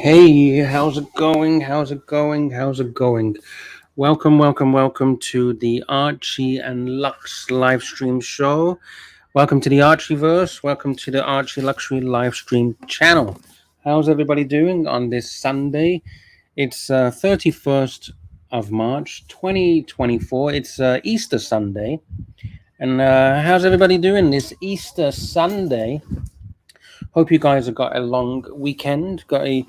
Hey, how's it going? Welcome to the Archie and Lux live stream show. Welcome to the Archieverse. Welcome to the Archie Luxury live stream channel. How's everybody doing on this Sunday? It's 31st of March, 2024. It's Easter Sunday. And how's everybody doing this Easter Sunday? Hope you guys have got a long weekend, got a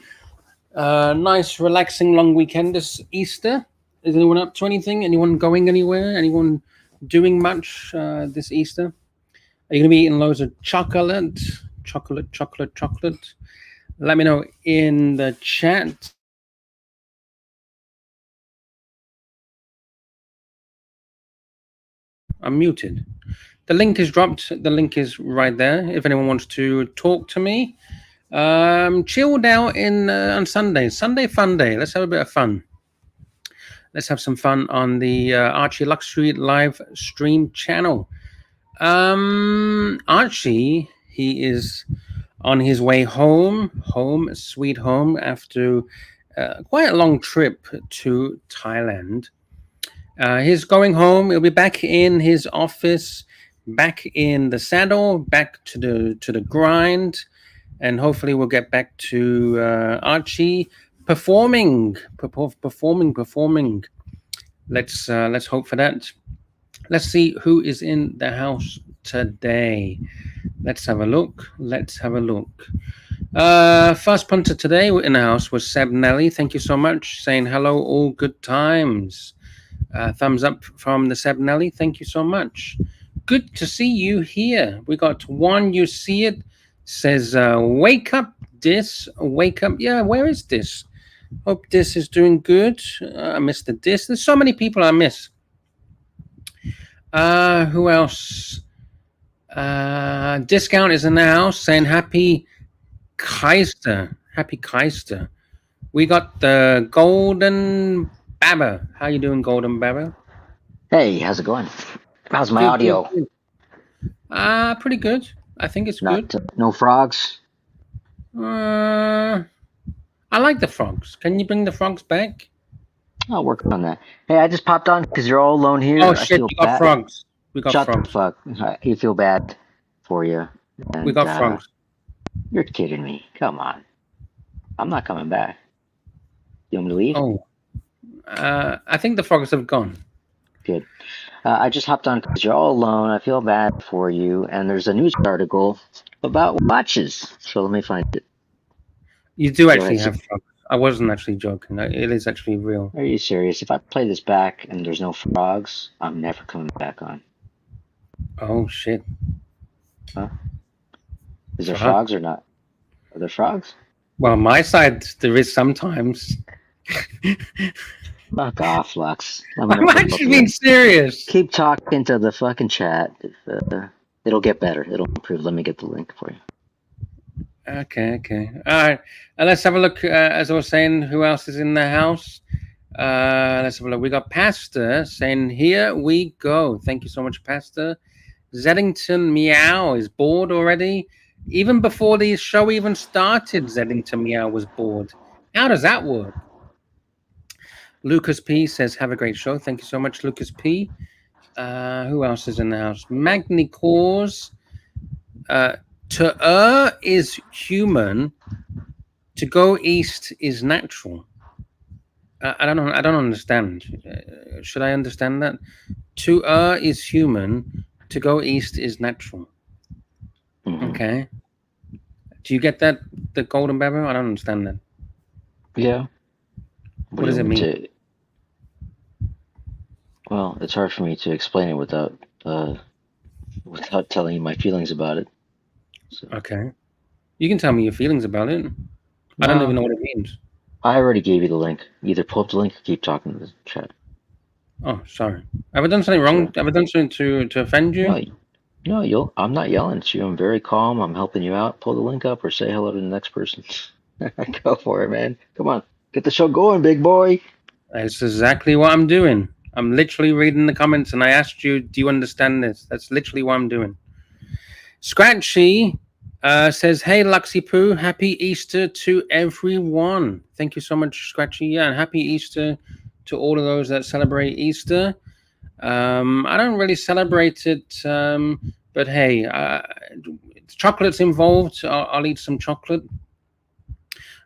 nice, relaxing long weekend this Easter. Is anyone up to anything? Anyone going anywhere? Anyone doing much this Easter? Are you going to be eating loads of chocolate? Let me know in the chat. I'm muted. The link is dropped. The link is right there. If anyone wants to talk to me, chilled out on Sunday. Sunday fun day. Let's have a bit of fun. Let's have some fun on the Archie Luxury live stream channel. Archie, he is on his way home, sweet home, after quite a long trip to Thailand. He's going home. He'll be back in his office, back in the saddle, back to the grind, and hopefully we'll get back to Archie performing. Let's hope for that. Let's see who is in the house today. Let's have a look. First punter today in the house was Seb Nelly. Thank you so much. Saying hello, all good times. Thumbs up from the Seb Nelly. Thank you so much. Good to see you here. We got one, you see it, says wake up. Yeah, where is this? Hope this is doing good. I missed the disc. There's so many people I miss. Who else? Discount is in the house saying happy Keister. Happy Keister. We got the Golden Babber. How you doing, Golden Babber? Hey, how's it going? How's my Good, good, audio? good. Pretty good. I think it's good. Not no frogs? I like the frogs. Can you bring the frogs back? I'll work on that. Hey, I just popped on because you're all alone Oh here. I shit, feel we got bad. frogs. We got Shut the frogs. fuck. You feel bad for you. We And got frogs. you're kidding me. Come on. I'm not coming back. You want me to leave? Oh, I think the frogs have gone. Good. I just hopped on because you're all alone. I feel bad for you. And there's a news article about watches. So let me find it. You do Go actually ahead. have frogs. I wasn't actually joking. It is actually real. Are you serious? If I play this back and there's no frogs, I'm never coming back on. Oh shit. Huh? Is there Fuck. frogs or not? Are there frogs? Well, on my side there is sometimes. Fuck off, Lux. I'm actually being serious. Keep talking to the fucking chat. It'll get better. It'll improve. Let me get the link for you. Okay. All right. Let's have a look. As I was saying, who else is in the house? Let's have a look. We got Pastor saying, "Here we go." Thank you so much, Pastor. Zeddington Meow is bored already. Even before the show even started, Zeddington Meow was bored. How does that work? Lucas P says, "Have a great show." Thank you so much, Lucas P. Who else is in the house? Magni Cause. To err is human. To go east is natural. I don't know. I don't understand. Should I understand that? To err is human. To go east is natural. Mm-hmm. Okay. Do you get that? The golden babble? I don't understand that. Yeah. What does it mean? Well, it's hard for me to explain it without telling you my feelings about it. So. Okay. You can tell me your feelings about it. I don't even know what it means. I already gave you the link. Either pull up the link or keep talking to the chat. Oh, sorry. Have I done something wrong? Sure. Have I done something to offend you? No, I'm not yelling at you. I'm very calm. I'm helping you out. Pull the link up or say hello to the next person. Go for it, man. Come on. Get the show going, big boy. That's exactly what I'm doing. I'm literally reading the comments and I asked you, do you understand this? That's literally what I'm doing. Scratchy says, "Hey, Luxy Poo, happy Easter to everyone." Thank you so much, Scratchy. Yeah, and happy Easter to all of those that celebrate Easter. I don't really celebrate it, but hey, chocolate's involved. I'll eat some chocolate.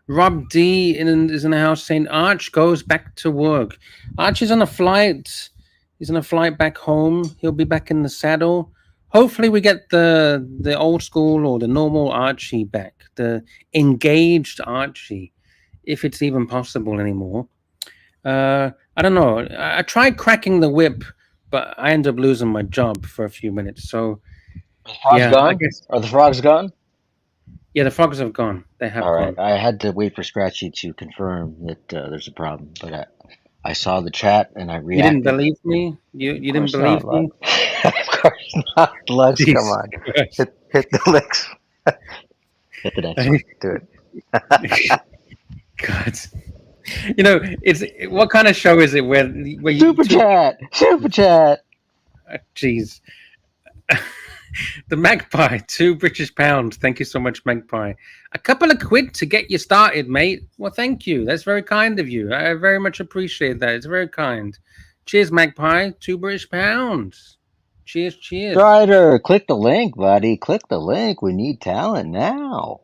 Rob D is in the house saying, "Arch goes back to work." Arch is on a flight. He's on a flight back home. He'll be back in the saddle. Hopefully, we get the old school or the normal Archie back, the engaged Archie, if it's even possible anymore. I don't know. I tried cracking the whip, but I ended up losing my job for a few minutes. So, I guess. Are the frogs gone? Yeah, the frogs have gone. They have gone. I had to wait for Scratchy to confirm that there's a problem, but I saw the chat and I reacted. You didn't believe me? You didn't believe me? Of course not, Lux. Come on, hit the licks. Hit the next one. Do it. God. It's what kind of show is it where you Super chat. Jeez. The Magpie, £2 British. Thank you so much, Magpie. A couple of quid to get you started, mate. Well, thank you. That's very kind of you. I very much appreciate that. It's very kind. Cheers, Magpie. £2 British. Cheers. Strider, click the link, buddy. Click the link. We need talent now.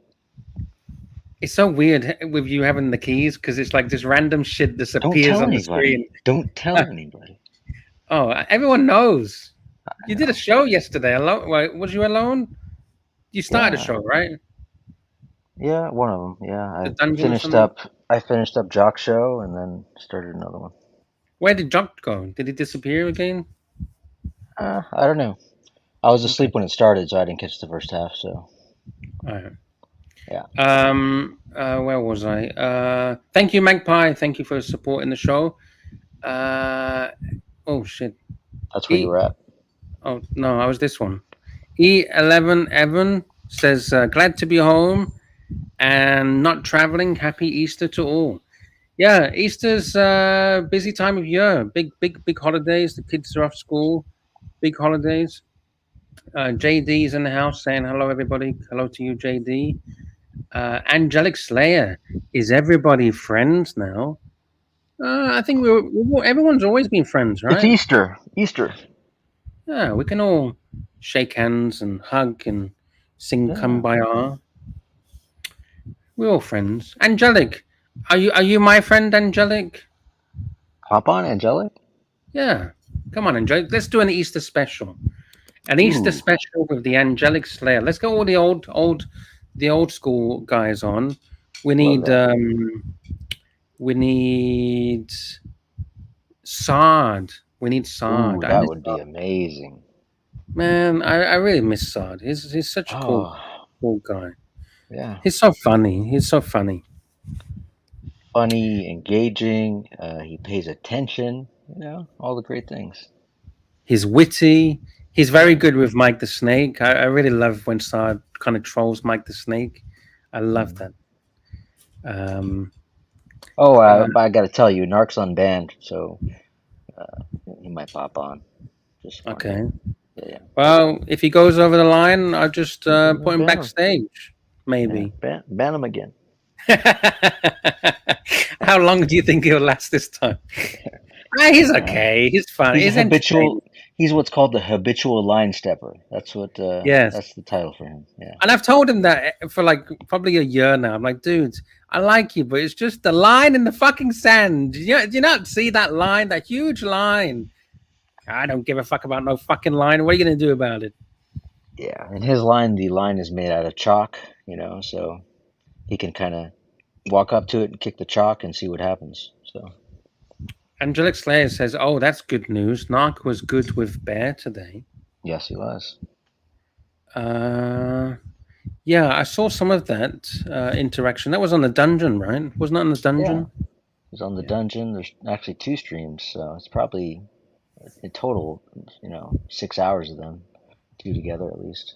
It's so weird with you having the keys because it's like this random shit disappears on the screen. Don't tell anybody. Oh, everyone knows. You did a show yesterday alone. Was you alone? You started a show, right? Yeah, one of them. Yeah, I finished up Jock's show and then started another one. Where did Jock go? Did he disappear again? I don't know. I was asleep when it started, so I didn't catch the first half. So. All right. Yeah. Where was I? Thank you, Magpie. Thank you for supporting the show. Oh shit. That's where you were at. Oh no, I was this one. E11 Evan says, "Glad to be home and not traveling. Happy Easter to all." Yeah, Easter's busy time of year. Big holidays. The kids are off school. Big holidays. JD's in the house saying hello, everybody. Hello to you, JD. Angelic Slayer. Is everybody friends now? I think everyone's always been friends, It's right? Easter. Easter. Yeah, we can all shake hands and hug and sing Yeah. "Kumbaya." We're all friends. Angelic, are you my friend, Angelic? Hop on, Angelic. Yeah, come on, Angelic. Let's do an Easter special. An Easter Ooh. special with the Angelic Slayer. Let's get all the old school guys on. We Love need that. we need Sard. We need Ooh, Sard. I that miss would be Sard. amazing. Man, I really miss Sard. He's such a Oh, cool guy. yeah. He's so funny. He's so funny. Funny, engaging. He pays attention. All the great things. He's witty. He's very Yeah. good with Mike the Snake. I really love when Sard kind of trolls Mike the Snake. I love that. Oh, Uh, I got to tell you, Narc's unbanned, so he might pop on. Just warning okay. you. Yeah. Well, if he goes over the line, I'll just put him Ban him. backstage. Yeah. Maybe. Ban him again. How long do you think he'll last this time? He's okay. He's fun. He's a He's entertaining. habitual. He's what's called the habitual line stepper. That's what. Yes. That's the title for him. Yeah. And I've told him that for like probably a year now. I'm like, dude, I like you, but it's just the line in the fucking sand. Do you not see that line, that huge line? I don't give a fuck about no fucking line. What are you gonna do about it? Yeah. In his line, the line is made out of chalk. So he can kind of walk up to it and kick the chalk and see what happens. So. Angelic Slayer says, "Oh, that's good news. Narc was good with Bear today." Yes, he was. Yeah, I saw some of that interaction. That was on the dungeon, right? Wasn't that on the dungeon? Yeah. He's on the dungeon. There's actually 2 streams, so it's probably in total, 6 hours of them, 2 together at least.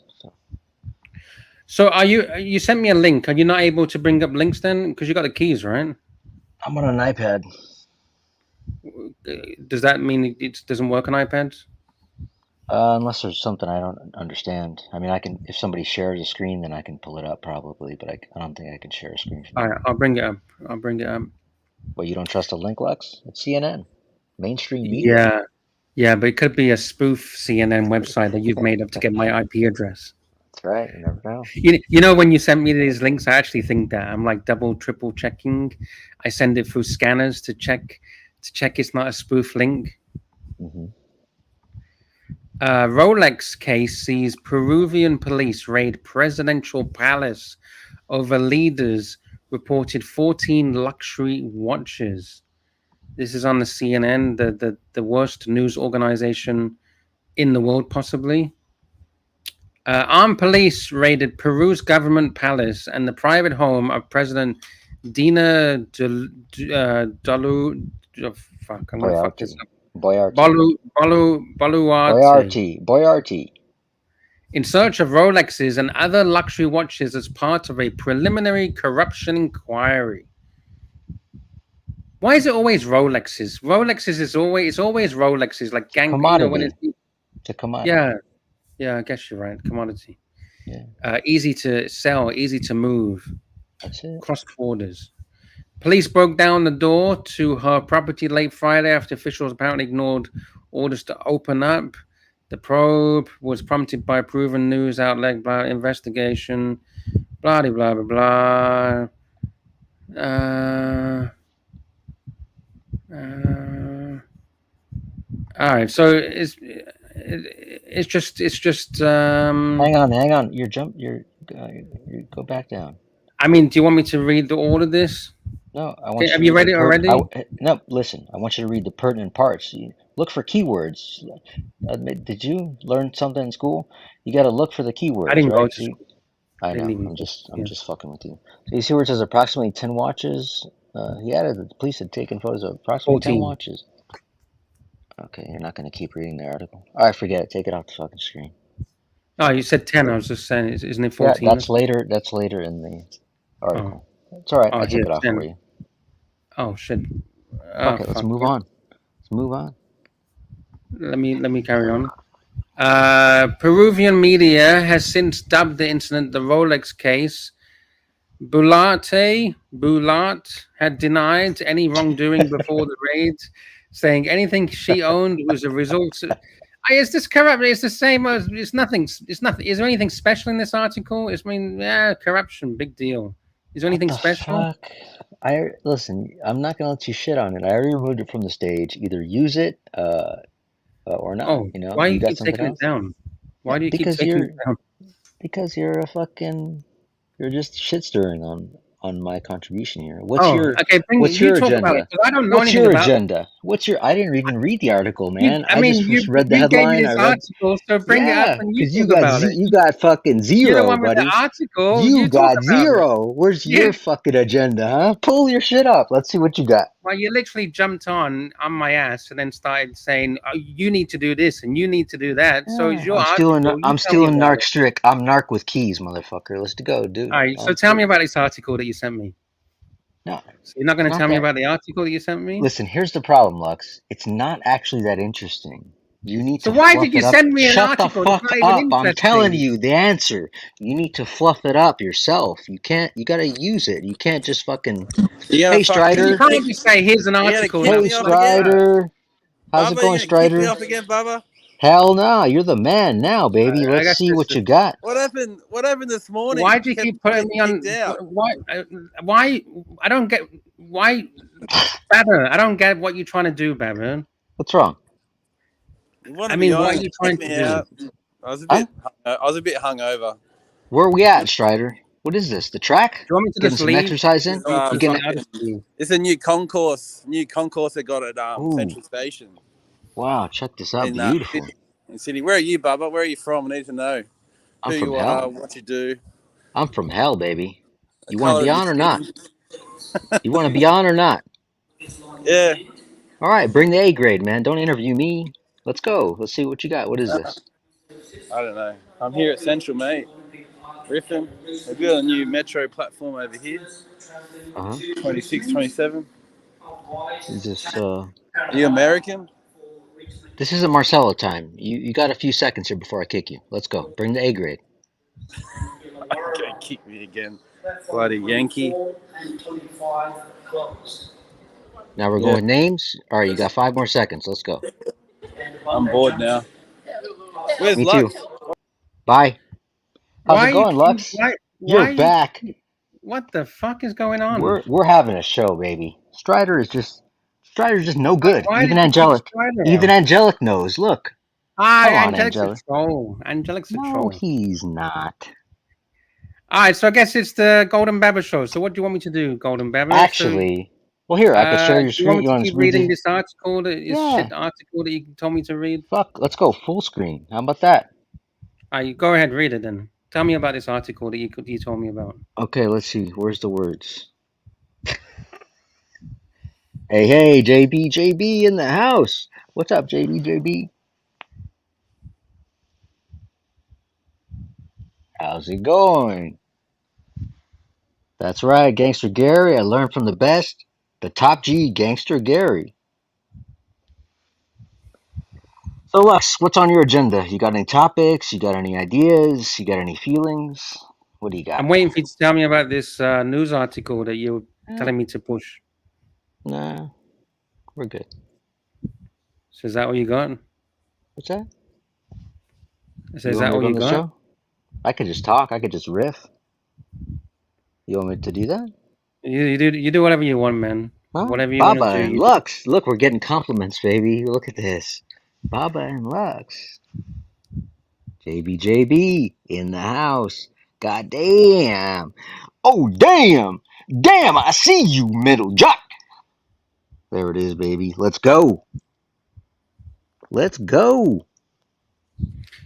So you sent me a link. Are you not able to bring up links then? Because you got the keys, right? I'm on an iPad. Does that mean it doesn't work on iPads? Unless there's something I don't understand. I mean, I can, if somebody shares a screen, then I can pull it up probably, but I don't think I can share a screen from All you. right, I'll bring it up. Well, you don't trust a link, Lux? It's CNN, mainstream media. Yeah, yeah, but it could be a spoof CNN website that you've made up to get my IP address. That's right. You never know. You know, when you send me these links, I actually think that I'm like double, triple checking. I send it through scanners to check it's not a spoof link. Mm-hmm. Rolex Case sees Peruvian police raid presidential palace over leaders reported 14 luxury watches. This is on the CNN, the worst news organization in the world, possibly. Armed police raided Peru's government palace and the private home of President Dina Dalu. Oh, fuck, I'm gonna fuck this up. Boluarte. In search of Rolexes and other luxury watches as part of a preliminary corruption inquiry. Why is it always Rolexes? Rolexes is always Rolexes, like gang. Commodity. When it's a commodity. Yeah, I guess you're right. Commodity. Yeah. Easy to sell, easy to move. That's it. Cross borders. Police broke down the door to her property late Friday after officials apparently ignored orders to open up. The probe was prompted by proven news outlet investigation. Blah blah blah blah. All right, so it's just. Hang on. You go back down. I mean, do you want me to read all of this? No, I want. Have you read it already? No, listen. I want you to read the pertinent parts. Look for keywords. Did you learn something in school? You got to look for the keywords. I didn't right? go to school. I They know. leave them I'm for- just yeah. fucking with you. So you see where it says approximately 10 watches? He added that the police had taken photos of approximately 10 14. watches. Okay, you're not going to keep reading the article. All right, forget it. Take it off the fucking screen. Oh, you said 10. I was just saying, isn't it Yeah, 14? that's later. That's later in the article. It's all right. Oh, I took here, it off 10. for you. Oh, shit. Fuck Oh, it. Let's fuck. move on. Let's move on. Let me carry on. Peruvian media has since dubbed the incident the Rolex case. Bulat had denied any wrongdoing before the raid, saying anything she owned was a result. Is this corrupt? It's the same as it's nothing. It's nothing. Is there anything special in this article? I mean, yeah, corruption, big deal. Is there anything What the special? fuck? Listen. I'm not gonna let you shit on it. I already removed it from the stage. Either use it, or not. Oh, You know, why do you you got keep something taking it else? down? Yeah, Why do you keep taking it down? because you're a fucking you're just shit stirring on my contribution here. Oh, okay. What's You your talk about it agenda? because I don't know What's anything your about it. agenda? I didn't even read the article, man. I I mean, just read the we gave you headline. this I read, article, so bring it up yeah, and you because talk about it. you got fucking You're the zero, one with the buddy. article. You You talk got about it. zero. Where's Yeah. your fucking agenda, huh? Pull your shit up. Let's see what you got. Well, you literally jumped on my ass and then started saying, oh, "You need to do this and you need to do that." So it's your article. You I'm tell me still in about narc it. strict. I'm narc with keys, motherfucker. Let's go, dude. All right. So tell me about this article that you sent me. No, So you're not going to not tell me that. about the article that you sent me? Listen, here's the problem, Lux. It's not actually that interesting. You need So to why fluff did you it up. send me an Shut the article that's fuck not even up. I'm telling interesting? you the answer. You need to fluff it up yourself. You gotta use it. You can't just fucking. Hey, You Strider. can't just say, "Here's an You gonna article." kick Now Hey, me it's off like, again? Strider. How's it Bubba, you going, gonna kick me Strider? off again, Bubba? Hell no. You're the man now, baby. I Let's guess see this what is. you got. What happened? What happened this morning? Why do you keep putting me Getting on? kicked out. Why? I don't get why. Babber, I don't get what you're trying to do, Babber. What's wrong? You want I to be mean, what are honest? you Kick trying to me do? out. Huh? I was a bit hungover. Where are we at, Strider? What is this? The track? Do you want me to Getting just some leave? exercise in? It's, You want me You to getting? just leave? it's a new concourse. New concourse they got at Ooh, Central Station wow! Check this out. in Beautiful. Sydney. In Sydney. Where are you, Bubba? Where are you from? I need to know I'm who from you are, hell. what you do, I'm from hell, baby. the You want to color be of your on or not? skin. You want to be on or not? Yeah. All right, bring the A grade, man. Don't interview me. Let's go. Let's see what you got. What is this? I don't know. I'm here at Central, mate. Griffin. They've got a new metro platform over here. Uh huh. 26, 27. Is this Are you American? This isn't Marcelo time. You got a few seconds here before I kick you. Let's go. Bring the A grade. Okay, kick me again. Bloody Yankee. Now we're going Yeah, with names. All right, you got 5 more seconds. Let's go. I'm bored now. Where's Me too. Lux? Bye. How's it Why you going, keep? Lux? Why? You're Why you? back. What the fuck is going on? We're having a show, baby. Strider's just no good. Why Even did you kick Angelic. Strider Even out? Angelic knows. Look. Ah, Come on, Angelic's a Angelic. troll. Angelic's a No, troll. he's not. All right, so I guess it's the Golden Babber show. So what do you want me to do, Golden Babber? Actually, well, here, I could share Do your you want screen. me You to want keep to read reading the? this article, this Yeah. shit article that you told me to read? Fuck. Let's go full screen. How about that? All right, go ahead, read it then. Tell me about this article that you told me about. Okay, let's see. Where's the words? Hey, JB in the house. What's up, JB? How's it going? That's right, Gangster Gary. I learned from the best. The top G, Gangster Gary. So, Lux, what's on your agenda? You got any topics? You got any ideas? You got any feelings? What do you got? I'm waiting for you to tell me about this news article that you're Eh, telling me to push. nah, we're good. So is that what you got? What's that? So You is want that me to all run you the got? show? I could just talk. I could just riff. You want me to do that? You do whatever you want, man. Huh? Whatever you want to Baba do, and you do. Lux. Look, we're getting compliments, baby. Look at this. Baba and Lux. JB in the house. God damn. Oh, damn. Damn, I see you, middle jock. There it is, baby. Let's go. Let's go.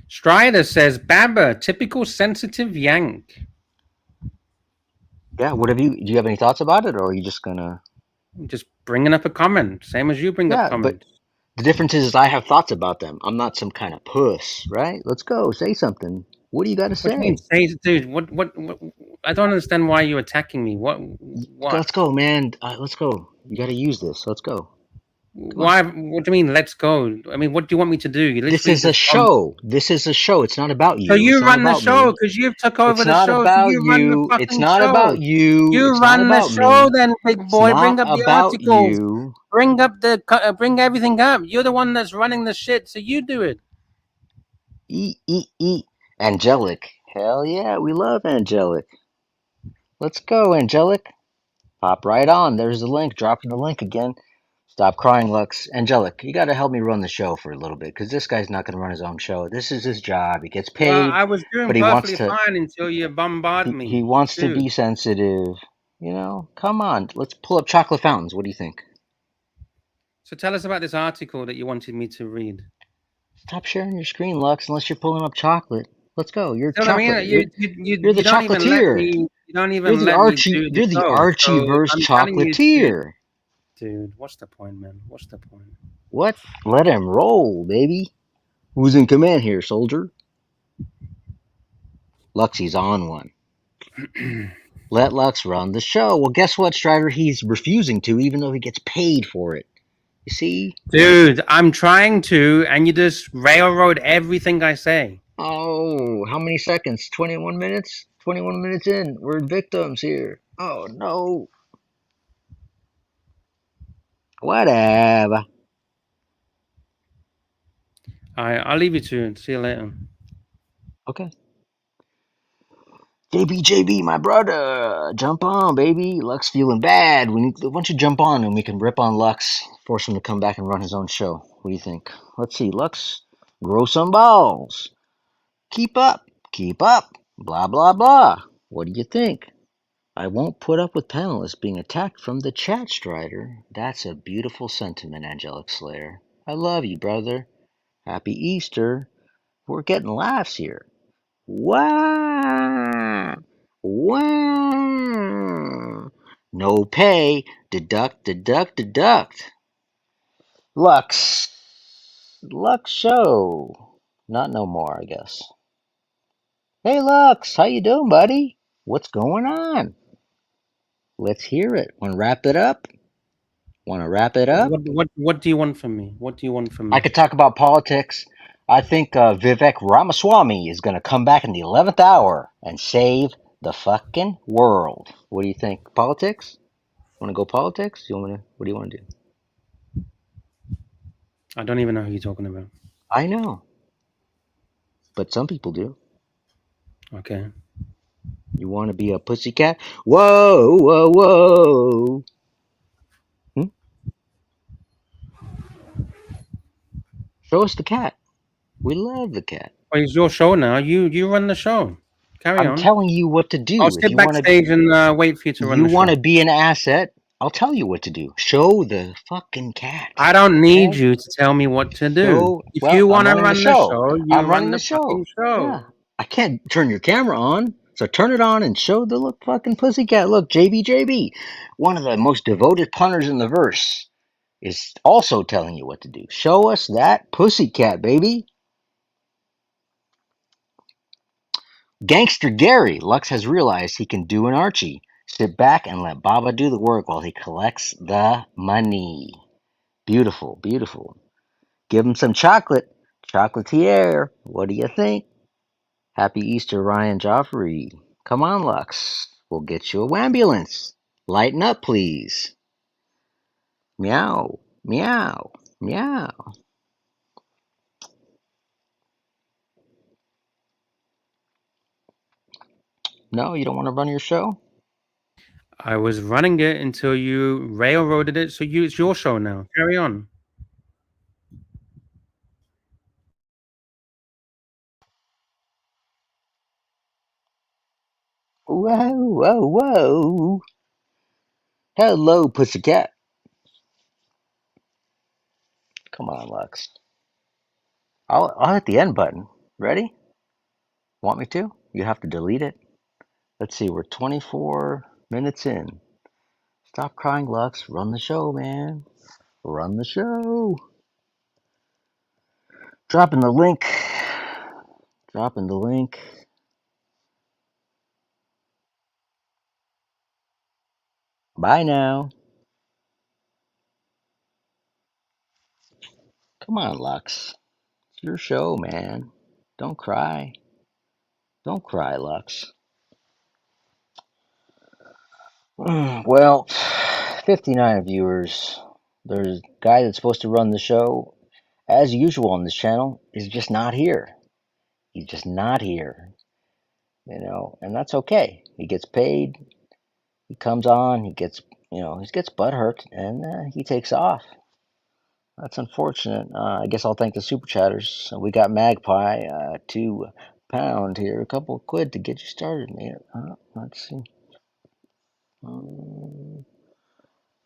Strider says, Babber, typical sensitive yank. Yeah, what have you? Do you have any thoughts about it, or are you just gonna? Just bringing up a comment, same as you bring up Yeah, but comments. the difference is I have thoughts about them. I'm not some kind of puss, right? Let's go, say something. What do you got to What do you mean, say? say, dude? What? I don't understand why you're attacking me. What? What? Let's go, man. Let's go. You got to use this. Let's go. Come on. Why? What do you mean? Let's go. I mean, what do you want me to do? You This literally is a just show. This is a show. It's not about So you. It's you not run the about show me. because you took over It's the not show. So about you run the you. It's fucking not about show. you. You It's not run the about show, me. then, big It's boy. not Bring up the about articles. you. Bring up bring everything up. You're the one that's running the shit, so you do it. Angelic. Hell yeah, we love Angelic. Let's go, Angelic. Pop right on. There's the link. Dropping the link again. Stop crying, Lux. Angelic, you got to help me run the show for a little bit because this guy's not going to run his own show. This is his job. He gets Well, paid, I was doing but he wants perfectly to. fine until you bombard He me, wants to dude. be sensitive. You know, come on. Let's pull up chocolate fountains. What do you think? So tell us about this article that you wanted me to read. Stop sharing your screen, Lux, unless you're pulling up chocolate. Let's go. You're So I mean, chocolate. You're the you don't even let chocolatier. me. You don't even let me do the You're the show. So Archieverse I'm telling you to, chocolatier. dude. What's the point, man? What's the point? What? Let him roll, baby. Who's in command here, soldier? Luxy's on one. Let Lux run the show. Well, guess what, Strider? He's refusing to, even though he gets paid for it. You see? Dude, I'm trying to, and you just railroad everything I say. Oh, how many seconds? 21 minutes? 21 minutes in. We're victims here. Oh, no. Whatever. I'll leave you to it. See you later. Okay. JB, my brother. Jump on, baby. Lux feeling bad. Why don't you jump on and we can rip on Lux, force him to come back and run his own show. What do you think? Let's see. Lux, grow some balls. Keep up. Keep up. Blah, blah, blah. What do you think? I won't put up with panelists being attacked from the chat, Strider. That's a beautiful sentiment, Angelic Slayer. I love you, brother. Happy Easter. We're getting laughs here. Wow! Wow! No pay. Deduct, deduct, deduct. Lux. Lux show. Not no more, I guess. Hey, Lux. How you doing, buddy? What's going on? Let's hear it. Want to wrap it up? Want to wrap it up? What do you want from me? What do you want from I me? could talk about politics. I think Vivek Ramaswamy is going to come back in the 11th hour and save the fucking world. What do you think? Politics? Want to go politics? What do you want to do? I don't even know who you're talking about. I know, but some people do. Okay. You want to be a pussycat? Whoa, whoa, whoa. Show us the cat. We love the cat. Well, it's your show now. You run the show. Carry I'm on. telling you what to do. I'll If sit backstage and wait for you to run the show. be an asset, I'll tell you what to do. Show the fucking cat. I don't need Okay? you to tell me what to do. So, If well, you I'm want to running run the show, you I'm run running the the show. fucking show. Yeah. I can't turn your camera on. So turn it on and show the look fucking pussycat. Look, JB. One of the most devoted punters in the verse is also telling you what to do. Show us that pussycat, baby. Gangster Gary, Lux has realized he can do an Archie. Sit back and let Baba do the work while he collects the money. Beautiful, beautiful. Give him some chocolate. Chocolatier. What do you think? Happy Easter, Ryan Joffrey. Come on, Lux. We'll get you a wambulance. Lighten up, please. Meow, meow, meow. No, you don't want to run your show? I was running it until you railroaded it, so it's your show now. Carry on. Whoa, whoa, whoa. Hello, pussycat. Come on, Lux. I'll hit the end button. Ready? Want me to? You have to delete it. Let's see, we're 24. Minutes in. Stop crying, Lux. Run the show, man. Run the show. Dropping the link. Dropping the link. Bye now. Come on, Lux. It's your show, man. Don't cry. Don't cry, Lux. Well, 59 viewers. There's a guy that's supposed to run the show, as usual on this channel, is just not here. He's just not here. You know, and that's okay. He gets paid. He comes on. He gets, you know, he gets butt hurt, and he takes off. That's unfortunate. I guess I'll thank the super chatters. We got Magpie, £2 here, a couple of quid to get you started, man. Let's see.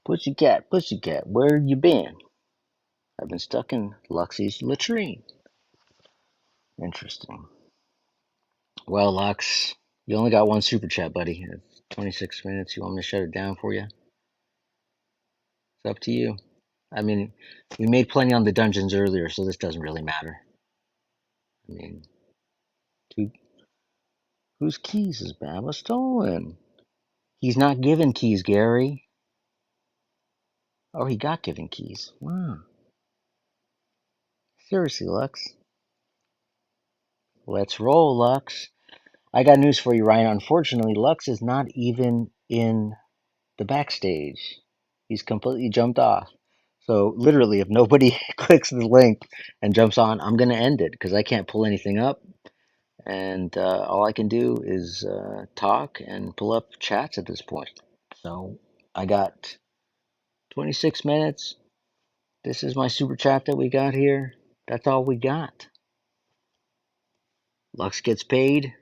Pussycat, where you been? I've been stuck in Luxy's latrine. Interesting. Well, Lux, you only got one super chat, buddy. It's 26 minutes. You want me to shut it down for you? It's up to you. I mean, we made plenty on the dungeons earlier, so this doesn't really matter. I mean, whose keys is Baba stolen? He's not given keys, Gary. Oh, he got given keys. Wow. Seriously, Lux. Let's roll, Lux. I got news for you, Ryan. Unfortunately, Lux is not even in the backstage. He's completely jumped off. So literally, if nobody clicks the link and jumps on, I'm going to end it because I can't pull anything up. And all I can do is talk and pull up chats at this point. So I got 26 minutes. This is my super chat that we got here. That's all we got. Lux gets paid.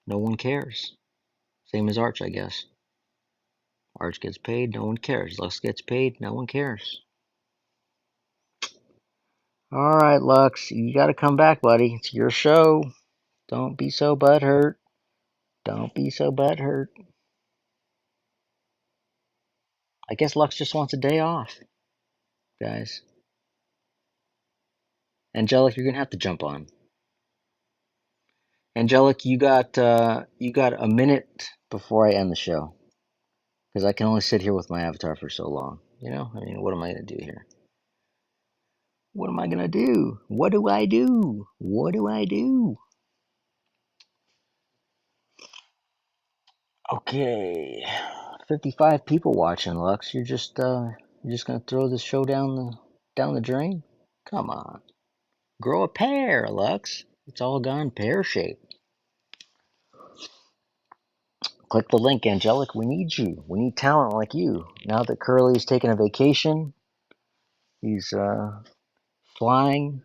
No one cares. Same as Arch, I guess. Arch gets paid. No one cares. Lux gets paid. No one cares. All right, Lux. You got to come back, buddy. It's your show. Don't be so butthurt. Don't be so butthurt. I guess Lux just wants a day off, guys. Angelic, you're gonna have to jump on. Angelic, you got a minute before I end the show, because I can only sit here with my avatar for so long. You know, I mean, what am I gonna do here? What am I gonna do? What do I do? What do I do? Okay, 55 people watching, Lux. You're just gonna throw this show down the drain? Come on, grow a pair, Lux. It's all gone pear-shaped. Click the link, Angelic. We need you. We need talent like you. Now that Curly's taking a vacation, he's flying.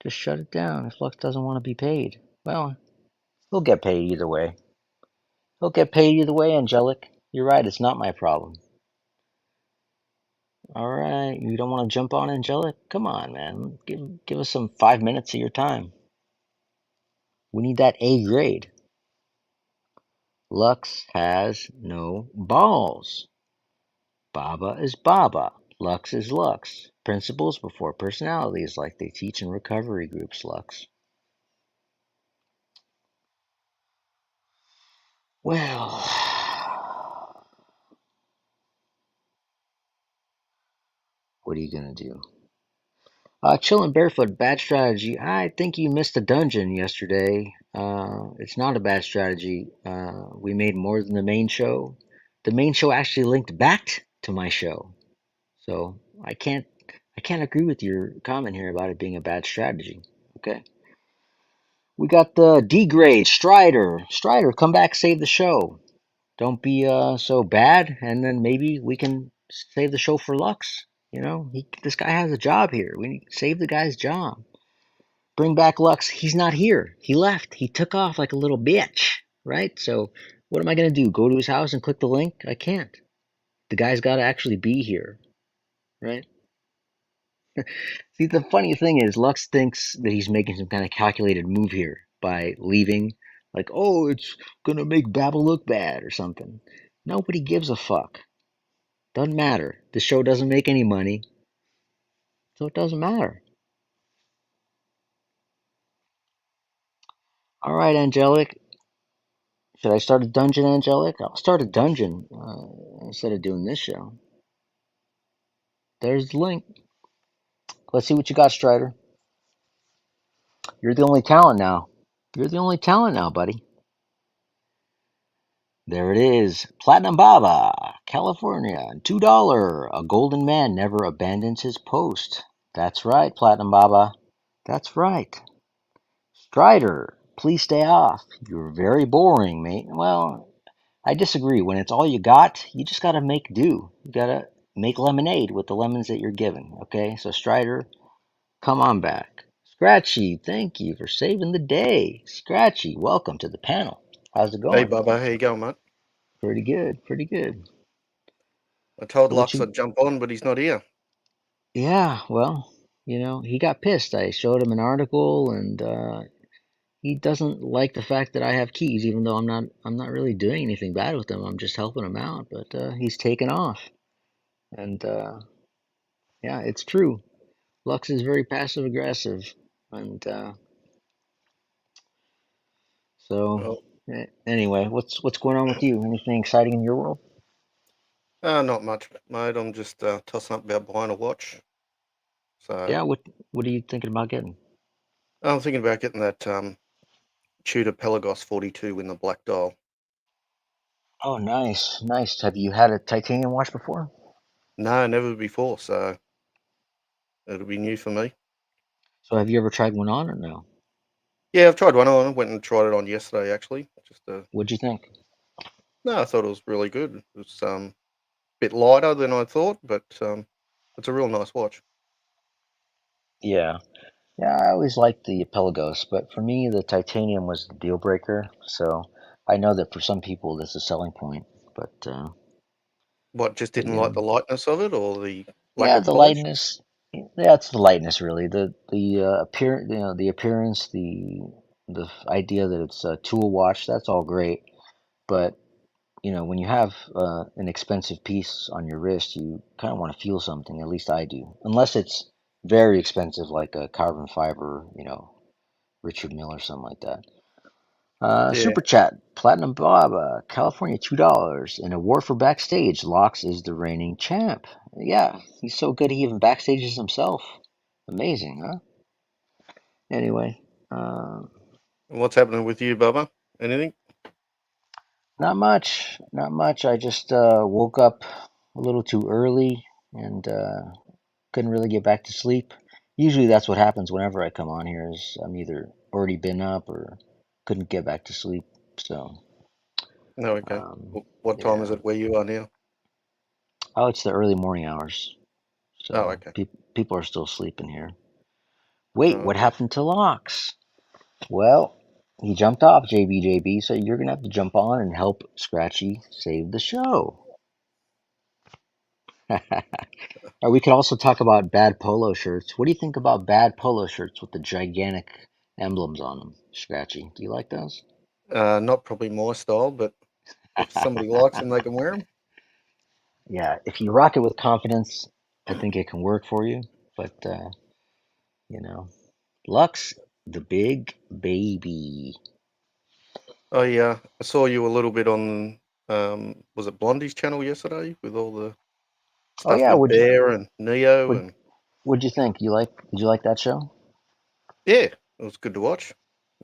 Just shut it down. If Lux doesn't want to be paid, well, he'll get paid either way. He'll get paid either way, Angelic. You're right. It's not my problem. All right. You don't want to jump on, Angelic? Come on, man. Give us some 5 minutes of your time. We need that A grade. Lux has no balls. Baba is Baba. Lux is Lux. Principles before personalities, like they teach in recovery groups, Lux. Well, what are you going to do? Chilling barefoot, bad strategy. I think you missed a dungeon yesterday. It's not a bad strategy. We made more than the main show. The main show actually linked back to my show. So I can't agree with your comment here about it being a bad strategy. Okay. We got the D grade, Strider. Strider, come back, save the show. Don't be so bad, and then maybe we can save the show for Lux. You know, this guy has a job here. We need to save the guy's job. Bring back Lux. He's not here. He left. He took off like a little bitch, right? So what am I going to do? Go to his house and click the link? I can't. The guy's got to actually be here, right? See, the funny thing is, Lux thinks that he's making some kind of calculated move here by leaving Like, oh, it's gonna make Babel look bad or something. Nobody gives a fuck. Doesn't matter. The show doesn't make any money, so it doesn't matter. All right, Angelic. Should I start a dungeon, Angelic? I'll start a dungeon instead of doing this show. There's the link. Let's see what you got, Strider. You're the only talent now. You're the only talent now, buddy. There it is. Platinum Baba, California, $2. A golden man never abandons his post. That's right, Platinum Baba. That's right. Strider, please stay off. You're very boring, mate. Well, I disagree. When it's all you got, you just gotta make do. You gotta make lemonade with the lemons that you're given. Okay? So Strider, come on back. Scratchy, thank you for saving the day. Scratchy, welcome to the panel. How's it Hey, going? Bubba, how you going, mate? Pretty good, pretty good. I told So what Lux you? I'd jump on, but he's not here. Yeah, well, he got pissed. I showed him an article, and he doesn't like the fact that I have keys, even though I'm not really doing anything bad with them. I'm just helping him out. But he's taken off, and yeah, it's true. Lux is very passive aggressive, and so Well, anyway, what's going on with you? Anything exciting in your world? not much, mate. I'm just tossing up about buying a watch. So Yeah, what are you thinking about getting? I'm thinking about getting that Tudor Pelagos 42 in the black dial. Oh, nice, nice. Have you had a titanium watch before? No, never before, so it'll be new for me. So have you ever tried one on or no? Yeah, I've tried one on. I went and tried it on yesterday, actually. What'd you think? No, I thought it was really good. It was a bit lighter than I thought, but it's a real nice watch. Yeah. Yeah, I always liked the Pelagos, but for me, the titanium was the deal breaker. So I know that for some people, this is a selling point, but What, just but didn't you like know, the lightness of it or the lack yeah, of the polish? lightness. Yeah, it's the lightness really. The appearance, the idea that it's a tool watch. That's all great, but when you have an expensive piece on your wrist, you kind of want to feel something. At least I do, unless it's very expensive, like a carbon fiber, Richard Mille or something like that. Yeah. Super chat, Platinum Bob, California, $2. In a war for backstage, Lux is the reigning champ. Yeah, he's so good he even backstages himself. Amazing, huh? Anyway, And what's happening with you, Bubba? Anything? not much, not much. I just woke up a little too early and couldn't really get back to sleep. Usually that's what happens whenever I come on here is I'm either already been up or couldn't get back to sleep. So, No, okay. um, What time is yeah. it where you are now? Oh, it's the early morning hours. Oh, So okay. people are still sleeping here. Wait, Oh, what okay. happened to Locks? Well, he jumped off JB, so you're gonna have to jump on and help Scratchy save the show. Or we could also talk about bad polo shirts. What do you think about bad polo shirts with the gigantic emblems on them, Scratchy? Do you like those? Not probably my style, but if somebody likes them, they can wear them. Yeah, if you rock it with confidence, I think it can work for you. But you know, Lux, the big baby. Oh yeah, I saw you a little bit on was it Blondie's channel yesterday with all the Oh stuff yeah, with Bear and Neo would and what'd you think? Did you like that show? yeah, it was good to watch.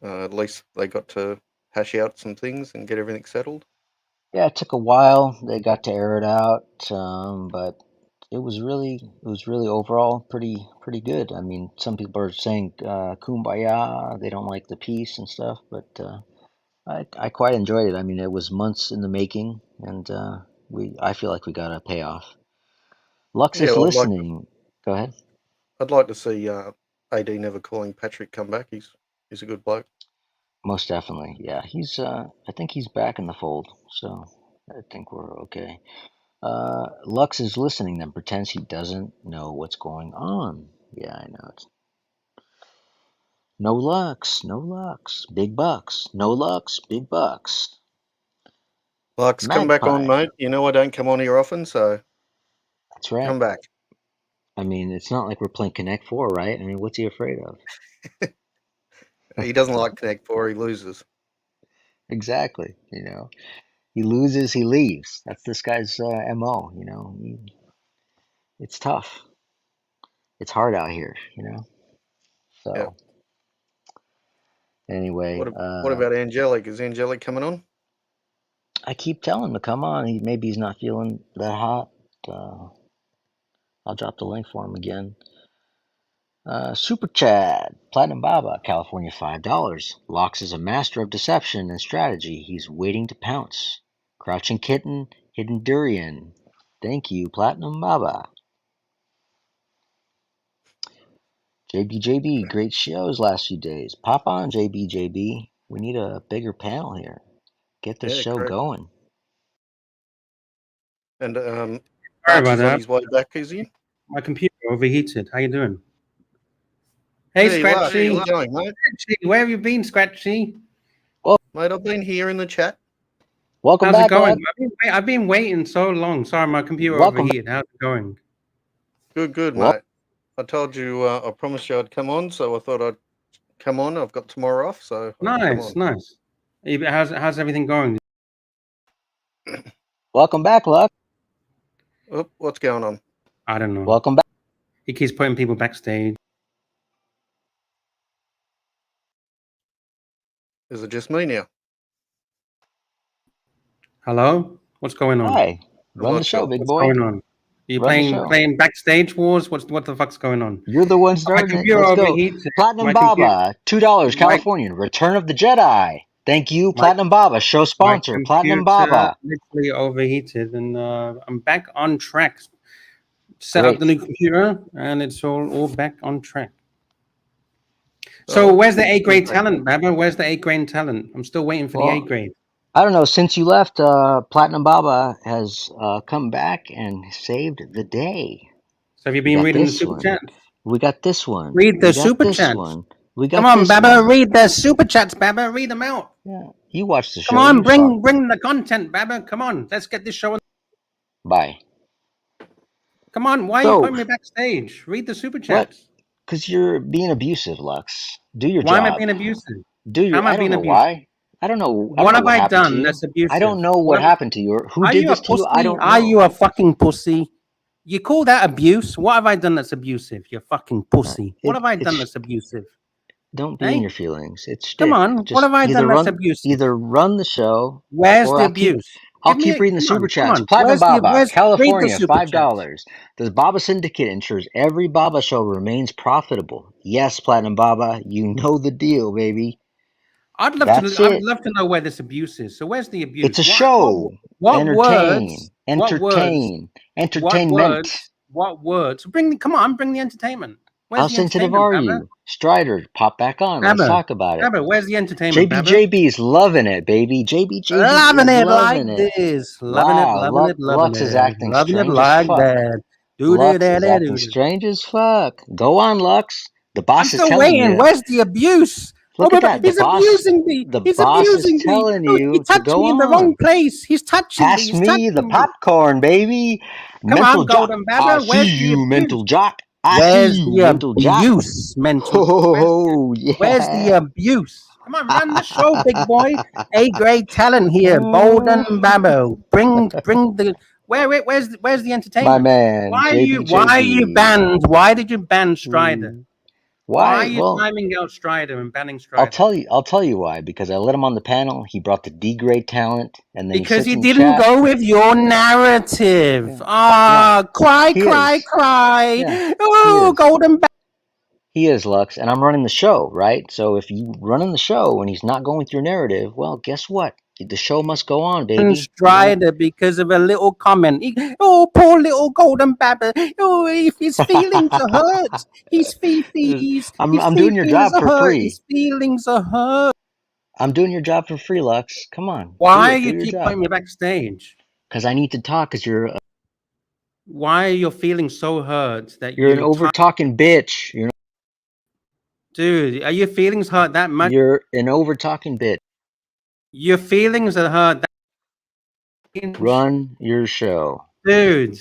At least they got to hash out some things and get everything settled. Yeah, it took a while. They got to air it out, but it was really overall pretty good. I mean, some people are saying "Kumbaya," they don't like the piece and stuff, but I quite enjoyed it. I mean, it was months in the making, and I feel like we got a payoff. Lux Yeah, is well, listening. Go ahead. I'd like to see AD never calling Patrick come back. He's a good bloke. Most definitely. Yeah, he's. I think he's back in the fold, so I think we're okay. Lux is listening, then pretends he doesn't know what's going on. Yeah, I know. No Lux, no Lux. Big bucks. No Lux, big bucks. Lux, come back on, Magpie. mate. You know I don't come on here often, so That's right. come back. I mean, it's not like we're playing Connect 4, right? I mean, what's he afraid of? He doesn't like Connect 4, he loses. Exactly. You know, he loses, he leaves. That's this guy's MO, you know. It's tough. It's hard out here, you know. Yeah. So, anyway, What about Angelic? Is Angelic coming on? I keep telling him to come on. Maybe he's not feeling that hot. I'll drop the link for him again. Super Chad, Platinum Baba, California, $5. Lux is a master of deception and strategy. He's waiting to pounce. Crouching Kitten, Hidden Durian. Thank you, Platinum Baba. JB, great shows last few days. Pop on, JB. We need a bigger panel here. Get this Yeah, show correct. going. And Sorry about Archie's on that. his way back, is he? My computer overheated. How you doing? Hey, Hey, Lux, how Scratchy. you going, mate? Scratchy, where have you been, Scratchy? Mate, I've been here in the chat. Welcome How's it back, going? bud. I've been waiting so long. Sorry, my computer Welcome overheated. How's it going? Good, Well- mate. I told you, I promised you I'd come on, so I thought I'd come on. I've got tomorrow off, so I can come Nice, on. nice. How's everything going? Welcome back, Lux. Oh, what's going on? I don't know. Welcome back. He keeps putting people backstage. Is it just me now? Hello? What's going on? Hi. I'm Run not the show, sure. big What's boy. going on? Are you Run the show. playing Backstage Wars? What the fuck's going on? You're the one My starting it. computer Let's go. overheated. Platinum My computer- Baba, $2, Californian. Return of the Jedi. Thank you, Platinum Baba. Show My sponsor, Platinum Baba. literally overheated, and I'm back on track. Set Great. up the new computer, and it's all back on track. So Oh, where's the A grade okay. talent, Baba? Where's the A grade talent? I'm still waiting for the A grade. I don't know. Since you left, Platinum Baba has come back and saved the day. So have you We been got reading the this super one. chat? We got this one. Read the We got super this chats. one. We got Come on, this Baba, one. read the super chats, Baba. Read them out. Yeah. You watch the show. Come on, You talk. bring the content, Baba. Come on, let's get this show. Bye. Come on, why are you So- putting me backstage? Read the super What? chats. Because you're being abusive, Lux. Do your Why job. am I being abusive? Do your. How am I I don't being know abusive? why. I don't know. What have I happened to done you. that's abusive? I don't know what happened to you or who Are did you this a to you. I pussy? don't know. Are you a fucking pussy? You call that abuse? What have I done that's abusive? You fucking pussy. What have I done that's abusive? Don't be Hey? in your feelings. It's shtick. Come on, Just what have I either done run, that's abusive? Either run the show. Where's or the I'll keep- abuse? I'll Give keep me- reading the come super on, chats. come on. Platinum Where's Baba, read the California, super chats. $5. Does Baba Syndicate ensures every Baba show remains profitable? Yes, Platinum Baba, you know the deal, baby. I'd love That's to. I'd it. love to know where this abuse is. So where's the abuse? It's a show. What Entertain. words? Entertain. Entertainment. What words? Bring the entertainment. Where's How the sensitive entertainment, are Baba? you? Strider, pop back on. Let's Baba, talk about it. Baba, where's the entertainment, Baba? JB's loving it, baby. JB Loving is it loving like it. this. Wow, Loving Lux is acting Loving it strange like as fuck. that. Lux is acting strange as fuck. Go on, Lux. The boss I'm is still telling waiting. you. Where's the abuse? Look at that. He's abusing me. The He's boss abusing is me. telling Oh, you he to touched go me in the on. wrong place. He's touching me. Pass He's me touching the me. popcorn, baby. Come Mental on, jock. Golden Baba. I Where's see the you, abuse? mental jock. I Where's see you, the mental jock. abuse, mental? Oh, yeah. Where's the abuse? Come on, run the show, big boy. A grade talent here, Golden Babo. Bring the where's the entertainment? My man, Why JB. are you banned? Why did you ban Strider? Why are you Well, timing out Strider and banning Strider? I'll tell you why. Because I let him on the panel. He brought the D grade talent, and then Because he he sits in didn't chat. go with your narrative. Yeah. Cry. Yeah, Oh, Golden Babo. He is, Lux, and I'm running the show, right? So if you running the show and he's not going with your narrative, well, guess what? The show must go on, baby. Strider because of a little comment. Oh, poor little Golden Baba. Oh, if his feelings are hurt, his feces. I'm doing your job for free. His feelings are hurt. I'm doing your job for free, Lux. Come on. Why do you your keep job. putting me backstage? Because I need to talk. Because you're. Why are your feelings so hurt that You're an over talking bitch. Dude, are your feelings hurt that much? You're an over-talking bitch. Your feelings are hurt that much? Run your show. Dude.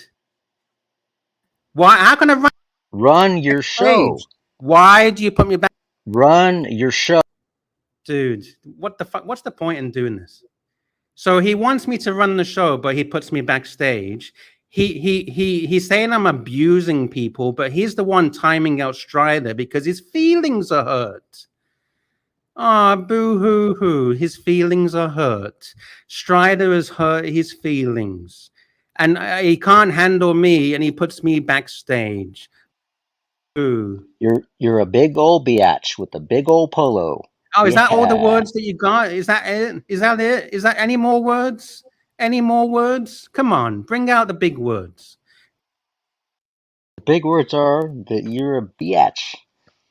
Why? How can I run your stage? show. Why do you put me back? Run your show. Dude, what the fuck? What's the point in doing this? So he wants me to run the show, but he puts me backstage. He's saying I'm abusing people, but he's the one timing out Strider because his feelings are hurt. Ah, boo-hoo-hoo. His feelings are hurt. Strider has hurt his feelings. And he can't handle me, and he puts me backstage. Ooh. You're a big old biatch with a big old polo. Oh, is that all the Yeah. words that you got? Is that it? Is that it? Is that any more words? Any more words? Come on, bring out the big words. The big words are that you're a biatch.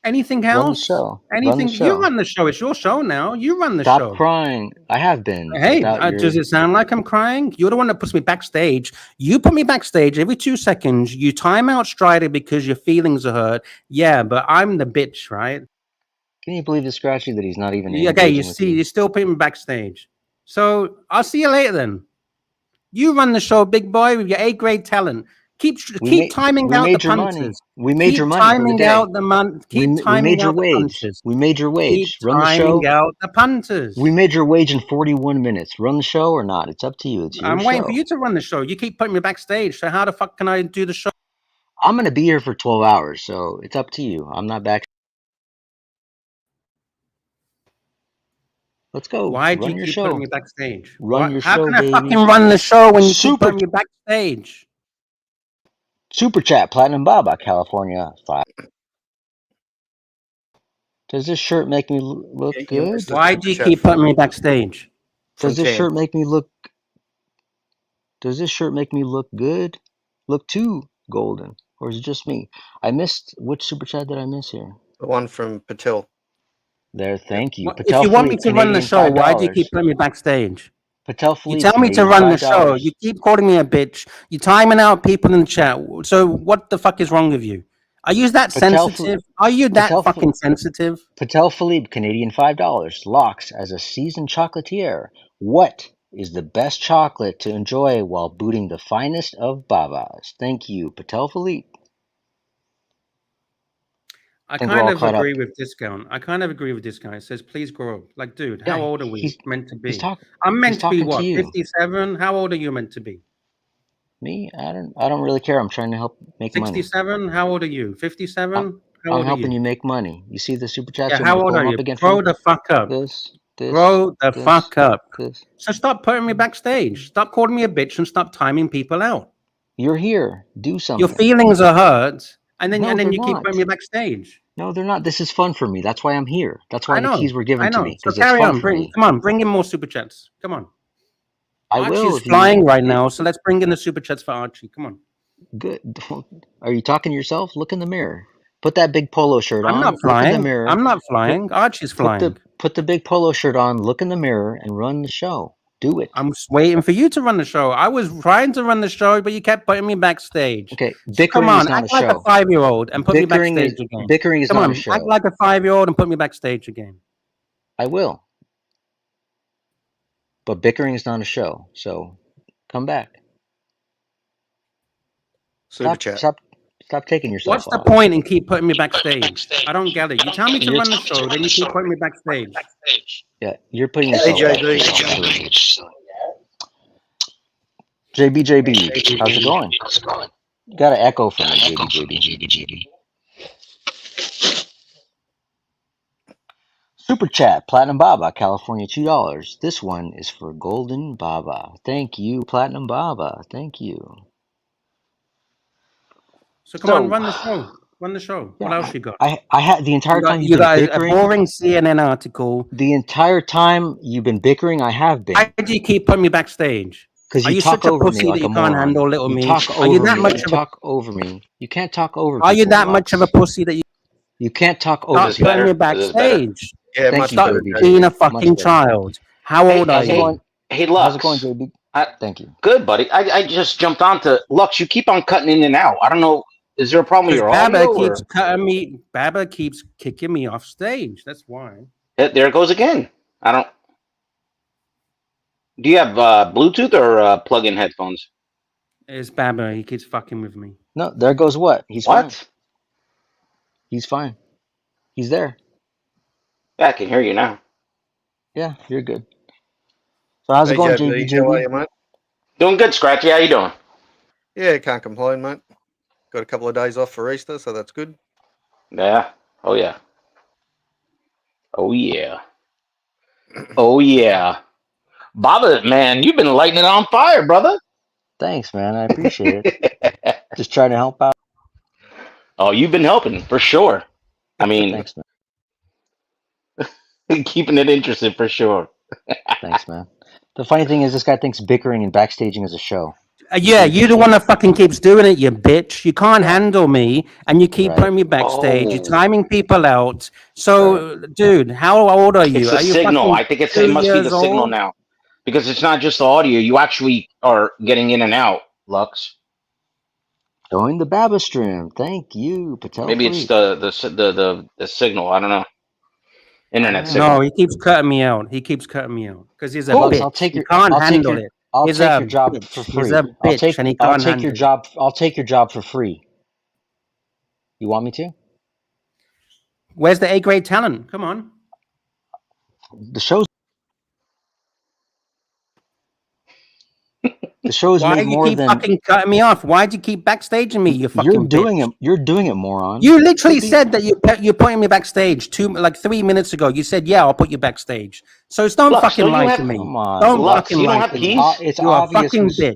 Anything Run the else? show. Anything? Run the show. You run the show. It's your show now. You run the Stop show. crying. I have been. Hey, without does it sound like I'm crying? You're the one that puts me backstage. You put me backstage every 2 seconds. You time out Strider because your feelings are hurt. Yeah, but I'm the bitch, right? Can you believe it, Scratchy, that he's not even Okay, you with see, you're still putting me backstage. So I'll see you later then. You run the show, big boy, with your A-grade talent. Keep timing out the punches. We made your money for the day. Keep timing out the punches. We made your wage. Keep Run the show. timing out the punters. We made your wage in 41 minutes. Run the show or not? It's up to you. It's your I'm show. waiting for you to run the show. You keep putting me backstage. So how the fuck can I do the show? I'm going to be here for 12 hours, so it's up to you. I'm not back. Let's go. Why do you keep putting me backstage? Run your how show, can I baby. fucking run the show when you keep putting me backstage? Super Chat, Platinum Baba, California 5. Does this shirt make me look good? Why do you keep putting me backstage? Does this shirt make me look? Does this shirt make me look good? Look too golden, or is it just me? I missed which super chat did I miss here? The one from Patel. There, thank you. Well, if you want me to run the show, why do you keep putting me backstage? Patel Philippe, you tell me to run the show. You keep calling me a bitch. You're timing out people in the chat. So what the fuck is wrong with you? Are you that sensitive? Are you that fucking sensitive? Patel Philippe, Canadian $5. Lux as a seasoned chocolatier. What is the best chocolate to enjoy while booting the finest of Babas? Thank you, Patel Philippe. I kind of agree with Discount. It says, please grow up. Like, dude, how old are we meant to be? I'm meant to be what, 57? How old are you meant to be? Me? I don't really care. I'm trying to help make 67? money. 67? How old are you? 57? I'm helping you make money. You see the super chats? Yeah, how old are you? Grow the fuck up. Grow the fuck up. So stop putting me backstage. Stop calling me a bitch and stop timing people out. You're here. Do something. Your feelings are hurt. And then you keep putting me backstage. No, they're not. This is fun for me. That's why I'm here. That's why the keys were given to me. So carry on. Come on, bring in more super chats. Come on. Archie's flying right now, so let's bring in the super chats for Archie. Come on. Good. Are you talking to yourself? Look in the mirror. Put that big polo shirt on. I'm not flying. Look in the mirror. I'm not flying. Archie's flying. Put the big polo shirt on. Look in the mirror and run the show. Do it. I'm waiting for you to run the show. I was trying to run the show, but you kept putting me backstage. Okay, Bickering is not a show. Act like a 5-year-old and put me backstage again. Bickering is not a show. Act like a 5-year-old and put me backstage again. I will. But Bickering is not a show, so come back. Stop taking yourself What's the point in keep putting me backstage? I don't get it. You tell me to run the show, then you keep putting me backstage. Yeah, you're putting yourself backstage. JB, how's it going? You got an echo from me, JB. Super Chat, Platinum Baba, California, $2. This one is for Golden Baba. Thank you, Platinum Baba. Thank you. So come on, run the show. Run the show. Yeah, what else you got? I had the entire time you got a boring CNN article. The entire time you've been bickering, I have been. Why do you keep putting me backstage? Because you talk such a over pussy me like that you a can't moron. handle little me? Are you that much of a talk over me? You can't talk over. Are you that much of a pussy that you can't talk over? Stop putting me backstage. Yeah, Thank Stop you, being a fucking child. How old are you? Hey, Lux. How's it going, JB? Thank you. Good, buddy. I just jumped on to Lux. You keep on cutting in and out. I don't know. Is there a problem with Because your Baba audio, keeps or cutting me. Baba keeps kicking me off stage. That's why. there it goes again? I don't. Do you have Bluetooth or plug-in headphones? It's Baba. He keeps fucking with me. No, there goes what? He's fine. What? He's fine. He's there. Yeah, I can hear you now. Yeah, you're good. So how's it Hey, going, JB, how are you, mate? Doing good, Scratchy. How you doing? Yeah, can't complain, mate. Got a couple of days off for Easter, so that's good. Yeah. Oh yeah. Oh yeah. Oh yeah. Baba, man, you've been lighting it on fire, brother. Thanks, man. I appreciate it. Just trying to help out. Oh, you've been helping for sure. I mean, Thanks, man. keeping it interesting for sure. Thanks, man. The funny thing is, this guy thinks bickering and backstaging is a show. Yeah, He's you're the one that fucking keeps doing it, you bitch. You can't Yeah. handle me, and you keep Right. putting me backstage. You're Oh, timing people out. So, dude, how old are you? it's the Are you signal. fucking I think it 2 must be the years signal old? now, because it's not just the audio. You actually are getting in and out, Lux. Join the Baba stream. Thank you, Patel Maybe it's Philippe. the signal. I don't know. I don't Internet know. No, signal. he keeps cutting me out. He keeps cutting me out because he's a Who? Lux, bitch. He can't handle it. I'll He's take a your job bitch. for He's a free. bitch, and he can't handle it. I'll take your job for free. You want me to? Where's the A-grade talent? Come on. The show's Why made you more keep than fucking cutting me off? Why'd you keep backstaging me, you you're fucking doing bitch? it. You're doing it, moron. You literally Quit being- said that you're putting me backstage 3 minutes ago. You said, yeah, I'll put you backstage. So don't Lux, fucking don't you lie have to me. Come on, Don't Lux? fucking You don't lie have to It's me. keys. it's You're a obvious fucking who's bitch.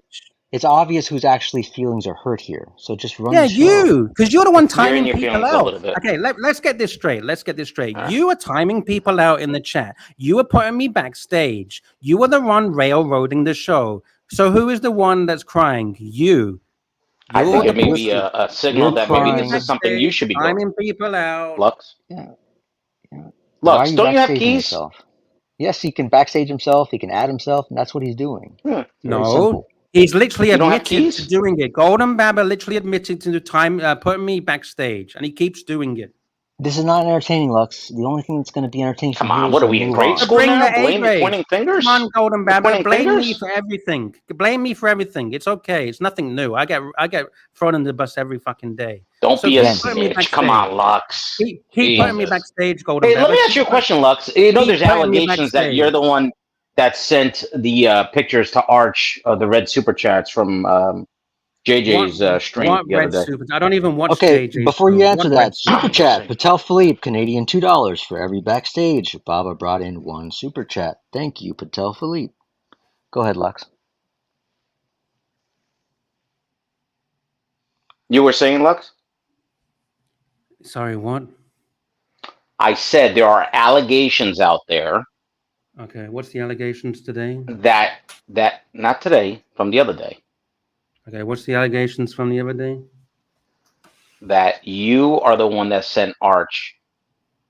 it's obvious whose actually feelings are hurt here. So just run Yeah, the show. you, because you're the one You're in timing your people feelings a out. little bit. Okay, let's get this straight. Let's get this straight. All right. You are timing people out in the chat. You are putting me backstage. You are the one railroading the show. So who is the one that's crying? You. I You're think the it may You're be pussy. a signal you're You're that putting maybe me this is crying. something you backstage, should be doing. timing people out. Lux, Yeah, yeah. Why are Lux, you don't you have backstaging keys? yourself? Yes, he can backstage himself. He can add himself, and that's what he's doing. Hmm. Very No, simple. he's literally You don't have admitted to keys? doing it. Golden Baba literally admitted to the time putting me backstage, and he keeps doing it. This is not entertaining, Lux. The only thing that's going to be entertaining from Come here on, is what are the we in move grade So on. school bring now? the A Blame, grade. pointing Come on, fingers? Golden We're Baba. pointing Blame me fingers? for everything. Blame me for everything. It's okay. It's nothing new. I get thrown in the bus every fucking day. Don't So be a keep Again, putting me snitch. Come backstage. on, Lux. Keep putting again. me Jesus. backstage, Golden Hey, let Baba. me ask you a question, Lux. You know, Keep there's putting me allegations that you're backstage. the one that sent the pictures to Arch of the red super chats from What JJ's stream what the other red day. super? I don't even watch Okay, JJ's before show. you What answer red that, super? super I'm just chat. saying. Patel Philippe, Canadian $2 for every backstage. Baba brought in one super chat. Thank you, Patel Philippe. Go ahead, Lux. You were saying, Lux? Sorry, what? I said there are allegations out there Okay, what's the allegations today? that not today, from the other day, Okay, what's the allegations from the other day? that you are the one that sent Arch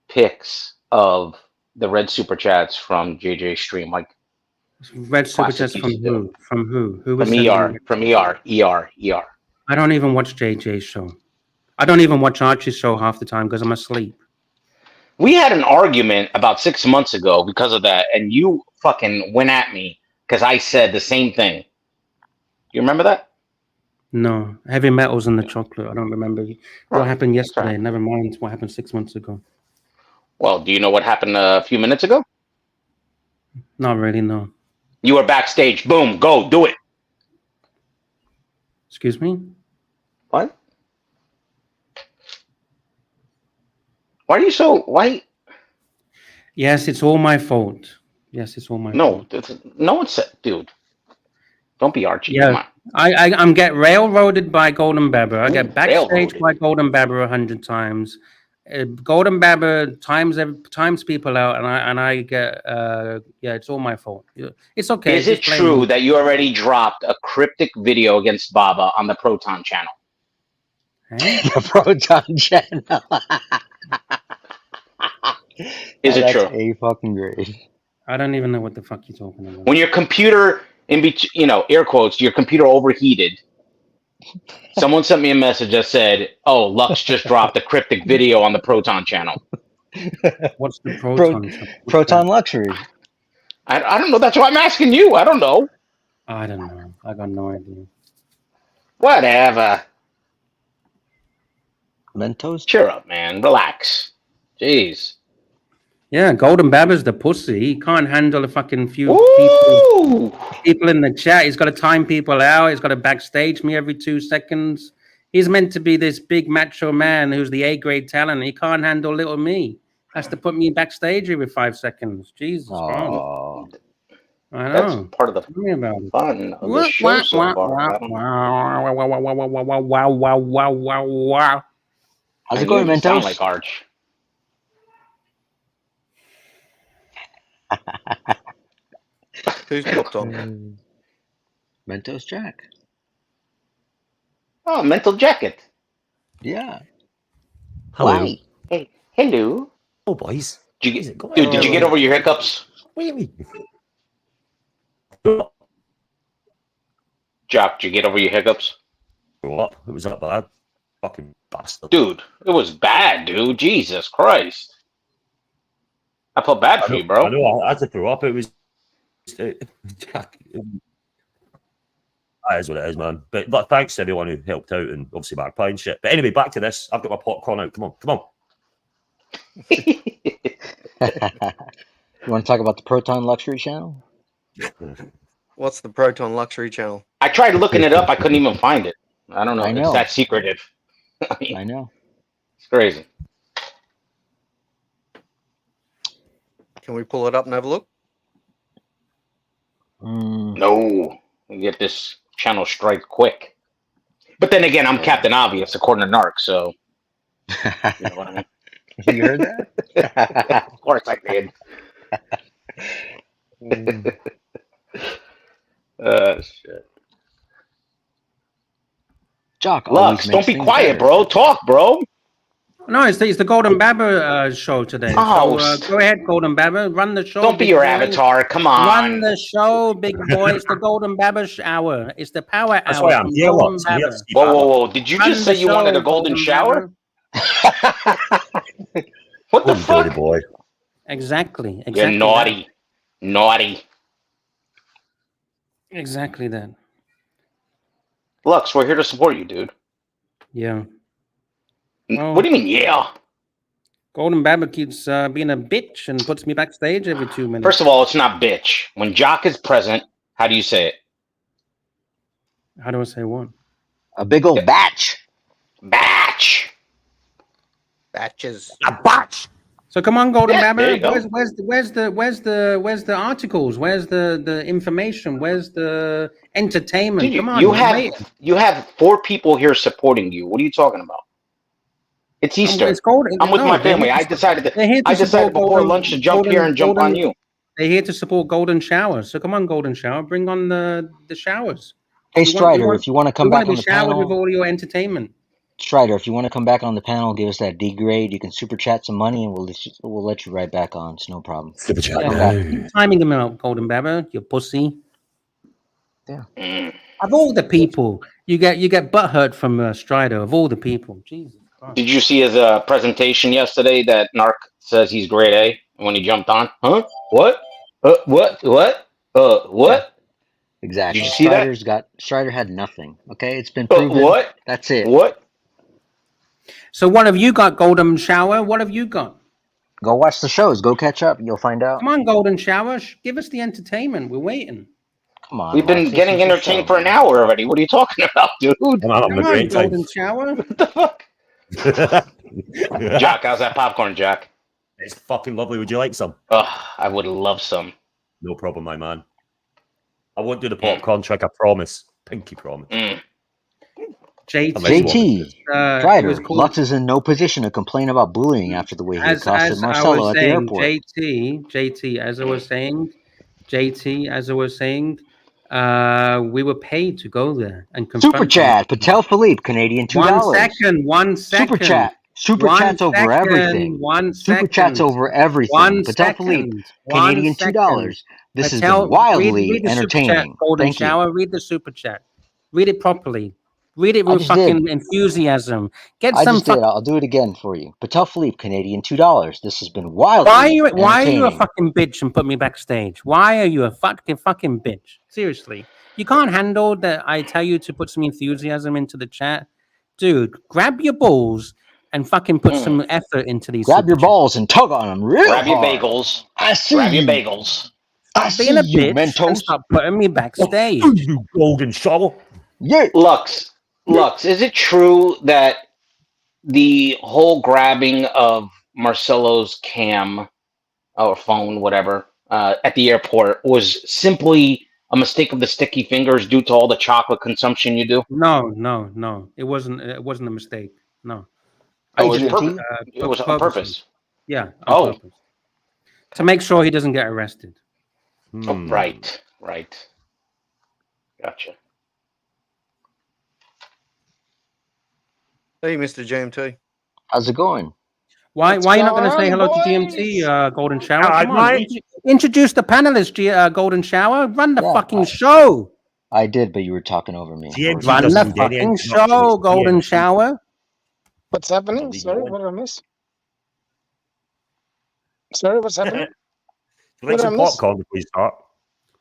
pics of the red super chats from JJ's stream, like Red super classic chats used from to do. who? From who? Who was From sending me ER, red from super chats? ER. I don't even watch JJ's show. I don't even watch Archie's show half the time because I'm asleep. We had an argument about 6 months ago because of that, and you fucking went at me because I said the same thing. You remember that? No, heavy metals and the chocolate. I don't remember what Right. happened That's yesterday. right. Never mind what happened 6 months ago. Well, do you know what happened a few minutes ago? Not really, no. You were backstage. Boom, go, do it. Excuse me? What? Why are you so, why? Yes, it's all my fault. Yes, it's all my No, fault. no one said, dude, don't be Archie. Yeah, Come on. I'm get railroaded by Golden Baba. I Ooh, get backstage railroaded. by Golden Baba 100 times. Golden Baba times people out, and I get yeah, it's all my fault. It's okay. Is it Just blame true me. that you already dropped a cryptic video against Baba on the Proton channel? Eh? The Proton channel. Is it That's true? a fucking great. I don't even know what the fuck you're talking about. When your computer, in between, air quotes, your computer overheated, Someone sent me a message that said, "Oh, Lux just dropped a cryptic video on the Proton channel." What's the Proton? Proton Luxury. I don't know. That's why I'm asking you. I don't know. I don't know. I got no idea. Whatever. Mentos. Cheer up, man. Relax. Jeez. Yeah, Golden Baba's the pussy. He can't handle a fucking few Ooh. people in the chat. He's got to time people out. He's got to backstage me every 2 seconds. He's meant to be this big macho man who's the A-grade talent. He can't handle little me. Has to put me backstage every 5 seconds. Jesus Christ. Oh, I know. That's part of the Tell me about it. fun of the show so far. I don't know. Wow. how's I it going, knew you sound Mentos? like Arch. Who's popped on? Mentos Jack. Oh, mental jacket. Yeah. Hello. Why? Hey, hello. Oh, boys. Did you How's it get, going? dude? Did you get over your hiccups? What do you mean? Jock, did you get over your hiccups? What? It was that bad. Fucking bastard. Dude, it was bad, dude. Jesus Christ. I felt bad for you, I bro. know. I had to throw up. It was. Jack. That is what it is, man. But thanks to everyone who helped out and obviously Magpie and shit. But anyway, back to this. I've got my popcorn out. Come on. Come on. You want to talk about the Proton Luxury channel? What's the Proton Luxury channel? I tried looking it up. I couldn't even find it. I don't know. I It's know. that secretive. I mean, I know. it's crazy. Can we pull it up and have a look? No. We get this channel strike quick. But then again, I'm Captain Obvious according to Narc, so you know what I mean? You heard that? Of course I did. Shit. Jock always Lux, makes don't be things quiet, better. bro. Talk, bro. No, it's the Golden Baba show today. Oh, So go ahead, Golden Baba. Run the show. Don't be big your boy. avatar. Come on. Run the show, big boy. It's the Golden Baba hour. It's the power That's hour. why I'm from here, Golden Lux. I'm here Baba. to see Whoa, Baba. whoa, whoa. Did you Run just say the you wanted a show, golden Golden shower? Baba. What the Oh, dirty fuck? boy. Exactly. You're naughty. Naughty. Exactly that. Lux, we're here to support you, dude. Yeah. Well, What do you mean, yeah? Golden Baba keeps being a bitch and puts me backstage every 2 minutes. First of all, it's not bitch. When Jock is present, how do you say it? How do I say what? A big old batch. Batch. Batches. A batch. So come on, Golden Yeah, there Baba. you go. Where's the articles? Where's the information? Where's the entertainment? Dude, Come on, you we're waiting. have 4 people here supporting you. What are you talking about? It's Easter. It's Golden. I'm with no, my they're family. here I to- decided they're here to support before Golden- lunch to jump Golden- here and jump Golden- on you. They're here to support Golden Shower. So come on, Golden Shower, bring on the showers. Hey, We want- Strider, if you want to come We want back to on be the showered with panel, all your entertainment. Strider, if you want to come back on the panel, give us that D grade. You can super chat some money, and we'll let you right back on. It's no problem. Super chat. Yeah. Come back. Keep timing them out, Golden Baba, you pussy. Mm. Of all the people, you get butt hurt from Strider. Of all the people, Jesus Christ. Did you see his presentation yesterday that Narc says he's grade A when he jumped on? Huh? What? What? What? Exactly. Did you see that? Strider had nothing. Okay, it's been proven. What? That's it. What? So what have you got, Golden Shower? What have you got? Go watch the shows. Go catch up. You'll find out. Come on, Golden Shower. Give us the entertainment. We're waiting. Come on. We've been Lex, getting this is your entertained show, for an hour already. What are you talking about, dude? I'm having Come a on, great time. Golden Shower. What the fuck? Jack, how's that popcorn, Jack? It's fucking lovely. Would you like some? I would love some. No problem, my man. I won't do the popcorn trick, I promise. Pinky promise. Mm. JT. JT. it Strider, was called- Lux is in no position to complain about bullying after the way he accosted as I Marcelo was at the saying, airport. JT, as I was saying, we were paid to go there and confront Super chat. Patel Philippe, Canadian $2. One second. Super chat. Super One chats over second, everything. 1 Super second. chats over everything. 1 Patel second. Philippe, 1 Canadian second. $2. This has Patel, been wildly read the super chat, entertaining. Golden Thank you. Shower. Read the super chat. Read it properly. Read it I with just did. fucking enthusiasm. Get I some just did. fucking. I'll do it again for you. Patel Philippe, Canadian, $2. This has been wildly Why are you a entertaining. fucking bitch and put me backstage? Why are you a fucking bitch? Seriously, you can't handle that. I tell you to put some enthusiasm into the chat, dude. Grab your balls and fucking put some effort into these. Grab your super chats. balls and tug on them real Grab your hard. bagels. I see Grab your you. bagels. I Stop being a see you, bitch and Mentos. stop putting me backstage. You golden shower. Yeah. Lux, is it true that the whole grabbing of Marcelo's cam or phone, whatever, at the airport was simply a mistake of the sticky fingers due to all the chocolate consumption you do? No. It wasn't a mistake. No. Oh, Hey, it was GMT. it was on purposely. purpose. Yeah, on Oh. purpose. To make sure he doesn't get arrested. Oh, right. Gotcha. Hey, Mr. GMT. How's it going? Why What's are you not going to going say on, hello to boys? GMT, Golden Shower? Alright, Come on. mate. Introduce the panelists, Golden Shower. Run the Yeah, fucking show. I did, but you were talking over me. GMT Run doesn't the need any fucking introduction, show, it's Golden GMT. Shower. What's happening? Leave Sorry, you what did I miss? Sorry, what's happening? Like What some did I miss? popcorn before you start.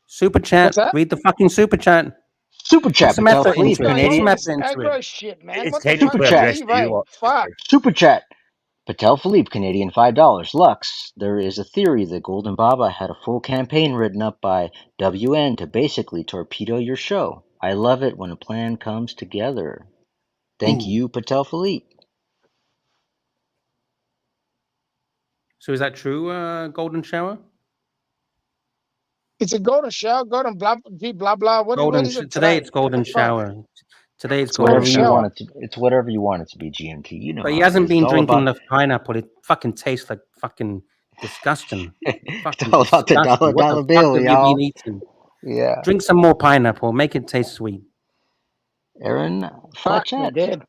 Super chat. What's that? Read the fucking super chat. Super chat, some Patel effort Philippe, into it. Going on Canadian. with Some this effort into aggro it. shit, man. It's What the technically fuck? Super chat. addressed to you, Right. lot. Fuck. Super chat. Patel Philippe, Canadian, $5. Lux, there is a theory that Golden Baba had a full campaign written up by WN to basically torpedo your show. I love it when a plan comes together. Thank you, Patel Philippe. So is that true, Golden Shower? It's a golden shower, golden blah blah. What is it Today today? it's Golden What the fuck? Shower. Today it's It's Golden Whatever you shower. want it to. It's whatever you want it to be. GMT. You know. But he how it hasn't is. been It's all drinking about- the pineapple. It fucking tastes like fucking disgusting. It's all about the Disgusting. What dollar the bill, fuck have y'all. you been eating? Yeah. Drink some more pineapple. Make it taste sweet. Aaron, Fuck, flat you chat. did.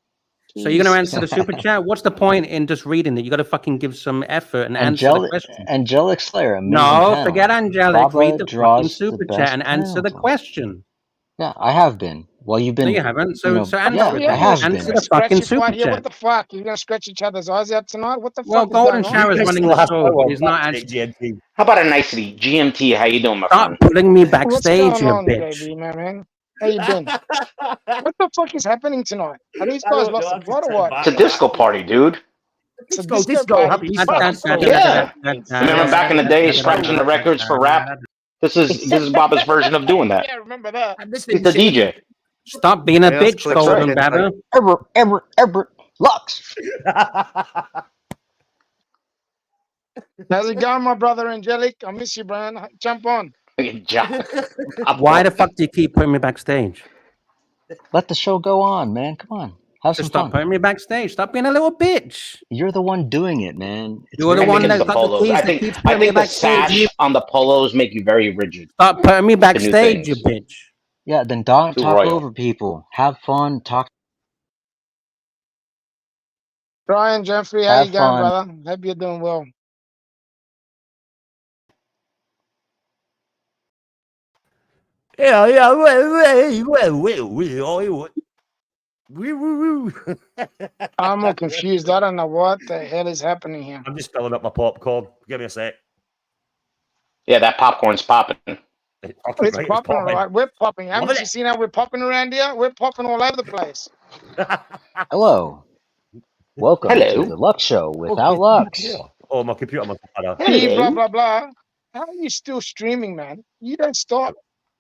So you're gonna Jeez. answer the super chat? What's the point in just reading it? You got to fucking give some effort and answer the question. Angelic Slayer. Amazing No, panel. forget Angelic. Baba Read the fucking draws the super best chat and answer the panel. question. Yeah, I have been. Well, you've been. No, you haven't. So, you know, so answer yeah, it. I have Answer been. the fucking Scratchy super fight here. chat. What the fuck? You're gonna scratch each other's eyes out tonight? What the Well, fuck Golden is going Shower on? is running the show, but he's not actually. GMT. How about a nicety? GMT, how you doing, my Stop friend? putting me What's backstage, going you on, bitch. JB, man? How you been? What the fuck is happening tonight? Are these guys lost the plot or what? It's a disco party, dude. It's a Disco, party. happy Fuck, Easter. it's cool. Yeah. Remember back in the day, scratching the records for rap? This is Baba's version of doing that. Yeah, remember that. He's the DJ. Stop being a Yeah, bitch, click Golden right. Baba. Ever, Lux. How's it going, my brother Angelic? I miss you, Brian. Jump on. Why the fuck do you keep putting me backstage? Let the show go on, man. Come on, have some Just stop fun. putting me backstage. Stop being a little bitch. You're the one doing it, man. It's You're the I one think it's that the got the polos. keys I that think keeps putting me the backstage. sash on the polos make you very rigid. Stop putting me backstage, things. you bitch. Yeah, then don't Too talk royal. over people. Have fun. Talk. Brian, Jeffrey, how Have you going, fun. brother? Hope you're doing well. Yeah, I'm all confused. I don't know what the hell is happening here. I'm just filling up my popcorn. Give me a sec. Yeah, that popcorn's popping. It's popping, It's right? popping, all right. We're popping. Haven't Loving you it. seen how we're popping around here? We're popping all over the place. Hello. Welcome Hello. to the Lux Show without Okay, Lux. yeah. Oh, my computer must have had a... Blah, Hello. blah, blah. How are you still streaming, man? You don't stop.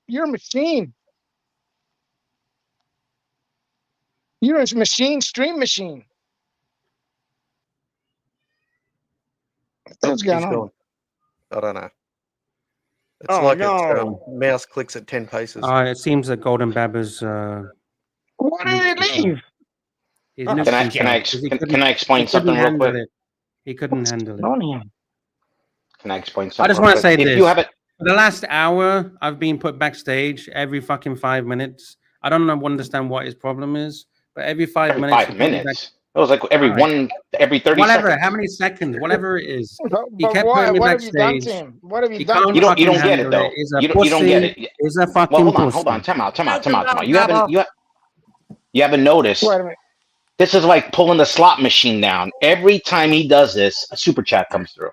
You're a machine. You're a machine, stream machine. What's going He's on? gone. I don't know. It's Oh, like no. mouse clicks at 10 paces. It seems that Golden Baba's Why did he leave? he's Can nuked Can I himself 'cause can I explain something real quick? He couldn't handle it. On here. Can I explain something? I just real want to quick? say If this. you have it, For the last hour, I've been put backstage every fucking 5 minutes. I don't understand what his problem is, but every 5 every minutes. 5 minutes. It was like every Alright. every 30 Whatever, seconds. how many seconds, whatever it is. But He kept why? putting me What have you done backstage. to him? What have you He done to can't You him? don't fucking get it handle though. He's a You pussy. don't get it. He's a Well, fucking hold pussy. on. Time out. You You haven't noticed? Wait a minute. This is like pulling the slot machine down. Every time he does this, a super chat comes through.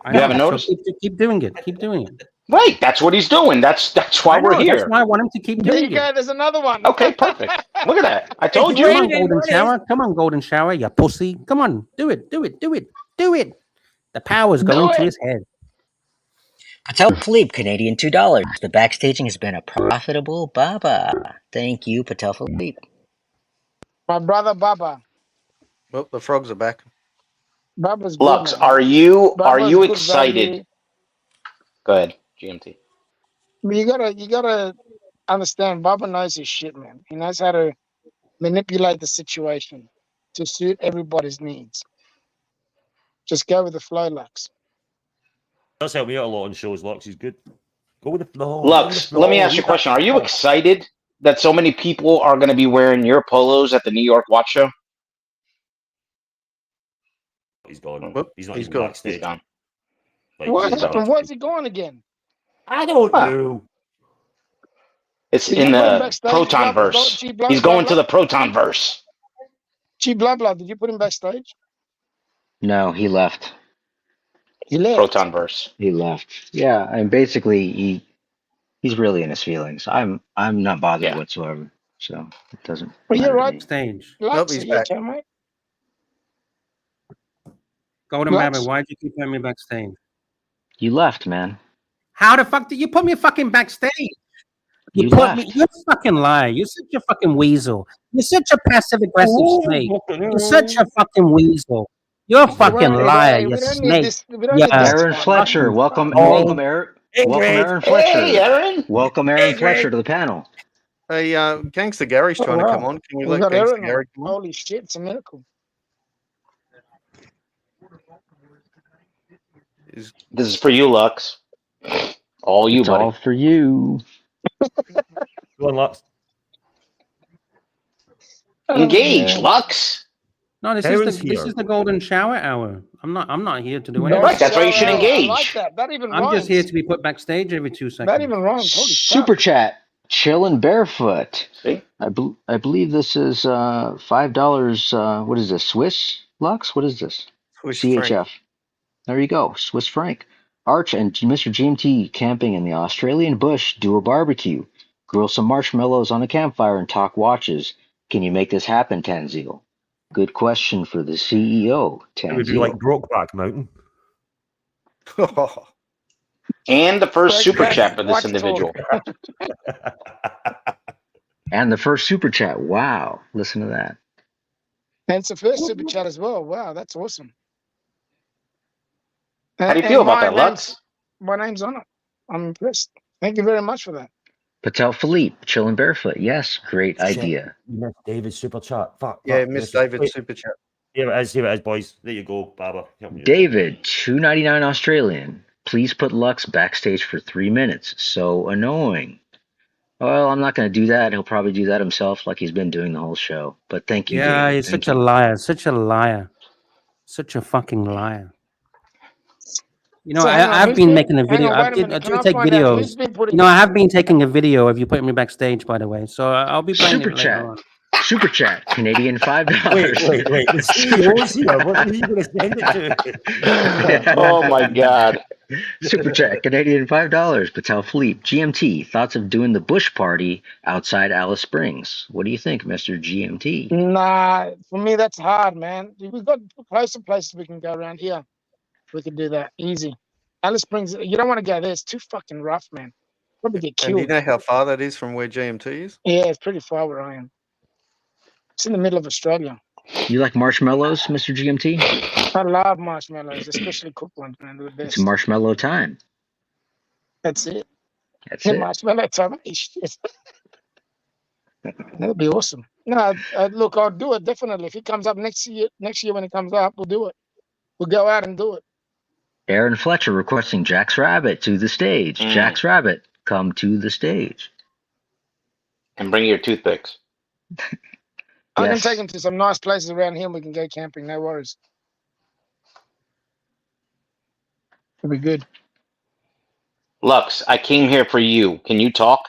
I You know. haven't So noticed? keep doing it. Keep doing it. Right, that's what he's doing. That's why I we're know. That's here. why I want him to keep There doing you go. it. There's another one. Okay, perfect. Look at that. I told Come you. on, golden shower. Come on, golden shower. You pussy. Come on, do it. Do it. Do it. Do it. The power's going to his head. Patel Philippe, Canadian $2. The backstaging has been a profitable Baba. Thank you, Patel Philippe. My brother Baba. Well, the frogs are back. Baba's good, Lux, man. are you Baba's good excited? value. Go ahead, GMT. You gotta understand. Baba knows his shit, man. He knows how to manipulate the situation to suit everybody's needs. Just go with the flow, Lux. Does help me out a lot on shows. Lux, he's good. Go with the flow. Lux, let me ask you a question. Are you excited that so many people are going to be wearing your polos at the New York Watch Show? He's gone. Whoop, He's not he's even gone. backstage. He's gone. Like, What he's happened? out. Where's he going again? I don't What? know. It's Did in you put him the backstage? Proton Blah, verse. Gee, blah, He's blah, going to blah. the Proton verse. Gee, blah blah. Did you put him backstage? No, he left. He left. Proton verse. He left. Yeah, and basically he's really in his feelings. I'm not bothered Yeah. whatsoever. So it doesn't Well, matter you're to right. me. Stage. Lux, he's are you back. okay, mate? Golden Lux? Rabbit, why'd you keep putting me backstage? You left, man. How the fuck did you put me fucking backstage? You put me. left. You're a fucking liar. You're such a fucking weasel. You're such a passive aggressive snake. You're such a fucking weasel. You're a fucking liar. You We don't need snake. this. We don't Yeah, need this Aaron tonight, Fletcher, man. welcome Oh. Aaron. Hey, Welcome Greg. Aaron Fletcher. Hey, Aaron. Welcome Aaron Fletcher to the panel. Hey, Gangster Gary's Oh, trying to come wow. on. Can you We let got Gangster Aaron on. Gary come on? Holy shit, it's a miracle. Is This is for you, Lux. All you, It's buddy. all for you. Go on, Lux. Engage, man. Lux. No, this Aaron's is this here. is the golden shower hour. I'm not here to do Don't anything. Right, that's why you should shower. I like engage. that. That even I'm rhymes. just here to be put backstage every 2 seconds. That even rhymes. Holy Super fuck. chat. Chillin' barefoot. See? I believe this is $5. What is this? Swiss Lux? What is this? Swiss CHF. Frank. There you go. Swiss franc. Arch and Mr. GMT camping in the Australian bush. Do a barbecue. Grill some marshmallows on a campfire and talk watches. Can you make this happen, Tanzil? Good question for the CEO, It would be like Tanzil. Brokeback Mountain. And the first super Break chat back. for this Watch individual. And the first super chat. Wow. Listen to that. And it's the first super chat as well. Wow, that's awesome. How do you feel about that, Lux? My name's on it. I'm impressed. Thank you very much for that. Patel Philippe, chilling barefoot. Yes, great Shit. idea. You missed David's super chat. Fuck. Yeah, fuck. Miss Listen, David wait. Super Chat. Here it is, boys. There you go, Baba. Help me. David, $2.99 Australian. Please put Lux backstage for 3 minutes. So annoying. Well, I'm not going to do that. He'll probably do that himself like he's been doing the whole show. But thank you, Yeah, David. he's Thank such a you. liar. Such a liar. Such a fucking liar. You know, So hang on, I've who's been been- making a hang video. on, I wait a minute. Can I take find out videos. who's been putting? You know, I have been taking a video of you putting me backstage, by the way. So I'll be playing Super it later chat. on. Super chat. Canadian $5. Wait. The CEO's here. What are you going to send it to? Oh my God. Super chat. Canadian $5. Patel Philippe. GMT. Thoughts of doing the bush party outside Alice Springs? What do you think, Mr. GMT? Nah, for me that's hard, man. We've got closer places we can go around here. We could do that easy. Alice Springs, you don't want to go there. It's too fucking rough, man. Probably get And do you killed. know how far that is from where GMT is? Yeah, it's pretty far where I am. It's in the middle of Australia. You like marshmallows, Mr. GMT? I love marshmallows, especially cooked ones, man. They're the best. It's marshmallow time. That's it. That's The it. marshmallow time. That'd be awesome. No, look, I'll do it definitely. If he comes up next year when he comes up, we'll do it. We'll go out and do it. Aaron Fletcher requesting Jack's Rabbit to the stage. Jack's Rabbit, come to the stage. And bring your toothpicks. I can Yes. take him to some nice places around here and we can go camping. No worries. It'll be good. Lux, I came here for you. Can you talk?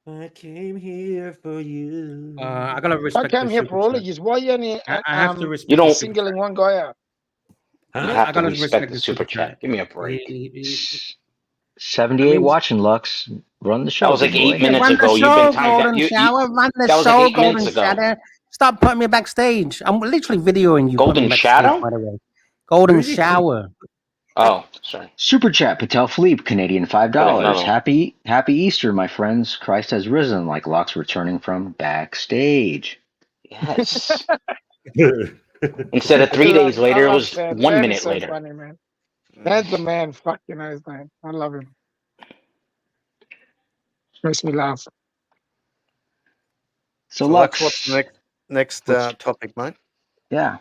I came here for you. I gotta I respect came the here super for all chat. of you. Why you only I have to respect You the don't- super singling chat. one guy out? You Huh? have I to gotta respect the super chat. Give me a break. He- 78 I mean- watching, Lux. Run the show. That was like big 8 boy. minutes run ago. the You've been show, timed Golden out. Shower. Run the that was like show, 8 minutes Golden ago. Shadow. Stop putting me backstage. I'm literally videoing you. Golden putting me backstage, Shadow? by the way. Golden Who's he? Shower. Oh, sorry. Super chat, Patel Philippe, Canadian $5. another one. Happy Easter, my friends. Christ has risen, like Lux returning from backstage. Yes. Instead of 3 days later, it was Dan. 1 Dan minute is so later. funny, man. Dan's the man. Fucking knows, man. I love him. Makes me laugh. So, So Lux, what's the next What's- topic, mate? yeah.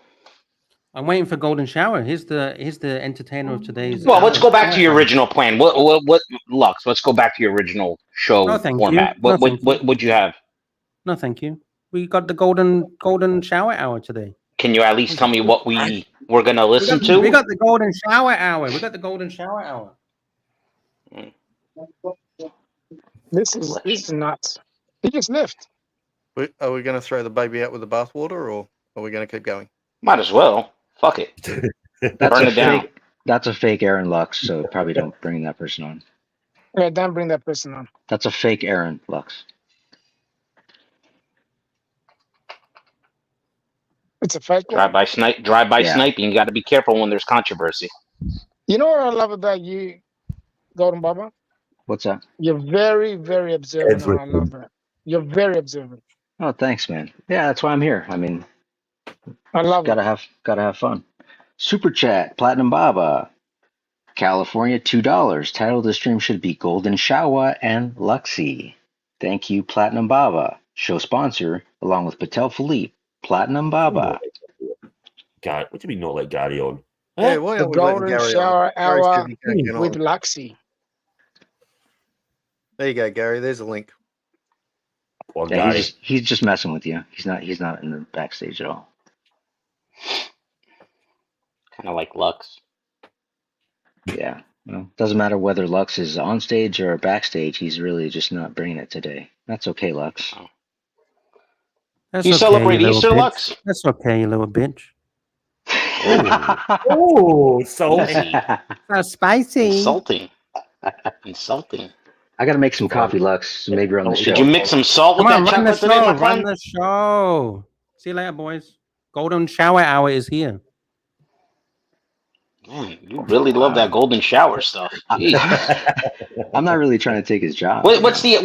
I'm waiting for Golden Shower. Here's the entertainer of today's. Well, let's hour. go back to your original plan. What, Lux? Let's go back to your original show No, thank format. you. No, What thank you. would you have? No, thank you. We got the golden shower hour today. Can you at least tell me what we were gonna listen to? We got the golden shower hour. We got the golden shower hour. This is nuts. He just left. Are we going to throw the baby out with the bathwater, or are we going to keep going? Might as well. Fuck it. That's Burn a it down. fake. That's a fake Aaron Lux, so probably don't bring that person on. Yeah, don't bring that person on. That's a fake Aaron Lux. It's a fake one. Drive-by Yeah. sniping. You got to be careful when there's controversy. You know what I love about you, Golden Baba? What's that? You're very, very observant, and I Everything. love that. You're very observant. Oh, thanks, man. Yeah, that's why I'm here. I mean, I love it. gotta have fun. Super chat, Platinum Baba, California, $2. Title of the stream should be Golden Shower and Luxy. Thank you, Platinum Baba. Show sponsor, along with Patel Philippe, Platinum Baba. What do you mean not let Gary on? Yeah, why The aren't we letting Golden Gary Shower on? Gary's Hour busy taking on. with Luxy. There you go, Gary. There's a link. Or Yeah, Gary? he's just messing with you. He's not in the backstage at all. Kind of like Lux. Yeah. Well, doesn't matter whether Lux is on stage or backstage. He's really just not bringing it today. That's okay, Lux. That's You okay, celebrate you little Easter, bitch. Lux? That's okay, you little bitch. Oh, salty. That's spicy. Insulting. Insulting. I gotta make some coffee, Lux. So maybe on the show. Did you mix some salt with Come on, that run the chocolate today, show. my Run friend? the show. See you later, boys. Golden shower hour is here. Man, you really love that golden shower stuff. Jeez. I'm not really trying to take his job. What's the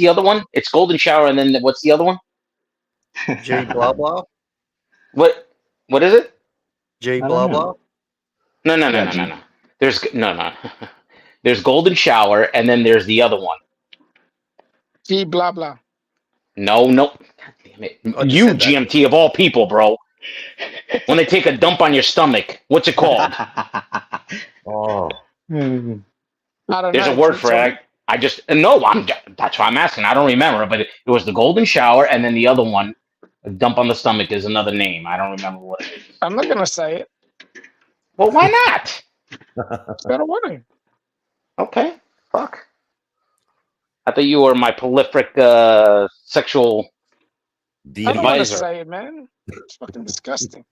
other one? It's golden shower, and then what's the other one? G blah blah. What is it? G I blah don't know. No. blah. No. No. There's golden shower, and then there's the other one. G blah blah. No. God damn it. I just You said that. GMT of all people, bro. When they take a dump on your stomach, what's it called? Oh. I don't There's know. a word for it. I just no. That's why I'm asking. I don't remember, but it was the golden shower, and then the other one, a dump on the stomach, is another name. I don't remember what it is. I'm not gonna say it. Well, why not? I don't want to. Okay, fuck. I thought you were my prolific sexual. I don't want to Advisor. say it, man. It's fucking disgusting.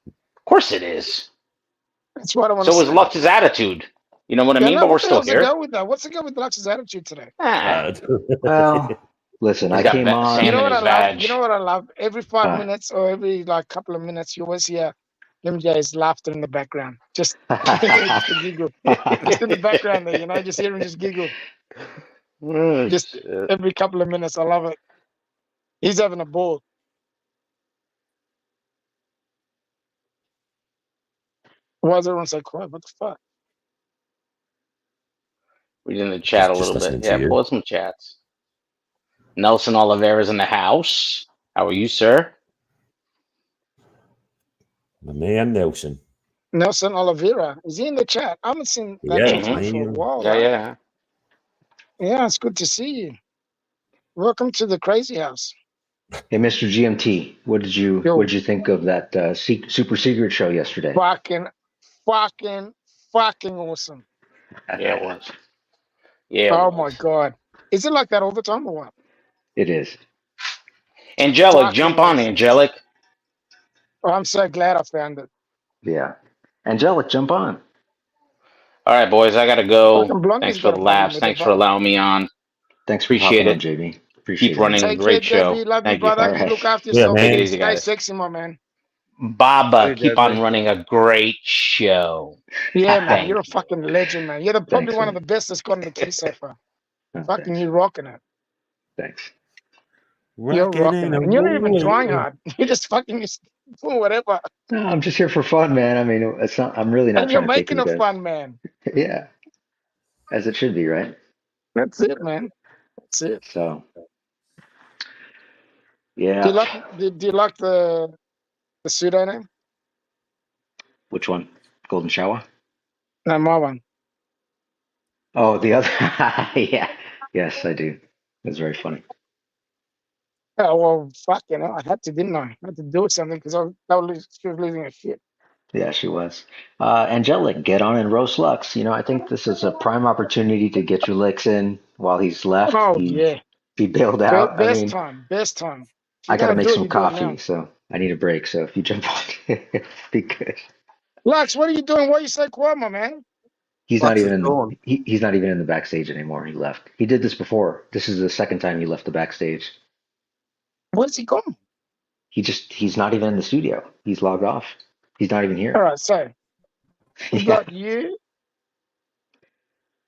Of course it is. That's what I want to So say. is Lux's attitude. You know what I mean? no, But we're what the still hell's the here. go with that? What's the go with Lux's attitude today? Ah, Well, listen, He's I got came that on. same- You know what I his love? badge. You know what I love? Every 5 Huh. minutes or every couple of minutes, you always hear MJ's laughter in the background. Just just a giggle. Just in the background there, just hear him just giggle. Just every couple of minutes. I love it. He's having a ball. Why is everyone so quiet? What the fuck? We're in the chat a Just little listening bit. to Yeah, you. pull some chats. Nelson Oliveira's in the house. How are you, sir? My man Nelson. Nelson Oliveira. Is he in the chat? I haven't seen that Yeah, chat for a man. while. Yeah, right? yeah. Yeah, it's good to see you. Welcome to the crazy house. Hey, Mr. GMT, what did you think of that super secret show yesterday? Fucking awesome. Yeah, it was. Yeah. It Oh was. my god. Is it like that all the time or what? It is. Angelic, jump Fucking on, is. Angelic. Oh, I'm so glad I found it. Yeah. Angelic, jump on. All right, boys, I gotta go. Fucking Blondie's Thanks for got the a buddy laughs. with a Thanks for bug. allowing me on. Thanks for Appreciate popping on, it. JB. Appreciate Keep it, man. running a Take care, great show. JB. Love you, Thank you. brother. All You right. look after Yeah, yourself. Take it man. easy, Stay guys. sexy, my man. Baba, See keep you, on JB. running a great show. Yeah, man. Thank You're a you. fucking legend, man. You're probably Thanks, one of man. the best that's gotten the key so far. Oh, Fucking thanks. you rocking it. Thanks. You're Rocking rocking and it. And you're not even trying rolling. hard. You're just fucking just doing whatever. No, I'm just here for fun, man. I mean, it's not. I'm really not And you're trying to take making you it guys. fun, man. Yeah, as it should be, right? That's it, man. That's it. So, Do yeah. you like do you like the pseudonym? Which one? Golden shower? No, my one. Oh, the other. Yeah. Yes, I do. It's very funny. Oh well, fuck, you know, I had to, didn't I? I had to do something because she was losing her shit. Yeah, she was. Angelic, get on and roast Lux. You know, I think this is a prime opportunity to get your licks in while he's left. Oh yeah, He bailed out. I best mean, time, best time. If I you're gotta gonna make do it, some you do it coffee, now. so I need a break. So if you jump on, be good. Lux, what are you doing? Why are you so quiet, my man? He's not Lux is even gone. he's not even in the backstage anymore. He left. He did this before. This is the second time he left the backstage. Where's he gone? He's not even in the studio. He's logged off. He's not even All here. right, so we've Yeah. got you.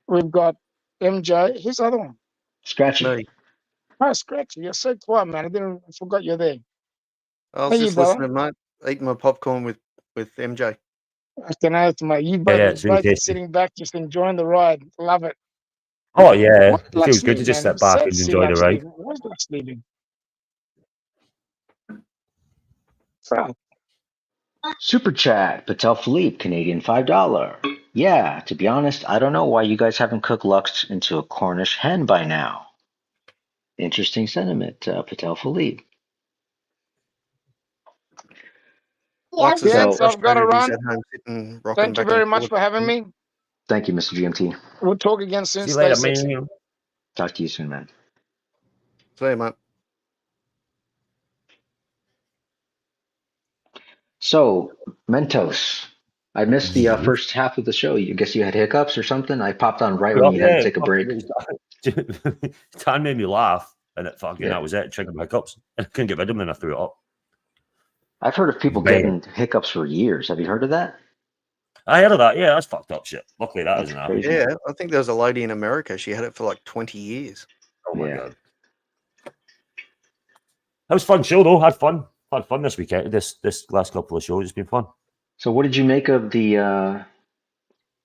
We've got MJ. Who's the other one? Scratchy. Me. Oh, Scratchy. You're so quiet, man. I forgot you're there. I was How you, just brother? listening, mate. Eating my popcorn with MJ. I can know, mate. You Yeah, both, yeah, it's really both are tasty. sitting back, just enjoying the ride. Love it. Oh yeah, What it Lux feels good to leaving, just man? sit back Sad and to see enjoy the Lux ride. leaving. Where's Lux leaving? Fuck. Super chat. Patel Philippe, Canadian $5. Yeah, to be honest, I don't know why you guys haven't cooked Lux into a Cornish hen by now. Interesting sentiment, Patel Philippe. Lux is Yeah, so So so I've got to frustrated. He's run. at home sitting, rocking Thank you back and very much forth. for having me. thank you, Mr. GMT. We'll talk again soon. See you Stay later, sexy. man. Talk to you soon, man. See you, mate. So, Mentos. I missed the first half of the show. You guess you had hiccups or something? I popped on right when Well, you had to yeah, take a break. Tan made me laugh, and it fucking Yeah. that was it. Triggered my hiccups, and I couldn't get rid of them, and I threw it up. I've heard of people Bang. getting hiccups for years. Have you heard of that? I heard of that. Yeah, that's fucked up shit. Luckily, that That's isn't happening. crazy. Yeah, I think there was a lady in America. She had it for like 20 years. Oh my Yeah. god, that was a fun show though. Had fun this weekend. This last couple of shows, it's been fun. So, what did you make of the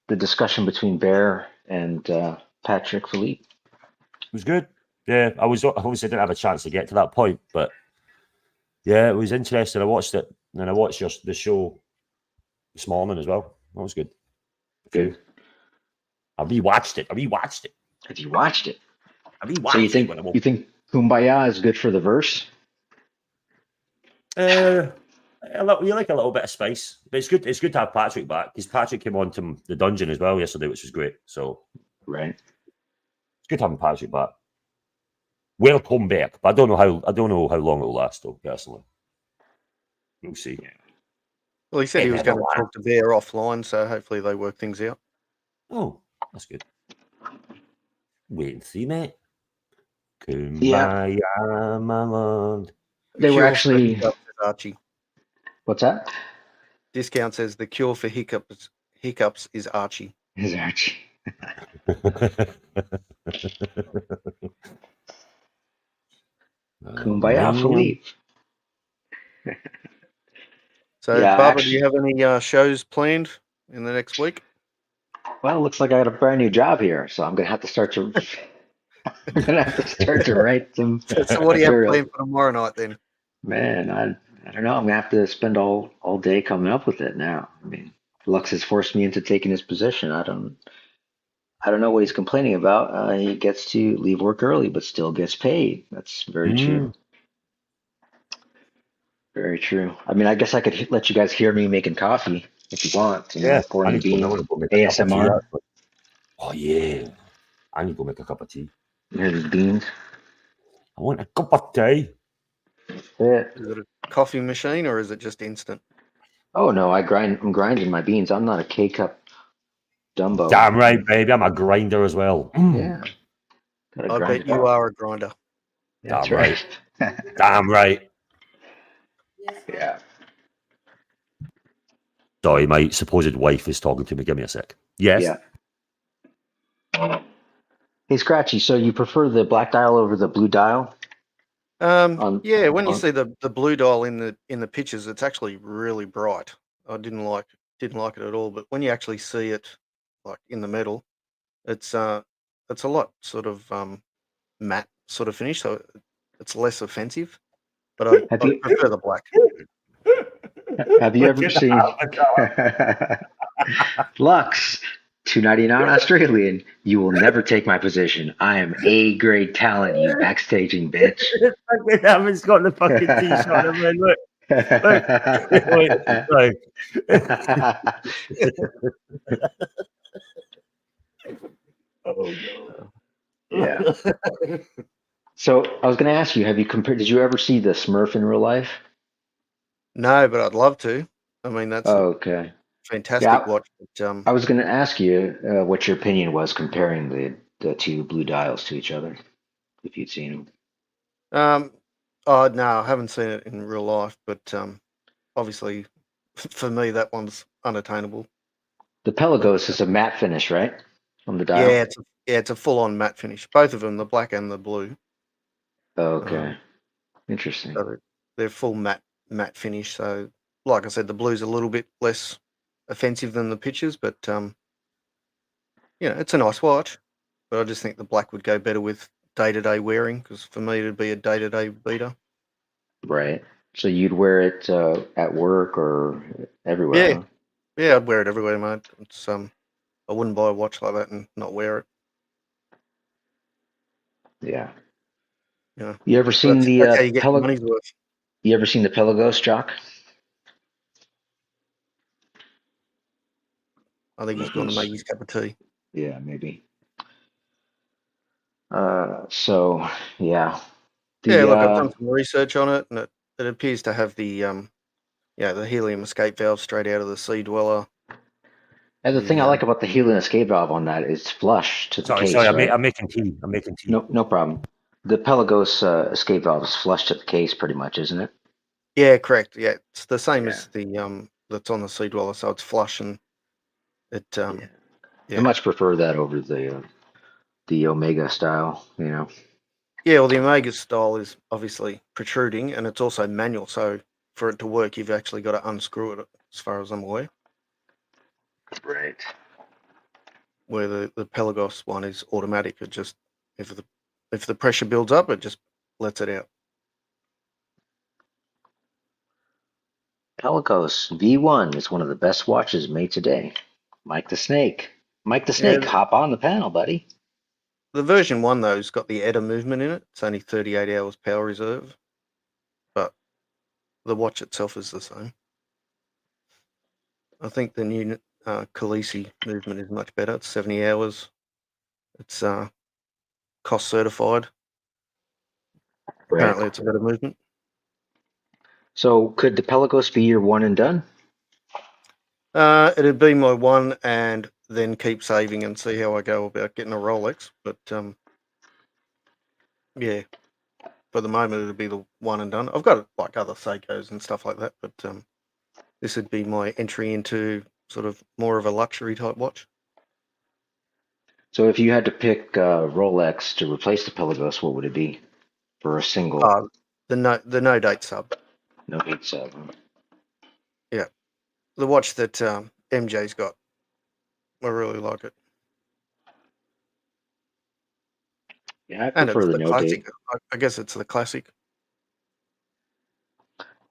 discussion between Bear and Patrick Philippe? It was good. Yeah, I obviously didn't have a chance to get to that point, but yeah, it was interesting. I watched it, and I watched the show this morning as well. That was good. Good. I rewatched it. Have you watched it? I rewatched So you it think when I you think Kumbaya is good for the verse? You like a little bit of spice, but it's good. It's good to have Patrick back because Patrick came on to the dungeon as well yesterday, which was great. So Right. it's good having Patrick back. Welcome back, but I don't know how long it'll last though. Personally, we'll see. Well, he said he was going to talk to Bear offline, so hopefully they work things out. Oh, that's good. Wait and see, mate. Kumbaya, my lord. They were Cure for actually. hiccups is Archie. What's that? Discount says the cure for hiccups is Archie. Is Archie. Kumbaya, Philippe. So, Yeah, Barbara, actually- do you have any shows planned in the next week? Well, it looks like I got a brand new job here, so I'm gonna have to start to. I'm gonna have to start to write some So what do you have material. planned for tomorrow night then? Man, I don't know. I'm gonna have to spend all day coming up with it now. I mean, Lux has forced me into taking his position. I don't know what he's complaining about. He gets to leave work early, but still gets paid. That's very true. Very true. I mean, I guess I could let you guys hear me making coffee if you want. You know, pouring the beans, ASMR. Oh yeah, I need to go make a cup of tea. Here's the beans. I want a cup of tea. Yeah. Is it a coffee machine or is it just instant? Oh no, I'm grinding my beans. I'm not a K-cup Dumbo. Damn right, baby. I'm a grinder as well. Yeah. Gotta I grind bet it you up. are a grinder. That's Damn right. right. Damn right. Yeah. Sorry, my supposed wife is talking to me. Give me a sec. Yes. Yeah. Hey, Scratchy. So you prefer the black dial over the blue dial? Yeah, when you on- see the blue dial in the pictures, it's actually really bright. I didn't like it at all, but when you actually see it like in the metal, it's a lot sort of matte sort of finish, so it's less offensive. But I Have you prefer the black. have you Look ever at seen that. Lux? $2.99 Australian. You will never take my position. I am A grade talent, you backstaging bitch. Look at him. He's got the fucking t-shirt on. Man. Look. Wait. Oh no. Yeah. So I was going to ask you, have you compared? Did you ever see the Smurf in real life? No, but I'd love to. I mean, that's a Oh, okay. fantastic Yeah, watch. But, I was going to ask you what your opinion was comparing the two blue dials to each other, if you'd seen them. oh no, I haven't seen it in real life, but obviously for me that one's unattainable. The Pelagos is a matte finish, right? On the dial. Yeah, it's a full-on matte finish. Both of them, the black and the blue. Okay. Interesting. So they're full matte finish. So, like I said, the blue's a little bit less offensive than the pictures, but it's a nice watch. But I just think the black would go better with day-to-day wearing because for me it'd be a day-to-day beater. Right. So you'd wear it at work or everywhere, Yeah, huh? yeah, I'd wear it everywhere, mate. It's I wouldn't buy a watch like that and not wear it. Yeah. You know, You ever but seen that's how the you get your money's worth. You ever seen the Pelagos, Jock? I think he's going to make his cup of tea. Yeah, maybe. So yeah, Yeah, the look, I've done some research on it, and it appears to have the the helium escape valve straight out of the Sea Dweller. and the thing I The like about the helium escape valve on that is flush to the Sorry, case, right? I'm making tea. I'm making tea. No problem. The Pelagos escape valve is flush to the case, pretty much, isn't it? yeah, correct. Yeah, it's the same Yeah. as the that's on the Sea Dweller, so it's flush and it Yeah. yeah. I much prefer that over the Omega style, you know. Yeah, well, the Omega style is obviously protruding, and it's also manual. So for it to work, you've actually got to unscrew it, as far as I'm aware. Right. Where the Pelagos one is automatic. It just if the pressure builds up, it just lets it out. Pelagos V1 is one of the best watches made today. Mike the Snake. Mike the Yeah, Snake, hop on the panel, buddy. the version 1 though has got the ETA movement in it. It's only 38 hours power reserve, but the watch itself is the same. I think the new Khaleesi movement is much better. It's 70 hours. It's cost certified. Right. Apparently, it's a better movement. So could the Pelagos be your one and done? It'd be my one, and then keep saving and see how I go about getting a Rolex. But yeah, for the moment, it'd be the one and done. I've got like other Seikos and stuff like that, but this would be my entry into sort of more of a luxury type watch. So if you had to pick Rolex to replace the Pelagos, what would it be for a single The no date sub. no heat sub? Yeah, the watch that MJ's got. I really like it. Yeah, I And prefer it's the the no classic. date. I guess it's the classic.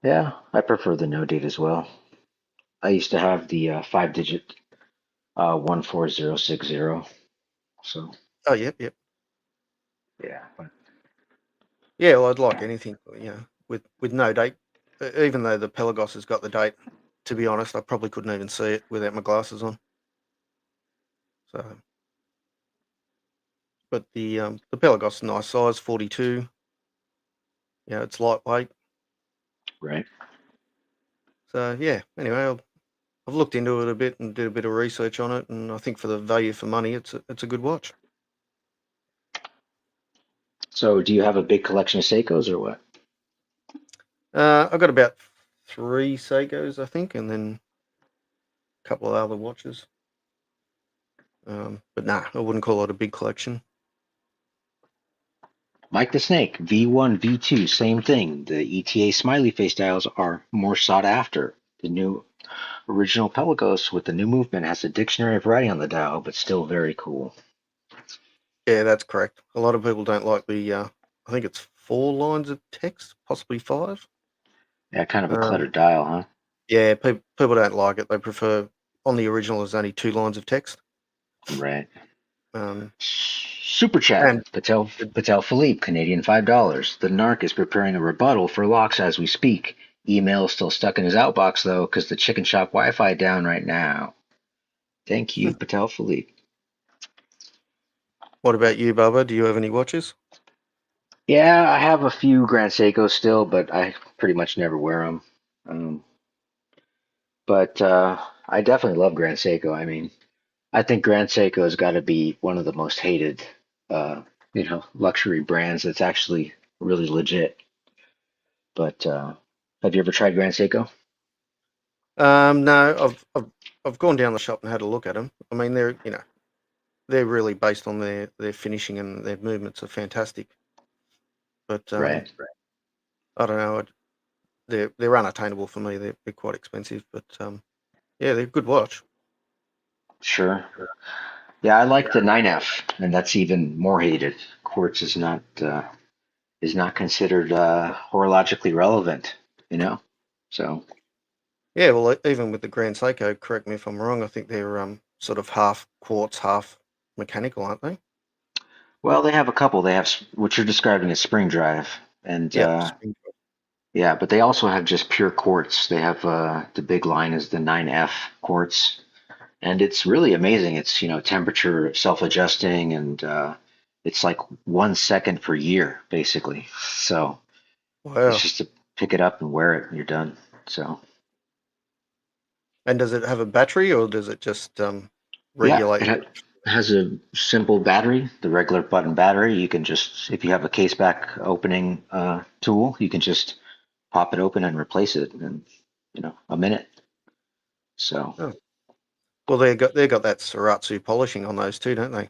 Yeah, I prefer the no date as well. I used to have the 5-digit 14060. So Oh, yep. yeah, but Yeah, well, I'd like anything, with no date. Even though the Pelagos has got the date, to be honest, I probably couldn't even see it without my glasses on. So, but the Pelagos, nice size, 42. Yeah, it's lightweight. Right. So yeah. Anyway, I've looked into it a bit and did a bit of research on it, and I think for the value for money, it's a good watch. So, do you have a big collection of Seikos or what? I've got about 3 Seikos, I think, and then a couple of other watches. But nah, I wouldn't call it a big collection. Mike the Snake, V1, V2, same thing. The ETA smiley face dials are more sought after. The new original Pelagos with the new movement has a dictionary of writing on the dial, but still very cool. Yeah, that's correct. A lot of people don't like the, I think it's 4 lines of text, possibly 5. Yeah, kind of a Um, cluttered dial, huh? Yeah, people don't like it. They prefer, on the original, there's only 2 lines of text. Right. Um, Super chat. and Patel Philippe, Canadian $5. The narc is preparing a rebuttal for Lux as we speak. Email is still stuck in his outbox though, because the chicken shop Wi-Fi down right now. Thank you, Patel Philippe. what about you, Bubba? Do you have any watches? Yeah, I have a few Grand Seikos still, but I pretty much never wear them. But I definitely love Grand Seiko. I mean, I think Grand Seiko has got to be one of the most hated, luxury brands that's actually really legit. But have you ever tried Grand Seiko? No, I've gone down the shop and had a look at them. I mean, they're really based on their finishing, and their movements are fantastic. But Right. I don't know. They're unattainable for me. They're quite expensive, but yeah, they're a good watch. Sure. Yeah, I like the 9F, and that's even more hated. Quartz is not considered horologically relevant, you know. So Yeah, well, even with the Grand Seiko, correct me if I'm wrong. I think they're sort of half quartz, half mechanical, aren't they? well, they have a couple. They have what you're describing as spring drive, and Yeah. yeah, but they also have just pure quartz. They have the big line is the 9F quartz, and it's really amazing. It's temperature self-adjusting, and it's like 1 second per year, basically. So it's Wow. just to pick it up and wear it, and you're done. So And does it have a battery, or does it just yeah, regulate? it has a simple battery, the regular button battery. You can just, if you have a case back opening tool, you can just pop it open and replace it in a minute. So Oh. Well, they got that Saratsu polishing on those too, don't they?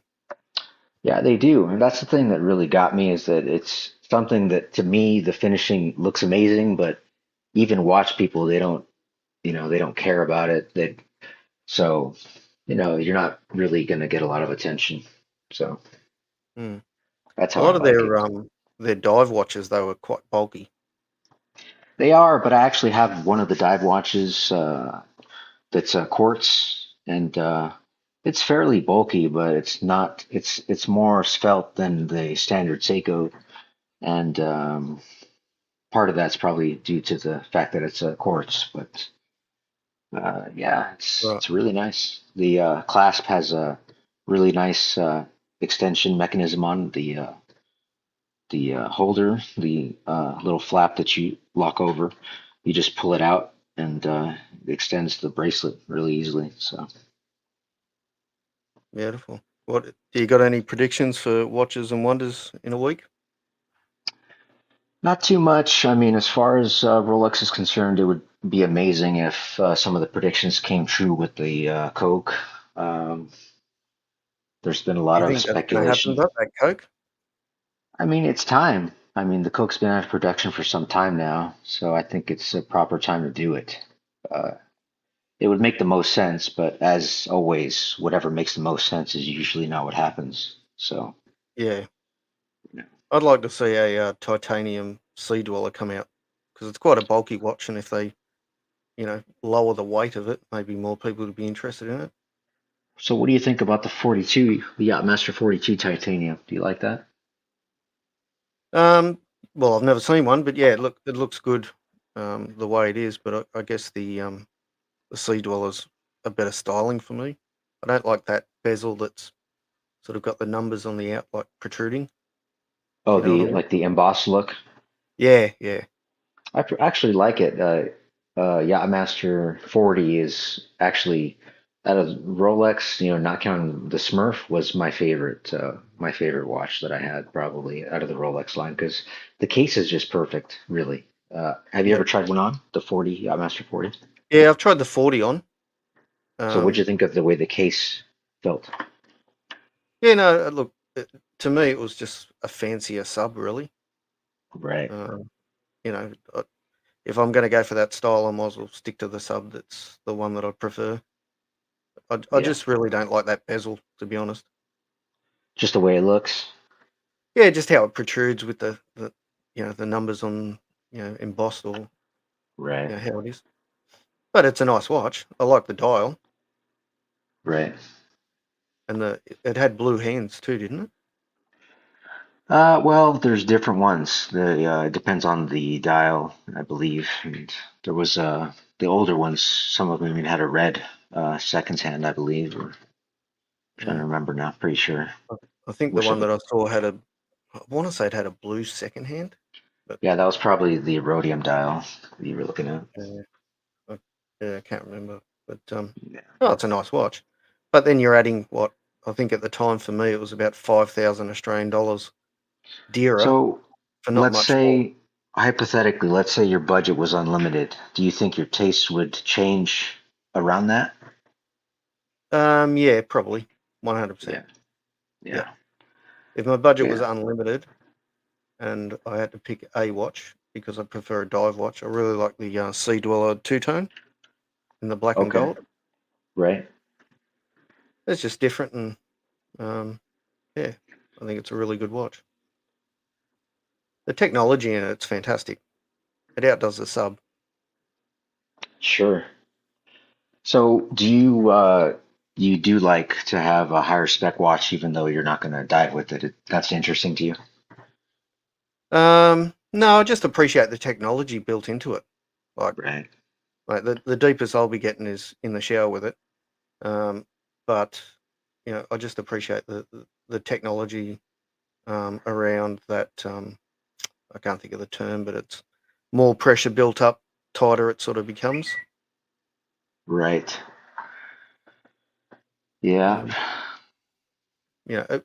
yeah, they do. And that's the thing that really got me is that it's something that to me the finishing looks amazing, but even watch people, they don't, they don't care about it. So, you're not really going to get a lot of attention. So Hmm. that's A how lot I of like it. their dive watches, they were quite bulky. They are, but I actually have one of the dive watches that's quartz, and it's fairly bulky, but it's not. It's more svelte than the standard Seiko, and part of that's probably due to the fact that it's a quartz. But yeah, Right. it's really nice. The clasp has a really nice extension mechanism on the holder, the little flap that you lock over. You just pull it out, and it extends the bracelet really easily. So. Beautiful. What do you got? Any predictions for watches and wonders in a week? Not too much. I mean, as far as Rolex is concerned, it would be amazing if some of the predictions came true with the Coke. Um, there's been a Do lot you of think that's going to happen, speculation. that Coke? I mean, it's time. I mean, the Coke's been out of production for some time now, so I think it's a proper time to do it. Uh, it would make the most sense, but as always, whatever makes the most sense is usually not what happens. So, Yeah. you know. I'd like to see a titanium Sea Dweller come out, because it's quite a bulky watch, and if they, lower the weight of it, maybe more people would be interested in it. So what do you think about the 42, the Yachtmaster 42 titanium? Do you like that? Well, I've never seen one, but yeah, it looks good, the way it is. But I guess the Sea Dweller's a better styling for me. I don't like that bezel that's sort of got the numbers on the out like protruding. Oh, You know what I the mean? like the embossed look. Yeah, yeah. Actually like it. Yachtmaster 40 is actually out of Rolex, not counting the Smurf, was my favorite watch that I had probably out of the Rolex line because the case is just perfect, really. Have you Yeah. ever tried one on the 40 Yachtmaster 40? Yeah, I've tried the 40 on. So what'd you think of the way the case felt? Yeah, no, look, to me it was just a fancier sub, really. Right. You know, if I'm going to go for that style, I might as well stick to the sub. That's the one that I prefer. I Yeah. just really don't like that bezel, to be honest. Just the way it looks. Yeah, just how it protrudes with the the numbers on embossed or Right. how it is. But it's a nice watch. I like the dial, Right. and it had blue hands too, didn't it? Well, there's different ones. It depends on the dial, I believe. And there was the older ones. Some of them even had a red seconds hand, I believe. Or trying to remember now. Pretty sure. I think the Wish I one would. that I saw had I want to say it had a blue second hand. But Yeah, that was probably the rhodium dial that you were looking at. I can't remember. But Yeah. oh, it's a nice watch. But then you're adding what I think at the time for me it was about 5,000 Australian dollars dearer So for not let's much more. say, hypothetically, let's say your budget was unlimited. Do you think your taste would change around that? Yeah, probably 100%. Yeah. Yeah. If my budget was Yeah. unlimited and I had to pick a watch because I prefer a dive watch, I really like the Sea Dweller two-tone in the black and Okay. gold. Right. It's just different, and yeah, I think it's a really good watch. The technology in it's fantastic. It outdoes the sub. Sure. So you do like to have a higher spec watch even though you're not going to dive with it? That's interesting to you? No, I just appreciate the technology built into it. Right. Like the deepest I'll be getting is in the shower with it. But I just appreciate the technology around that. I can't think of the term, but it's more pressure built up, tighter it sort of becomes. Right. Yeah.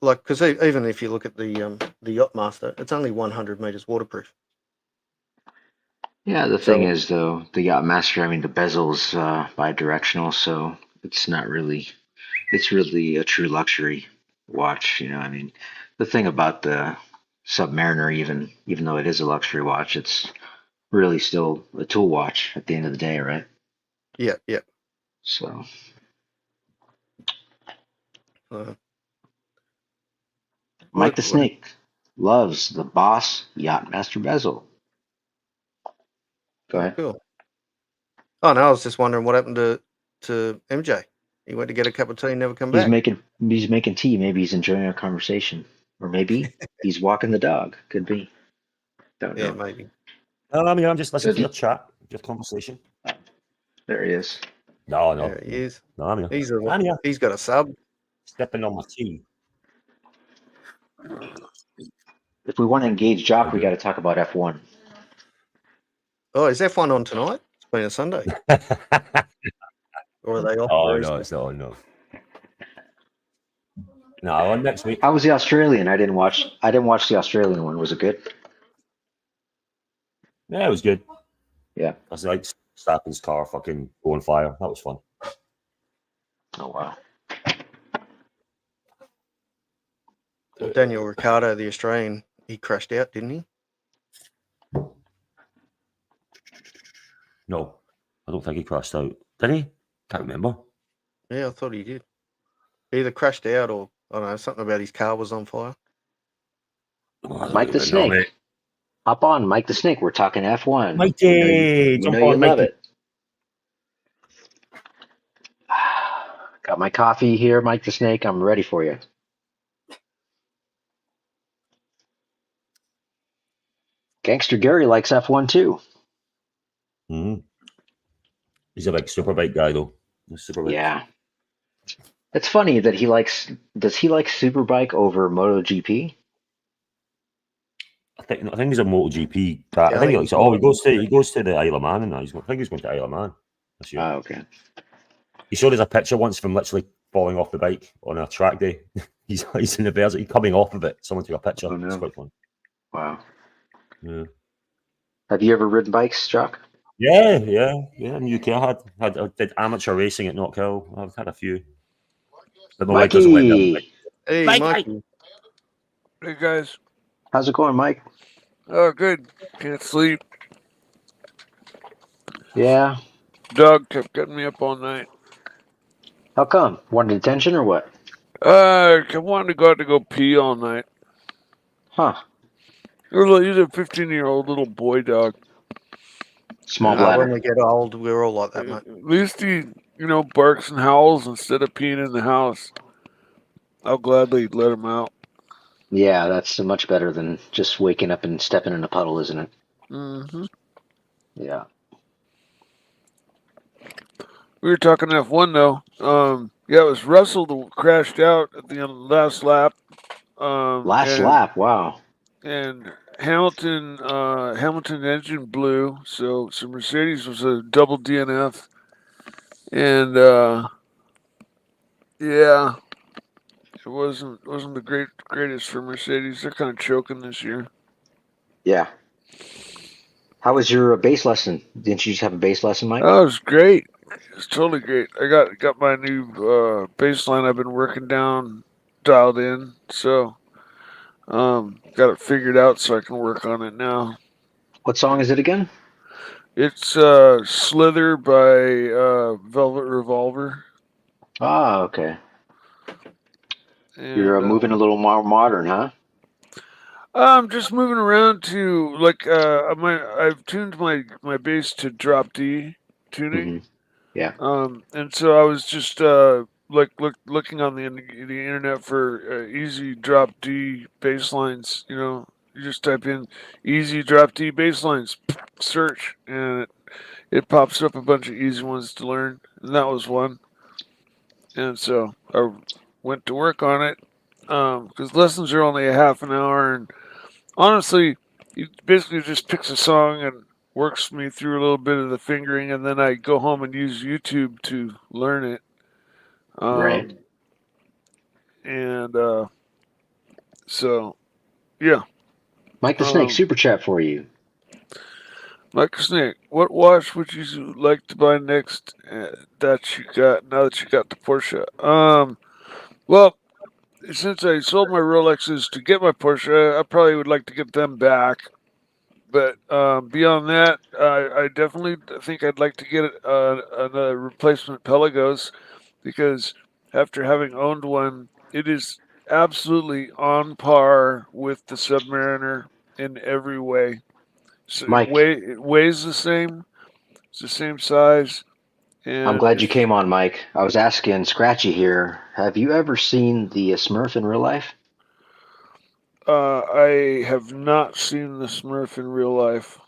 Like because even if you look at the Yachtmaster, it's only 100 meters waterproof. Yeah, the thing So is though, the Yachtmaster, I mean the bezel's bi-directional, so it's really a true luxury watch, I mean, the thing about the Submariner, even though it is a luxury watch, it's really still a tool watch at the end of the day, right? yeah. So Uh, Mike the what Snake loves the Boss Yachtmaster bezel. Go ahead. cool. Oh no, I was just wondering what happened to MJ. He went to get a cup of tea and never come He's back. making tea. Maybe he's enjoying our conversation, or maybe he's walking the dog. Could be. Don't Yeah, know. maybe. No, I mean, I'm just listening to Good. your chat, your conversation. There he is. No, There he is. no, I'm here. He's got a sub. Stepping on my tea. If we want to engage Jock, Very we got good. to talk about F1. Oh, is F1 on tonight? It's been a Sunday. Or are they off for Oh no, Easter? it's not on. No, on next week. How was the Australian? I didn't watch the Australian one. Was it good? Yeah, it was good. Yeah. I was like Stappin's car fucking go on fire. That was fun. Oh wow. Well, Daniel Ricciardo, the Australian, he crashed out, didn't he? No, I don't think he crashed out. Did he? Can't remember. Yeah, I thought he did. He either crashed out or I don't know, something about his car was on fire. Oh, I don't Mike the even know, Snake. mate. Hop on, Mike the Snake. We're talking F1. Mikey, We know jump you on, love Mikey. it. Got my coffee here, Mike the Snake. I'm ready for you. Gangster Gary likes F1 too. Mm-hmm. He's a big superbike guy, though. Superbike. Yeah. It's funny that he likes. Does he like Superbike over MotoGP? I think he's a MotoGP guy. Yeah, I I think he think likes he's it. Oh, more. he goes to the Isle of Man, and I think he's going to Isle of Man this year. Oh, okay. He showed us a picture once from literally falling off the bike on a track day. he's in the Versa, coming off of it. Someone took a picture. Oh It's no. quite fun. Wow. Yeah. Have you ever ridden bikes, Chuck? Yeah. In the UK, I did amateur racing at Knockhill. I've had a few, but my wife doesn't let me have a bike. Mikey, Hey, Mikey. Hey guys. how's it going, Mike? Oh, good. Can't sleep. Yeah. Dog kept getting me up all night. How come? Wanted attention or what? I wanted to go out to go pee all night. Huh. He's a 15-year-old little boy dog. Small Yeah. bladder. When we get old, we're all like that, mate. At least he, barks and howls instead of peeing in the house. I'll gladly let him out. Yeah, that's much better than just waking up and stepping in a puddle, isn't it? Mm-hmm. Yeah. We were talking F1 though. Yeah, it was Russell that crashed out at the last lap. Last lap, wow. And Hamilton engine blew, so Mercedes was a double DNF, and yeah, it wasn't the greatest for Mercedes. They're kind of choking this year. Yeah. How was your bass lesson? Didn't you just have a bass lesson, Mike? Oh, it was great. It was totally great. I got my new bass line I've been working down dialed in, so got it figured out so I can work on it now. What song is it again? It's Slither by Velvet Revolver. Ah, okay. And, You're moving a little more modern, huh? I'm just moving around to I've tuned my bass to drop D tuning. Mm-hmm. Yeah. And so I was just looking on the internet for easy drop D bass lines. You just type in easy drop D bass lines, search, and it pops up a bunch of easy ones to learn, and that was one. And so I went to work on it because lessons are only a half an hour, and honestly, he basically just picks a song and works me through a little bit of the fingering, and then I go home and use YouTube to learn it. Right. And so, yeah. Mike the Snake, super chat for you. Mike the Snake, what watch would you like to buy next that you got now that you got the Porsche? Well, since I sold my Rolexes to get my Porsche, I probably would like to get them back. But beyond that, I definitely think I'd like to get another replacement Pelagos because after having owned one, it is absolutely on par with the Submariner in every way. So Mike, it weighs the same. It's the same size. And I'm glad you came on, Mike. I was asking Scratchy here, have you ever seen the Smurf in real life? I have not seen the Smurf in real life.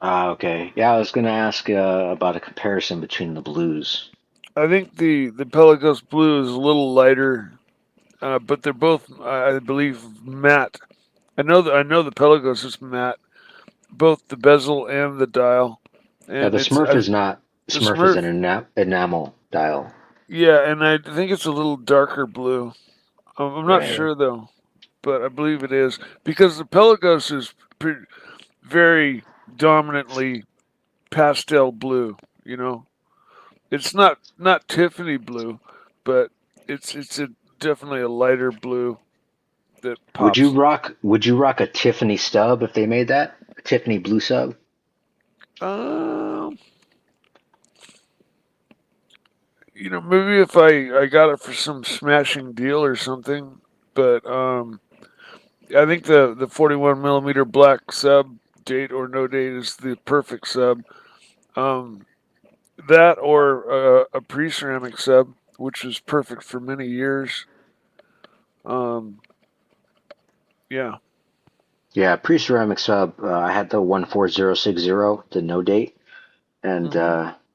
Ah, okay. Yeah, I was going to ask about a comparison between the blues. I think the Pelagos Blue is a little lighter, but they're both, I believe, matte. I know the Pelagos is matte, both the bezel and the dial. And Yeah, the Smurf is not. the Smurf is Smurf. an enamel dial. Yeah, and I think it's a little darker blue. I'm not Right. sure though, but I believe it is because the Pelagos is very dominantly pastel blue. It's not Tiffany blue, but it's definitely a lighter blue that pops. Would you rock a Tiffany stub if they made that? A Tiffany blue sub? Maybe if I got it for some smashing deal or something, but I think the 41 millimeter black sub, date or no date, is the perfect sub. That or a pre-ceramic sub, which was perfect for many years. Yeah. Yeah, pre-ceramic sub. I had the 14060, the no date, and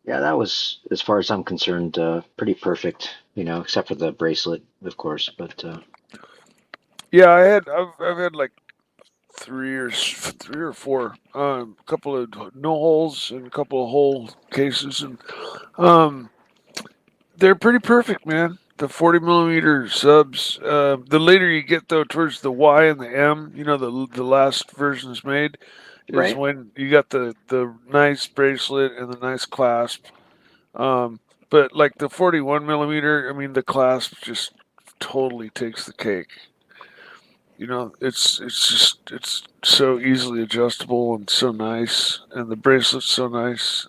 Yeah, that was, as far as I'm concerned, pretty perfect. Except for the bracelet, of course. But Yeah, I've had like three or four, a couple of no holes and a couple of hole cases, and um, they're pretty perfect, man. The 40 millimeter subs. The later you get though towards the Y and the M, the last versions made, is right. when you got the nice bracelet and the nice clasp. Um, but like the 41 millimeter, I mean the clasp just totally takes the cake. It's so easily adjustable and so nice, and the bracelet's so nice.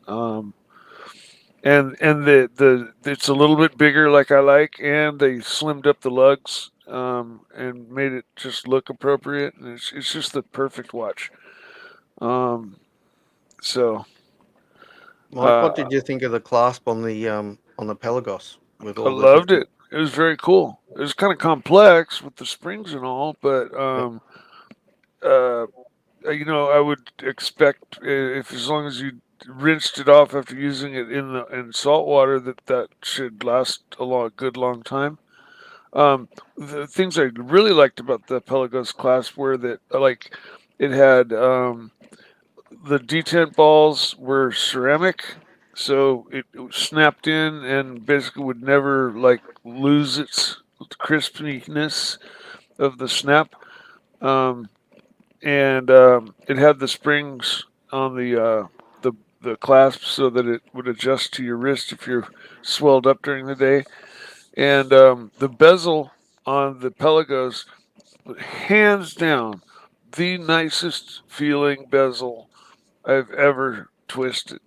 And the it's a little bit bigger, like I like, and they slimmed up the lugs, and made it just look appropriate, and it's just the perfect watch. Um, so Mike, what uh, did you think of the clasp on the Pelagos with I all the loved different? it. It was very cool. It was kind of complex with the springs and all, but Yep. uh, I would expect, if as long as you rinsed it off after using it in salt water, that should last good long time. The things I really liked about the Pelagos clasp were that like it had the detent balls were ceramic, so it snapped in and basically would never like lose its crispiness of the snap. Um, and it had the springs on the clasp so that it would adjust to your wrist if you're swelled up during the day. And the bezel on the Pelagos, hands down, the nicest feeling bezel I've ever twisted.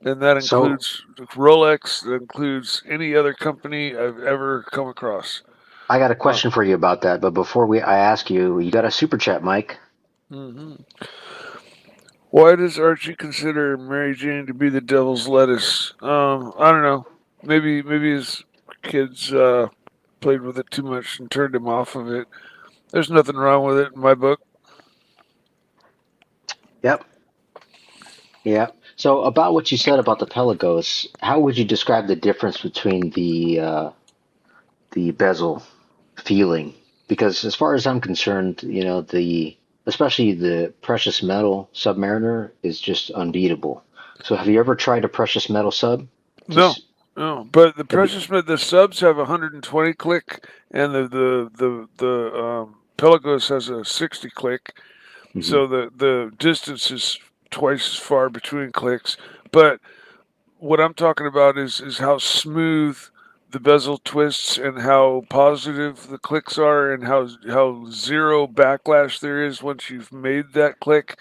And that So includes Rolex, that includes any other company I've ever come across. I got a Uh, question for you about that. But before I ask you, you got a super chat, Mike. hmm Why does Archie consider Mary Jane to be the devil's lettuce? I don't know. Maybe his kids played with it too much and turned him off of it. There's nothing wrong with it in my book. Yep. Yeah. So about what you said about the Pelagos, how would you describe the difference between the bezel feeling? Because as far as I'm concerned, the especially the precious metal Submariner is just unbeatable. So have you ever tried a precious metal sub? No, Just no. But the have you, Precious the subs have 120 click, and the Pelagos has a 60 click. mhm. So the distance is twice as far between clicks. But what I'm talking about is how smooth the bezel twists and how positive the clicks are and how zero backlash there is once you've made that click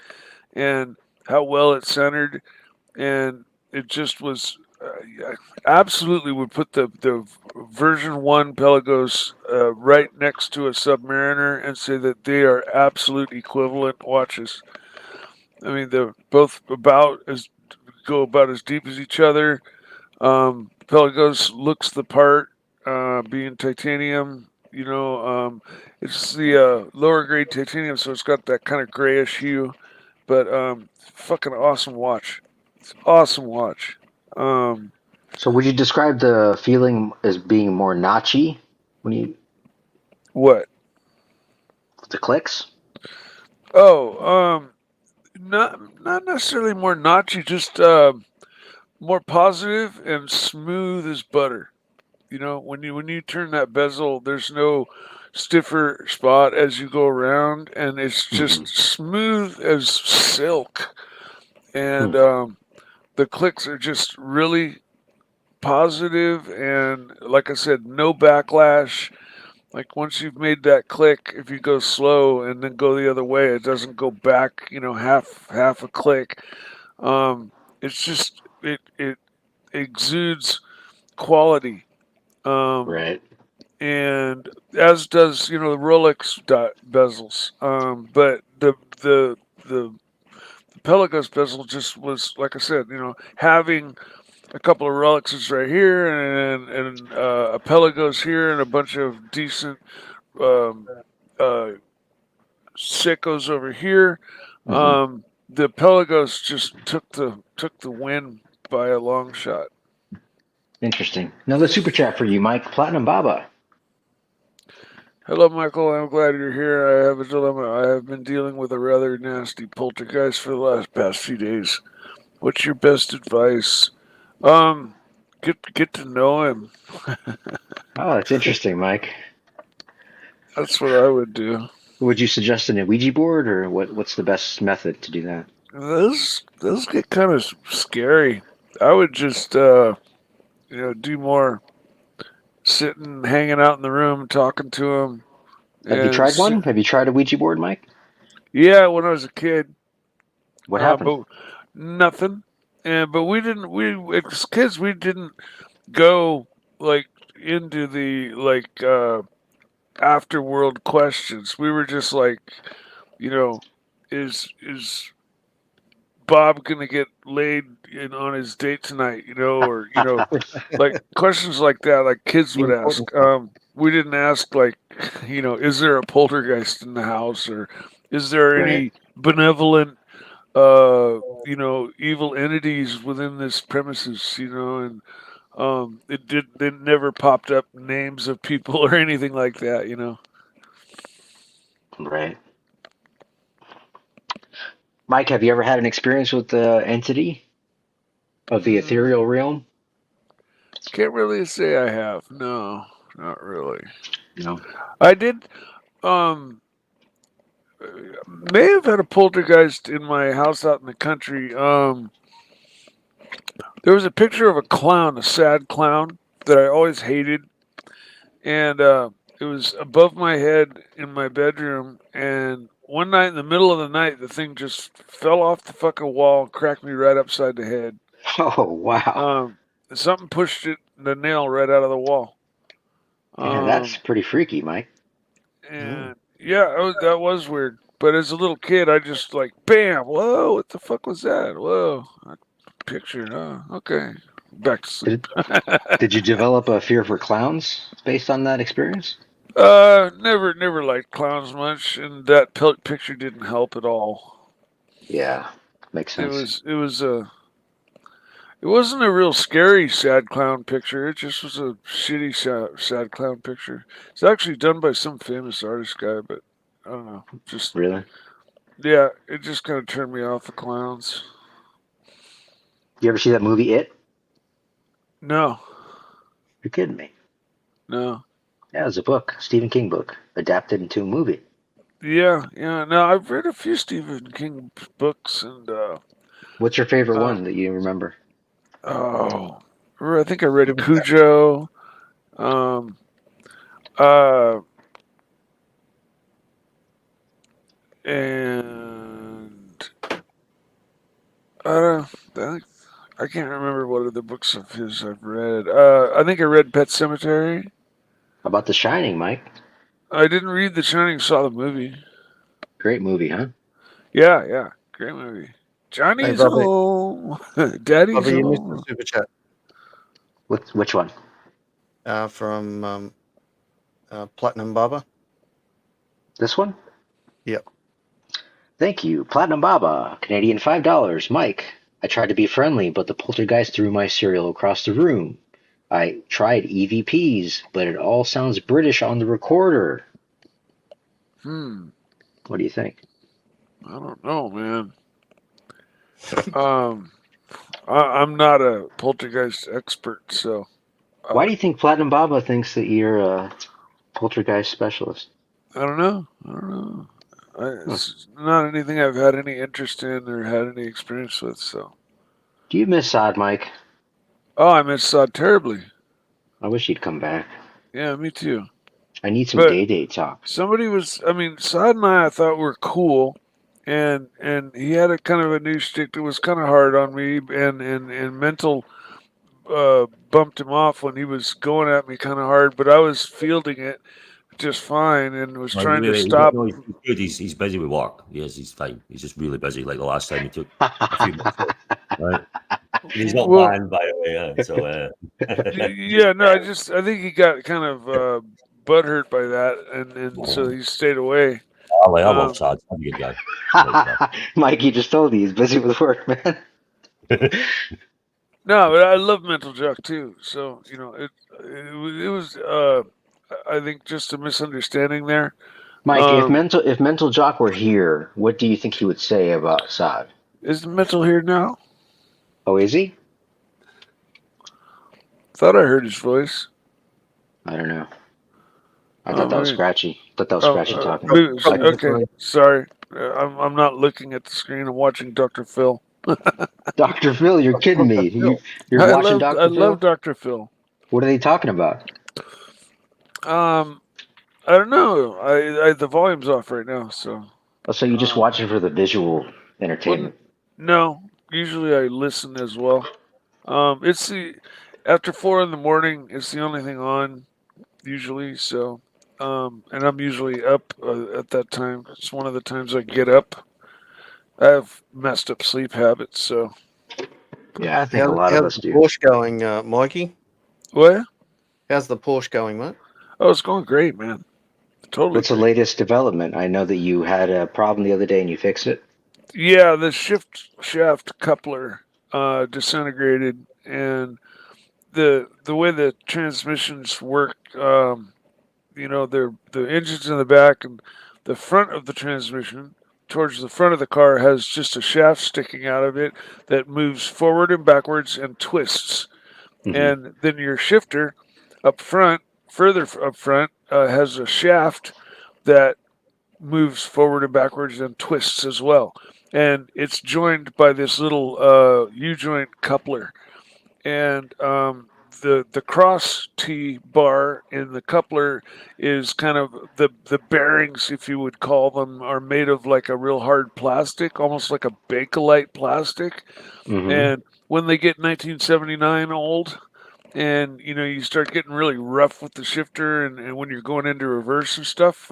and how well it's centered, and it just was I absolutely would put the version 1 Pelagos right next to a Submariner and say that they are absolute equivalent watches. I mean, they're both about as deep as each other. Pelagos looks the part, being titanium. It's the lower grade titanium, so it's got that kind of grayish hue. But fucking awesome watch. It's awesome watch. Um, So would you describe the feeling as being more notchy when you what? the clicks? Oh, not necessarily more notchy, just more positive and smooth as butter. When you turn that bezel, there's no stiffer spot as you go around, and it's Hmm. just smooth as silk. Hmm. And the clicks are just really positive, and like I said, no backlash. Like once you've made that click, if you go slow and then go the other way, it doesn't go back. Half a click. It's just it exudes quality. Um, Right. and as does the Rolex bezels. But the Pelagos bezel just was, like I said, having a couple of Rolexes right here and a Pelagos here and a bunch of decent um, uh, Seikos over here. Hmm. The Pelagos just took the win by a long shot. Interesting. Another super chat for you, Mike. Platinum Baba. Hello, Michael. I'm glad you're here. I have a dilemma. I have been dealing with a rather nasty poltergeist for the past few days. What's your best advice? Get to know him. Oh, that's interesting, Mike. That's what I would do. Would you suggest a Ouija board, or what's the best method to do that? Those get kind of scary. I would just do more sitting, hanging out in the room, talking to him. Have you tried one? Have you tried a Ouija board, Mike? Yeah, when I was a kid. What happened? But nothing. But we didn't. As kids, we didn't go like into the afterworld questions. We were just like, is Bob gonna get laid on his date tonight? Or like questions like that, like kids would ask. We didn't ask like, is there a poltergeist in the house, or is there any benevolent, evil entities within this premises? And it never popped up names of people or anything like that. Right. Mike, have you ever had an experience with the entity of the ethereal realm? Can't really say I have. No, not really. No. I did. May have had a poltergeist in my house out in the country. There was a picture of a clown, a sad clown that I always hated, and it was above my head in my bedroom. And one night in the middle of the night, the thing just fell off the fucking wall and cracked me right upside the head. Oh, wow. Something pushed the nail right out of the wall. Yeah, that's pretty freaky, Mike. And yeah, that was weird. But as a little kid, I just like, bam, whoa, what the fuck was that? Whoa, picture, okay, back to sleep. Did you develop a fear for clowns based on that experience? Never liked clowns much, and that picture didn't help at all. Yeah, makes sense. It wasn't a real scary sad clown picture. It just was a shitty sad clown picture. It's actually done by some famous artist guy, but I don't know. Just really, yeah, it just kind of turned me off the clowns. You ever see that movie It? No. You're kidding me. No. Yeah, it was a book, Stephen King book, adapted into a movie. Yeah. No, I've read a few Stephen King books, and what's your favorite one that you remember? Oh, I think I read Cujo. And I can't remember what other books of his I've read. I think I read Pet Sematary. How about The Shining, Mike? I didn't read The Shining, saw the movie. Great movie, huh? Yeah, great movie. Johnny's home. Daddy's you home. missed the super chat. Which one? From Platinum Baba. This one? Yep. Thank you, Platinum Baba. Canadian $5. Mike, I tried to be friendly, but the poltergeist threw my cereal across the room. I tried EVPs, but it all sounds British on the recorder. What do you think? I don't know, man. I'm not a poltergeist expert, so. Why do you think Platinum Baba thinks that you're a poltergeist specialist? I don't know. It's not anything I've had any interest in or had any experience with, so. Do you miss Sod, Mike? Oh, I miss Sod terribly. I wish he'd come back. Yeah, me too. I need some day talk. Sod and I thought were cool, and he had a kind of a new shtick that was kind of hard on me, and mental bumped him off when he was going at me kind of hard, but I was fielding it just fine and was trying to stop. No, he's good. He's busy with work. Yes, he's fine. He's just really busy. Like the last time he took a few months. Right? He's not banned, by the way. Yeah, so, yeah, no, I think he got kind of butthurt by that, and so he stayed away. I love Chad. I'm a good guy. Mike, you just told me he's busy with work, man. No, but I love Mental Jock too. So it was I think just a misunderstanding there. Mike, Um, if Mental Jock were here, what do you think he would say about Saad? is Mental here now? Oh, is he? Thought I heard his voice. I don't know. I thought Oh, that was maybe. Scratchy. Thought that was Oh, Scratchy talking. maybe, Probably okay. Sorry, I'm not looking at the screen. I'm watching Dr. Phil. Dr. Phil, you're kidding me. You're watching I Dr. love Phil? Dr. Phil. What are they talking about? Um, I don't know. The volume's off right now, so Oh, so you just um, watch it for the visual well, entertainment. no. Usually I listen as well. It's the after 4 in the morning. It's the only thing on usually. So, and I'm usually up at that time. It's one of the times I get up. I have messed up sleep habits, so Yeah, I think a lot of How's us the do. Porsche going, Mikey? what? How's the Porsche going, mate? Oh, it's going great, man. Totally What's the great. latest development? I know that you had a problem the other day and you fixed it. Yeah, the shift shaft coupler disintegrated, and the way the transmissions work, the engine's in the back, and the front of the transmission towards the front of the car has just a shaft sticking out of it that moves forward and backwards and twists. Hmm. And then your shifter up front, further up front, has a shaft that moves forward and backwards and twists as well. And it's joined by this little U joint coupler. And the cross T bar in the coupler is kind of the bearings, if you would call them, are made of like a real hard plastic, almost like a Bakelite plastic. Hmm. And when they get 1979 old, and you start getting really rough with the shifter, and when you're going into reverse and stuff,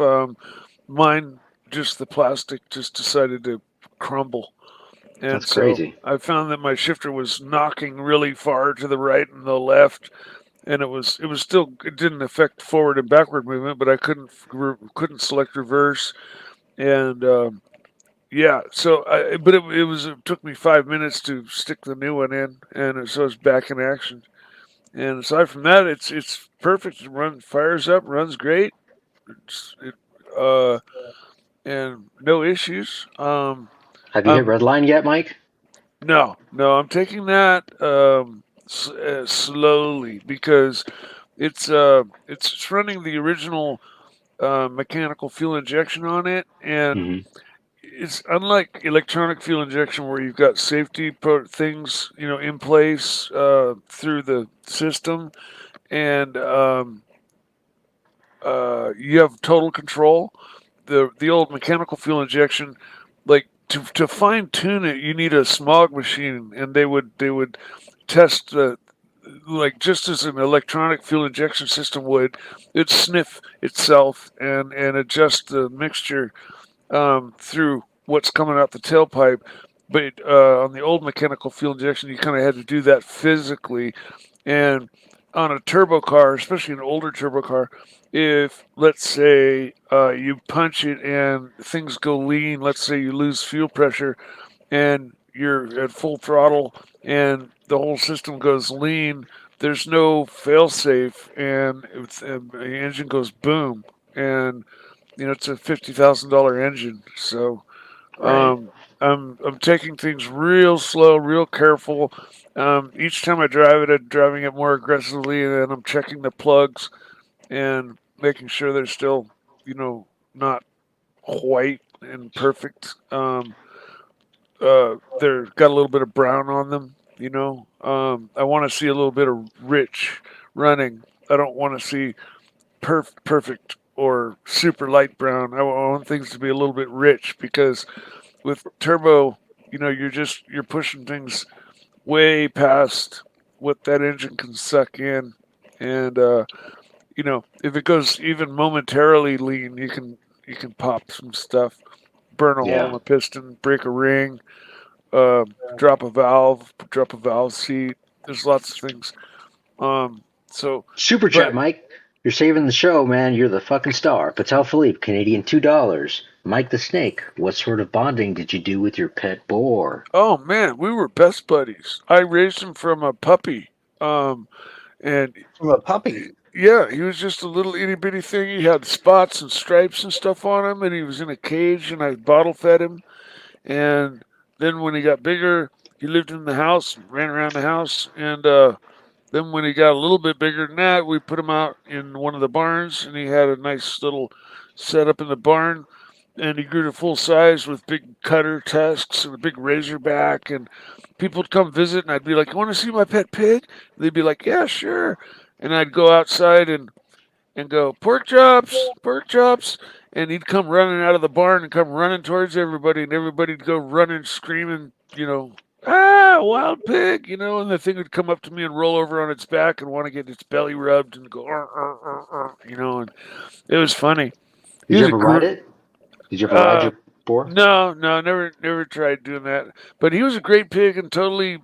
mine, just the plastic just decided to crumble. And That's so crazy. I found that my shifter was knocking really far to the right and the left, and it was still, it didn't affect forward and backward movement, but I couldn't select reverse. And yeah, so it took me 5 minutes to stick the new one in, and so it's back in action. And aside from that, it's perfect. It fires up, runs great. It's, it and no issues. Have you hit I'm red line yet, Mike? no, I'm taking that slowly, because it's running the original mechanical fuel injection on it, and Hmm. it's unlike electronic fuel injection where you've got safety things in place through the system, and you have total control. The old mechanical fuel injection, like, to fine tune it, you need a smog machine, and they would test the, like, just as an electronic fuel injection system would, it'd sniff itself and adjust the mixture through what's coming out the tailpipe. But on the old mechanical fuel injection, you kind of had to do that physically. And on a turbo car, especially an older turbo car, if, let's say, you punch it and things go lean, let's say you lose fuel pressure and you're at full throttle and the whole system goes lean, there's no fail safe, and the engine goes boom. And it's a $50,000 engine. So Right. um, I'm taking things real slow, real careful. Each time I drive it, I'm driving it more aggressively, and then I'm checking the plugs and making sure they're still, not white and perfect. They're got a little bit of brown on them. I want to see a little bit of rich running. I don't want to see perfect or super light brown. I want things to be a little bit rich, because with turbo, you're pushing things way past what that engine can suck in, and if it goes even momentarily lean, you can pop some stuff, burn a hole in Yeah. the piston, break a ring, uh, drop a valve seat. There's lots of things. So, Super chat, but Mike. You're saving the show, man. You're the fucking star. Patel Philippe, Canadian $2. Mike the Snake, what sort of bonding did you do with your pet boar? Oh man, we were best buddies. I raised him from a puppy. And From a puppy. yeah, he was just a little itty bitty thing. He had spots and stripes and stuff on him, and he was in a cage, and I bottle fed him. And then when he got bigger, he lived in the house, ran around the house, and then when he got a little bit bigger than that, we put him out in one of the barns, and he had a nice little setup in the barn. And he grew to full size with big cutter tusks and a big razor back. And people would come visit, and I'd be like, "You want to see my pet pig?" And they'd be like, "Yeah, sure." And I'd go outside and go, "Pork chops, pork chops." And he'd come running out of the barn and come running towards everybody, and everybody'd go running, screaming, "Ah, wild pig," and the thing would come up to me and roll over on its back and want to get its belly rubbed and go, and it was funny. Did you ever ride it? Did you ever ride your boar? No, never tried doing that. But he was a great pig and totally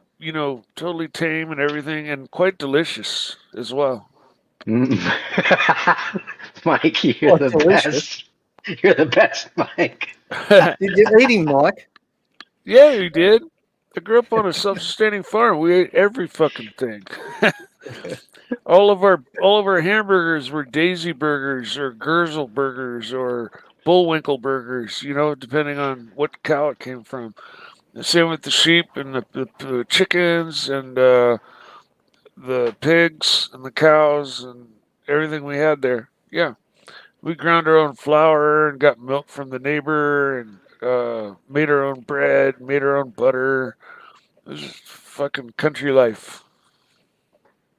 tame and everything, and quite delicious as well. Mike, you're the delicious. best. You're the best, Mike. Did you eat him, Mike? Yeah, he did. I grew up on a self-sustaining farm. We ate every fucking thing. all of our hamburgers were Daisy burgers or Gurzel burgers or Bullwinkle burgers, depending on what cow it came from. The same with the sheep and the chickens and the pigs and the cows and everything we had there. Yeah. We ground our own flour and got milk from the neighbor and made our own bread, made our own butter. It was just fucking country life.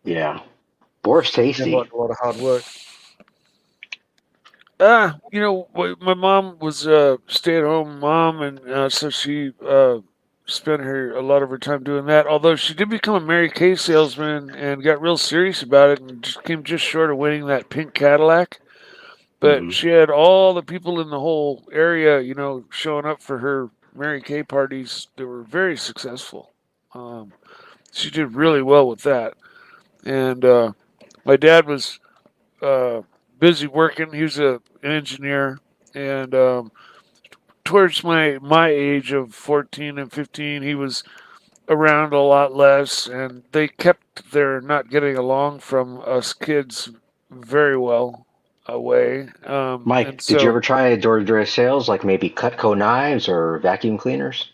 Yeah. Boar's tasty. A lot of hard work. My mom was a stay-at-home mom, and so she spent a lot of her time doing that. Although she did become a Mary Kay salesman and got real serious about it, and just came just short of winning that pink Cadillac. But she had all the people in the whole area, showing up for her Mary Kay parties that were very successful. She did really well with that, and my dad was busy working. He was an engineer, and towards my age of 14 and 15, he was around a lot less, and they kept their not getting along from us kids very well away. Mike, did you ever try door-to-door sales, like maybe Cutco knives or vacuum cleaners?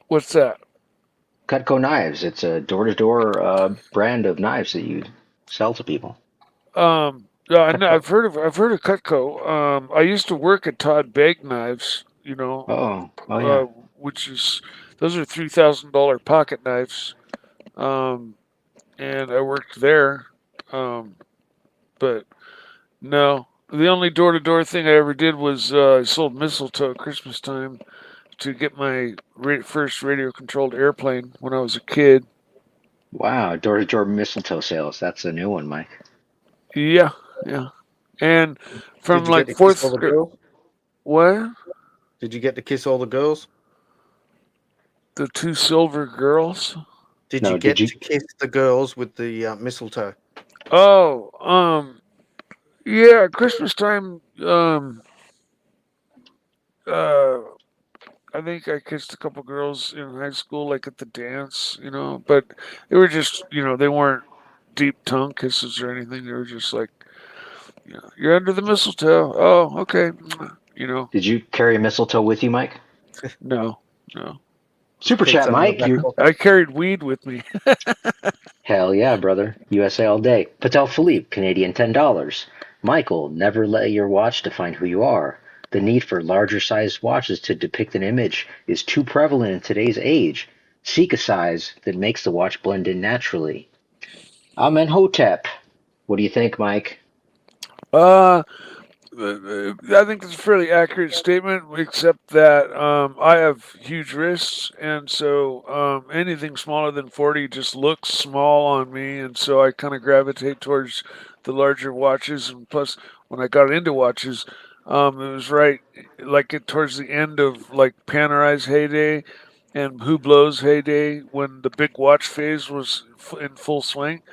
What's that? Cutco knives. It's a door-to-door brand of knives that you sell to people. Yeah, I've heard of Cutco. I used to work at Todd Begg Knives, Oh yeah. which is those are $3,000 pocket knives, and I worked there. But no, the only door-to-door thing I ever did was I sold mistletoe at Christmas time to get my first radio-controlled airplane when I was a kid. Wow, door-to-door mistletoe sales. That's a new one, Mike. Yeah. And from Did you like get to fourth kiss all the grade. girls? What? Did you get to kiss all the girls? The two silver girls? Did No, you get did to kiss the girls with the mistletoe? Oh, yeah, Christmas time, I think I kissed a couple girls in high school, like at the dance, but they were just, they weren't deep tongue kisses or anything. They were just like, you're under the mistletoe. Oh, okay. Did you carry mistletoe with you, Mike? No. Super Keep chat, some in the Mike. back You pocket. I carried weed with me. hell yeah, brother. USA all day. Patel Philippe, Canadian $10. Michael, never let your watch define who you are. The need for larger sized watches to depict an image is too prevalent in today's age. Seek a size that makes the watch blend in naturally. Amenhotep. What do you think, Mike? I think it's a fairly accurate statement, except that I have huge wrists, and so anything smaller than 40 just looks small on me, and so I kind of gravitate towards the larger watches. And plus, when I got into watches, it was right towards the end of like Panerai heyday and Hublot's heyday when the big watch phase was in full swing,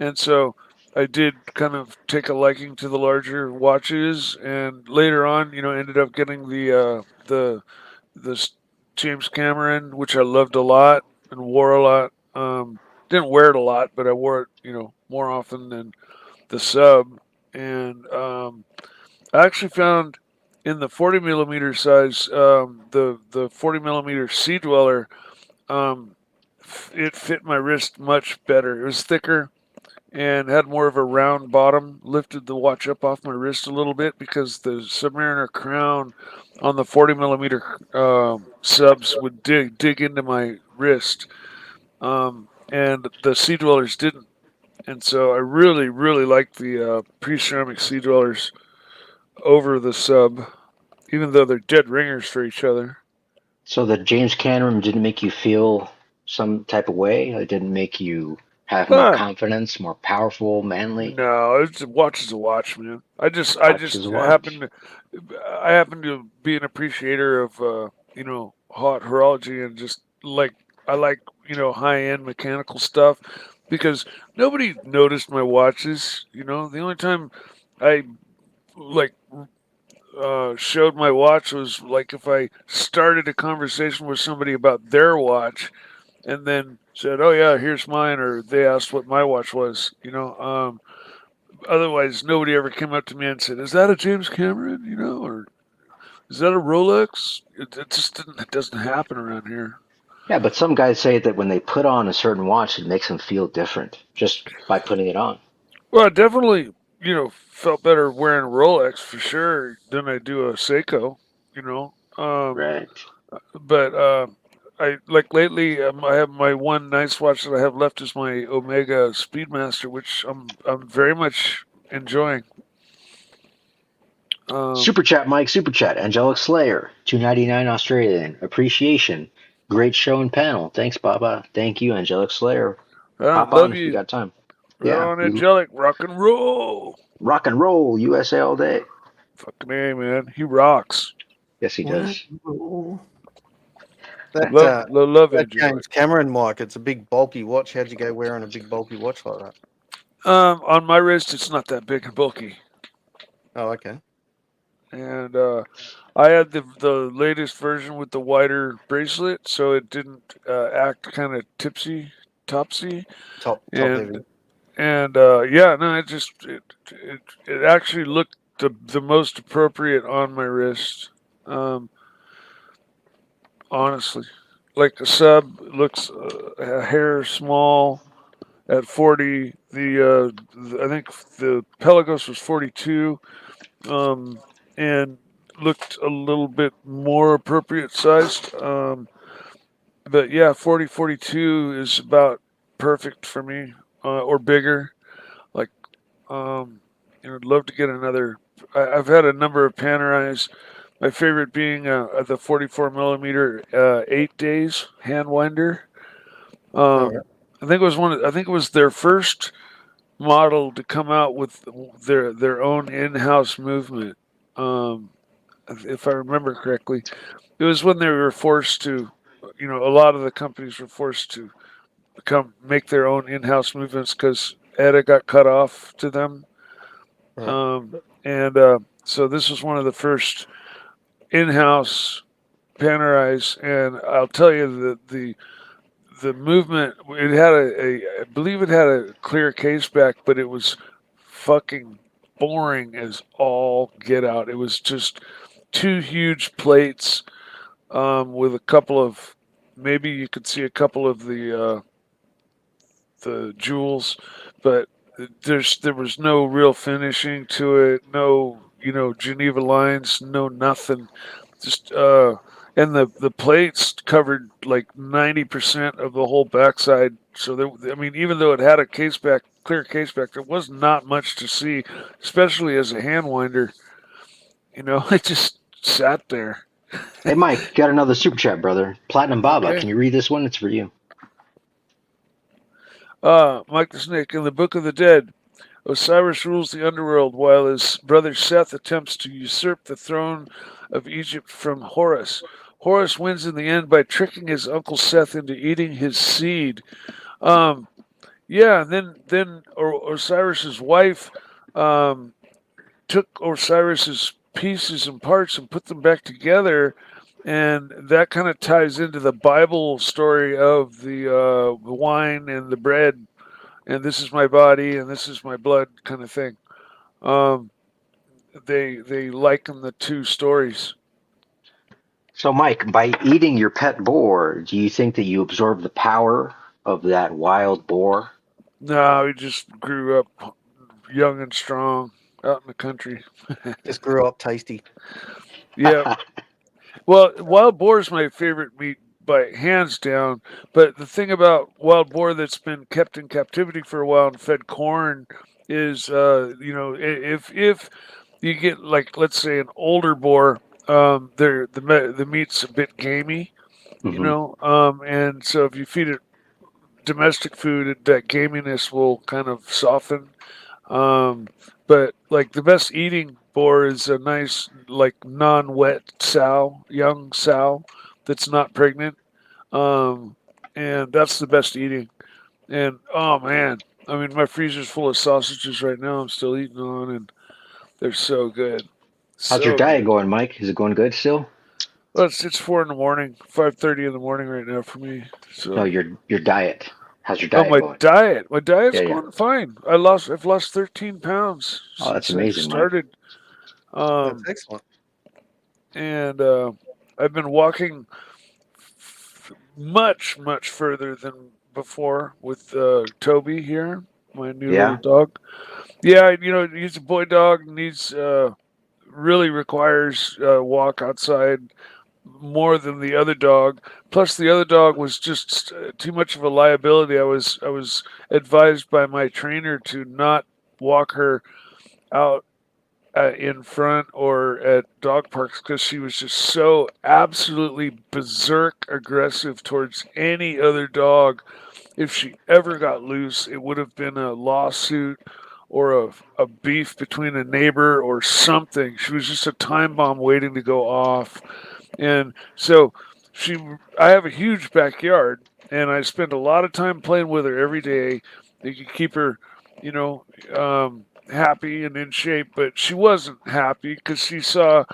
and so I did kind of take a liking to the larger watches, and later on, ended up getting the James Cameron, which I loved a lot and wore a lot. Didn't wear it a lot, but I wore it, more often than the sub. And I actually found in the 40 millimeter size, the 40 millimeter Sea Dweller, um, it fit my wrist much better. It was thicker and had more of a round bottom, lifted the watch up off my wrist a little bit because the Submariner crown on the 40 millimeter subs would dig into my wrist, and the Sea Dwellers didn't. And so I really, really liked the pre-ceramic Sea Dwellers over the sub, even though they're dead ringers for each other. So the James Cameron didn't make you feel some type of way? It didn't make you have more Ah, confidence, more powerful, manly? no, it's a watch is a watch, man. I Watch is just a happen watch. to, I happen to be an appreciator of, hot horology and just like I like high end mechanical stuff because nobody noticed my watches. The only time I like showed my watch was like if I started a conversation with somebody about their watch and then said, "Oh yeah, here's mine," or they asked what my watch was. Otherwise, nobody ever came up to me and said, "Is that a James Cameron?" Or "Is that a Rolex?" It just didn't. It doesn't happen around here. Yeah, but some guys say that when they put on a certain watch, it makes them feel different just by putting it on. Well, I definitely, felt better wearing a Rolex for sure than I do a Seiko. You know, um, Right. but I like lately. I have my one nice watch that I have left is my Omega Speedmaster, which I'm very much enjoying. Um, Super chat, Mike. Super chat. Angelic Slayer, 2.99 Australian. Appreciation. Great show and panel. Thanks, Baba. Thank you, Angelic Slayer. I Hop on love if you you. got time. Right Yeah, on, we angelic, rock and roll. rock and roll USA all day. Fucking A, man. He rocks. Yes, he does. That Love that angelic. James Cameron, Mike, it's a big bulky watch. How'd you go wearing a big bulky watch like that? On my wrist, it's not that big and bulky. Oh, okay. And I had the latest version with the wider bracelet, so it didn't act kind of topsy. Top heavy. And yeah, no, it actually looked the most appropriate on my wrist. Um, honestly, like the sub looks a hair small at 40. I think the Pelagos was 42, um, and looked a little bit more appropriate sized. But yeah, 42 is about perfect for me, or bigger. Like, I'd love to get another. I've had a number of Panerais. My favorite being the 44 millimeter 8 days hand winder. Oh, yeah. I think it was I think it was their first model to come out with their own in-house movement. Um, if I remember correctly, it was when they were forced to, a lot of the companies were forced to make their own in-house movements because ETA got cut off to them. Right. And so this was one of the first in-house Panerais, and I'll tell you that the movement, it had I believe it had a clear case back, but it was fucking boring as all get out. It was just two huge plates, with a couple of, maybe you could see a couple of the jewels, but there was no real finishing to it. No, Geneva lines, no nothing. Just and the plates covered like 90% of the whole backside. So there, I mean, even though it had a clear case back, there was not much to see, especially as a hand winder. It just sat there. Hey, Mike, got another super chat, brother. Platinum Baba, Okay. can you read this one? It's for you. Mike the Snake, in the Book of the Dead, Osiris rules the underworld while his brother Seth attempts to usurp the throne of Egypt from Horus. Horus wins in the end by tricking his uncle Seth into eating his seed. Um, Yeah, and then Osiris's wife took Osiris's pieces and parts and put them back together, and that kind of ties into the Bible story of the wine and the bread, and this is my body and this is my blood kind of thing. Um, they liken the two stories. So, Mike, by eating your pet boar, do you think that you absorb the power of that wild boar? No, we just grew up young and strong out in the country. Just grew up tasty. Yeah. Well, wild boar is my favorite meat by hands down. But the thing about wild boar that's been kept in captivity for a while and fed corn is, if you get like let's say an older boar, the meat's a bit gamey, Hmm. and so if you feed it domestic food, that gaminess will kind of soften. Um, but like the best eating boar is a nice, like non-wet sow, young sow that's not pregnant. Um, and that's the best eating. And oh man, I mean, my freezer's full of sausages right now. I'm still eating on, and they're so good, How's your so diet good. going, Mike? Is it going good still? Well, it's 4 in the morning, 5:30 in the morning right now for me. No, So, your diet. How's your oh, diet going? my diet's Yeah, yeah. going fine. I've lost 13 pounds Oh, that's since I amazing, Mike. started. That's Um, excellent. and I've been walking much further than before with Toby here, my new little Yeah. dog. Yeah, he's a boy dog, and he's really requires walk outside more than the other dog. Plus, the other dog was just too much of a liability. I was advised by my trainer to not walk her out in front or at dog parks because she was just so absolutely berserk aggressive towards any other dog. If she ever got loose, it would have been a lawsuit or a beef between a neighbor or something. She was just a time bomb waiting to go off. And so I have a huge backyard, and I spend a lot of time playing with her every day. You can keep her, you know, happy and in shape, but she wasn't happy because she saw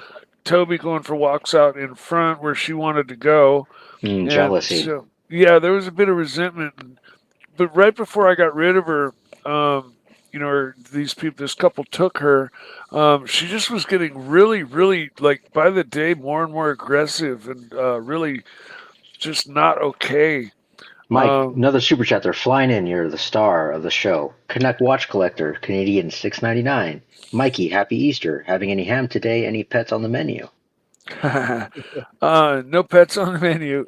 Toby going for walks out in front where she wanted to go. And Jealousy. so, yeah, there was a bit of resentment. But right before I got rid of her, or this couple took her, she just was getting really, really, like by the day, more and more aggressive and really just not okay. Mike, Um, another super chat. They're flying in. You're the star of the show. Connect Watch Collector, Canadian 6.99. Mikey, happy Easter. Having any ham today? Any pets on the menu? no pets on the menu.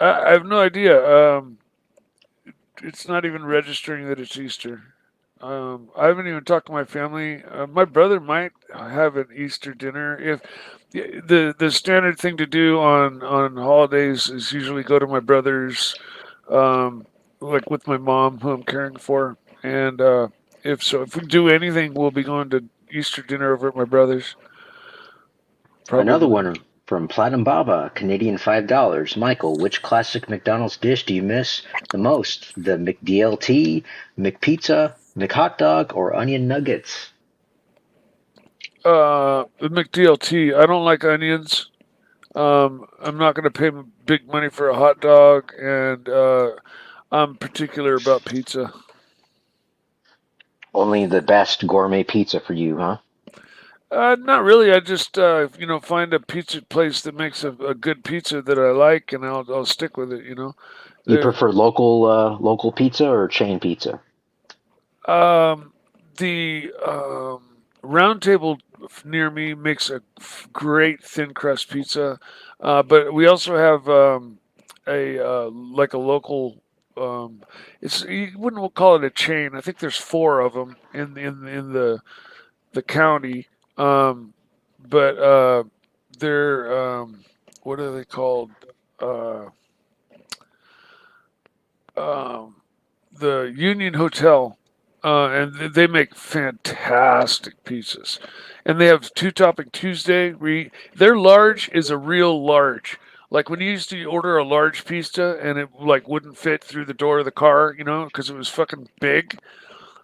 I have no idea. It's not even registering that it's Easter. I haven't even talked to my family. My brother might have an Easter dinner. If the standard thing to do on holidays is usually go to my brother's, um, like with my mom, who I'm caring for, and if we do anything, we'll be going to Easter dinner over at my brother's, Another probably. one from Platinum Baba, Canadian $5. Michael, which classic McDonald's dish do you miss the most? The McDLT, McPizza, McHotdog, or onion nuggets? The McDLT. I don't like onions. I'm not going to pay big money for a hot dog, and I'm particular about pizza. Only the best gourmet pizza for you, huh? Not really. I just find a pizza place that makes a good pizza that I like, and I'll stick with it. You There, prefer local pizza or chain pizza? um, the Round Table near me makes a great thin crust pizza, but we also have a like a local. It's you wouldn't call it a chain. I think there's four of them in the county. Um, but they're what are they called? Uh, um, the Union Hotel, and they make fantastic pizzas. And they have two topping Tuesday. Their large is a real large. Like when you used to order a large pizza and it like wouldn't fit through the door of the car, you know, because it was fucking big.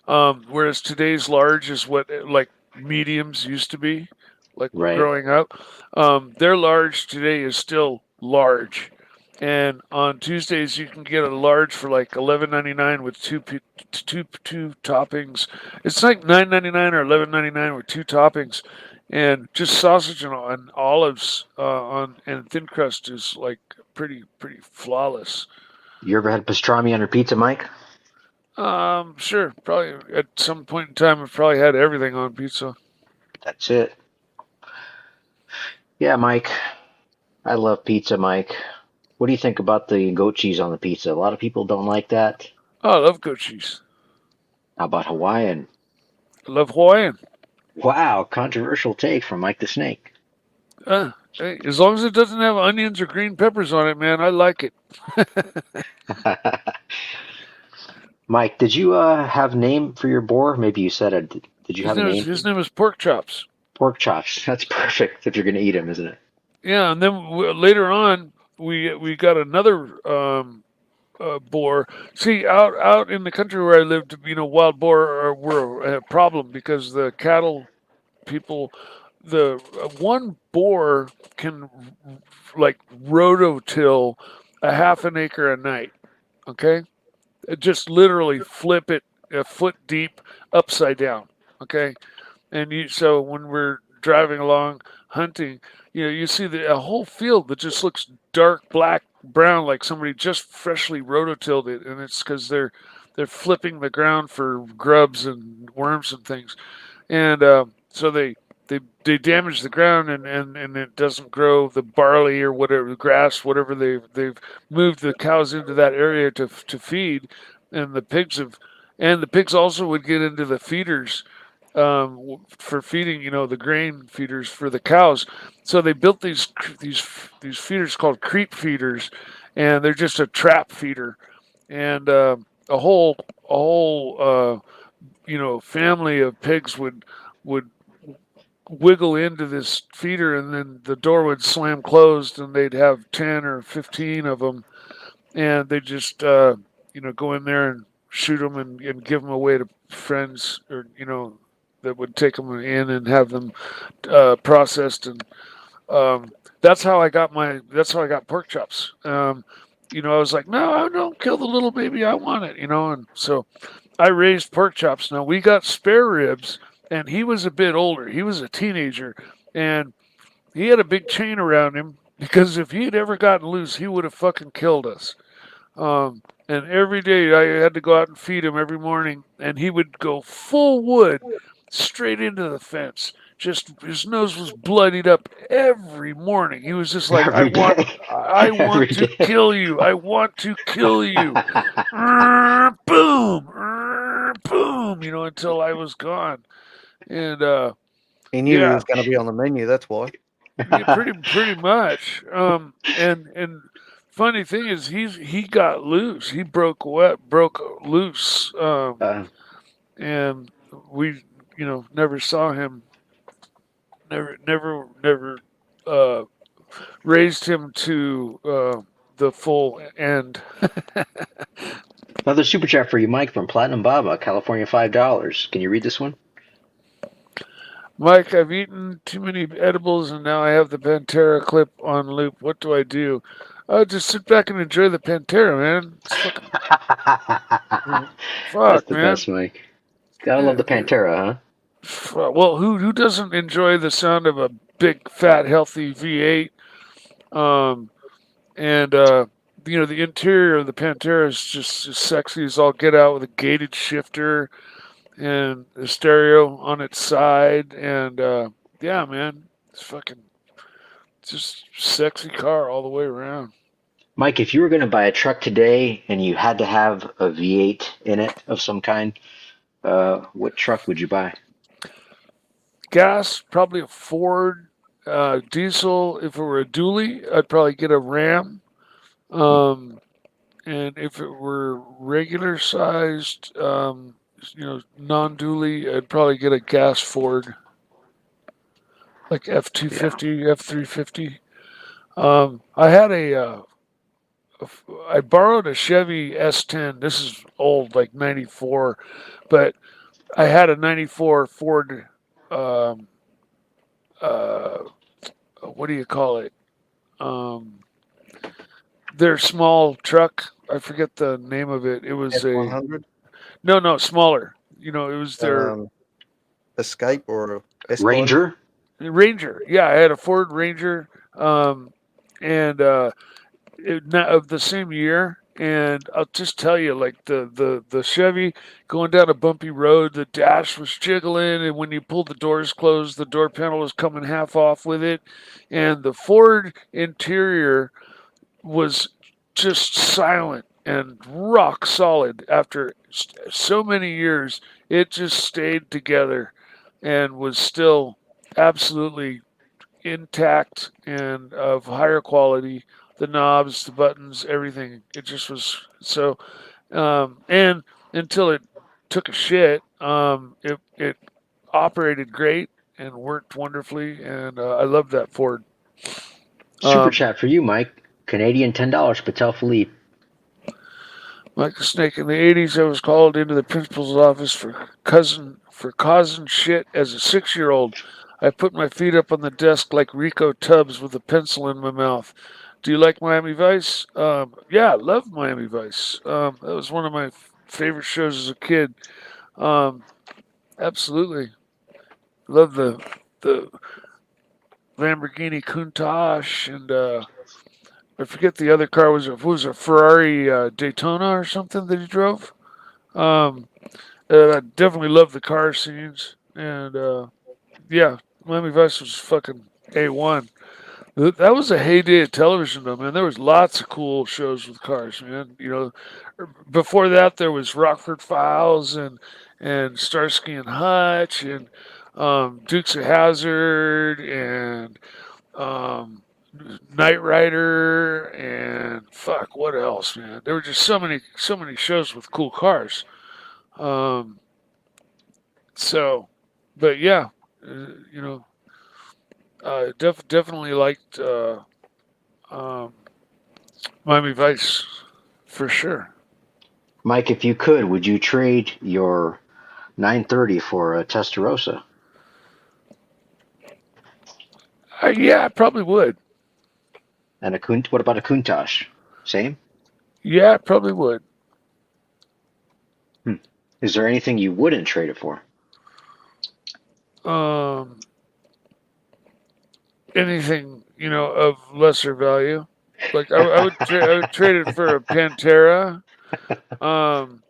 Whereas today's large is what like mediums used to be, like Right. growing up. Their large today is still large, and on Tuesdays you can get a large for like $11.99 with two toppings. It's like $9.99 or $11.99 with two toppings, and just sausage and olives on and thin crust is like pretty flawless. You ever had pastrami on your pizza, Mike? Sure. Probably at some point in time, I've probably had everything on pizza. That's it. Yeah, Mike. I love pizza, Mike. What do you think about the goat cheese on the pizza? A lot of people don't like that. Oh, I love goat cheese. How about Hawaiian? I love Hawaiian. Wow, controversial take from Mike the Snake. Hey, as long as it doesn't have onions or green peppers on it, man, I like it. Mike, did you have a name for your boar? Maybe you said it. Did you have a name? His name is Pork Chops. Pork chops. That's perfect if you're going to eat him, isn't it? Yeah, and then later on, we got another boar. See, out in the country where I lived, you know, wild boar were a problem because the cattle people, the one boar can like rototill a half an acre a night. Okay, just literally flip it a foot deep upside down. Okay, and so when we're driving along hunting, you know, you see a whole field that just looks dark black brown, like somebody just freshly rototilled it, and it's because they're flipping the ground for grubs and worms and things, and so they damage the ground and it doesn't grow the barley or whatever the grass whatever they've moved the cows into that area to feed, and the pigs also would get into the feeders for feeding, you know, the grain feeders for the cows. So they built these feeders called creep feeders, and they're just a trap feeder, and a whole you know family of pigs would wiggle into this feeder, and then the door would slam closed, and they'd have 10 or 15 of them, and they just you know go in there and shoot them and give them away to friends, or you know, that would take them in and have them processed, and that's how I got pork chops. You know, I was like, no, I don't kill the little baby, I want it, you know, and so I raised pork chops. Now we got spare ribs, and he was a bit older. He was a teenager, and he had a big chain around him because if he had ever gotten loose, he would have fucking killed us. And every day I had to go out and feed him every morning, and he would go full wood straight into the fence. Just his nose was bloodied up every morning. He was just like, Every day. I Every want to day. kill you. I want to kill you. Boom, boom, you know, until I was gone. And He knew he yeah, was going to be on the menu. That's why. yeah, pretty much. And funny thing is, he got loose. He broke loose. And we, you know, never saw him. Never raised him to the full end. Another super chat for you, Mike, from Platinum Baba, California, $5. Can you read this one? Mike, I've eaten too many edibles, and now I have the Pantera clip on loop. What do I do? Just sit back and enjoy the Pantera, man. It's fucking That's fuck, the man. best, Mike. Gotta love the Pantera, huh? Well, who doesn't enjoy the sound of a big, fat, healthy V8? And you know, the interior of the Pantera is just as sexy as all get out, with a gated shifter and the stereo on its side, and yeah, man, it's just sexy car all the way around. Mike, if you were going to buy a truck today and you had to have a V8 in it of some kind, what truck would you buy? Gas, probably a Ford. Diesel, if it were a dually, I'd probably get a Ram. And if it were regular sized, you know, non-dually, I'd probably get a gas Ford, like F-250, F-350. I had I borrowed a Chevy S10. This is old, like '94, but I had a '94 Ford. Um, uh, what do you call it? Um, their small truck. I forget the name of it. It was a F100, no smaller. You know, it was their Escape or Escalade. Ranger. Ranger. Yeah, I had a Ford Ranger, and of the same year. And I'll just tell you, like the Chevy going down a bumpy road, the dash was jiggling, and when you pulled the doors closed, the door panel was coming half off with it, and the Ford interior was just silent and rock solid after so many years. It just stayed together and was still absolutely intact and of higher quality. The knobs, the buttons, everything. It just was so. And until it took a shit, it operated great and worked wonderfully, and I loved that Ford. Super chat for you, Mike. Canadian $10. Patel Philippe. Like a snake in the '80s, I was called into the principal's office for causing shit as a 6-year-old. I put my feet up on the desk like Rico Tubbs with a pencil in my mouth. Do you like Miami Vice? Yeah, I love Miami Vice. That was one of my favorite shows as a kid. Absolutely, love the Lamborghini Countach, and I forget the other car was a Ferrari Daytona or something that he drove. Um, I definitely love the car scenes, and yeah, Miami Vice was fucking A1. That was a heyday of television, though, man. There was lots of cool shows with cars, man. You know, before that there was Rockford Files and Starsky and Hutch and Dukes of Hazzard and um, Knight Rider and fuck, what else, man? There were just so many shows with cool cars. Um, so, but yeah, you know, definitely liked um, Miami Vice for sure. Mike, if you could, would you trade your 930 for a Testarossa Yeah, I probably would. and a Kunt? What about a Countach? Same. Yeah, I probably would. Is there anything you wouldn't trade it for? Um, anything of lesser value. Like I would trade it for a Pantera. Um,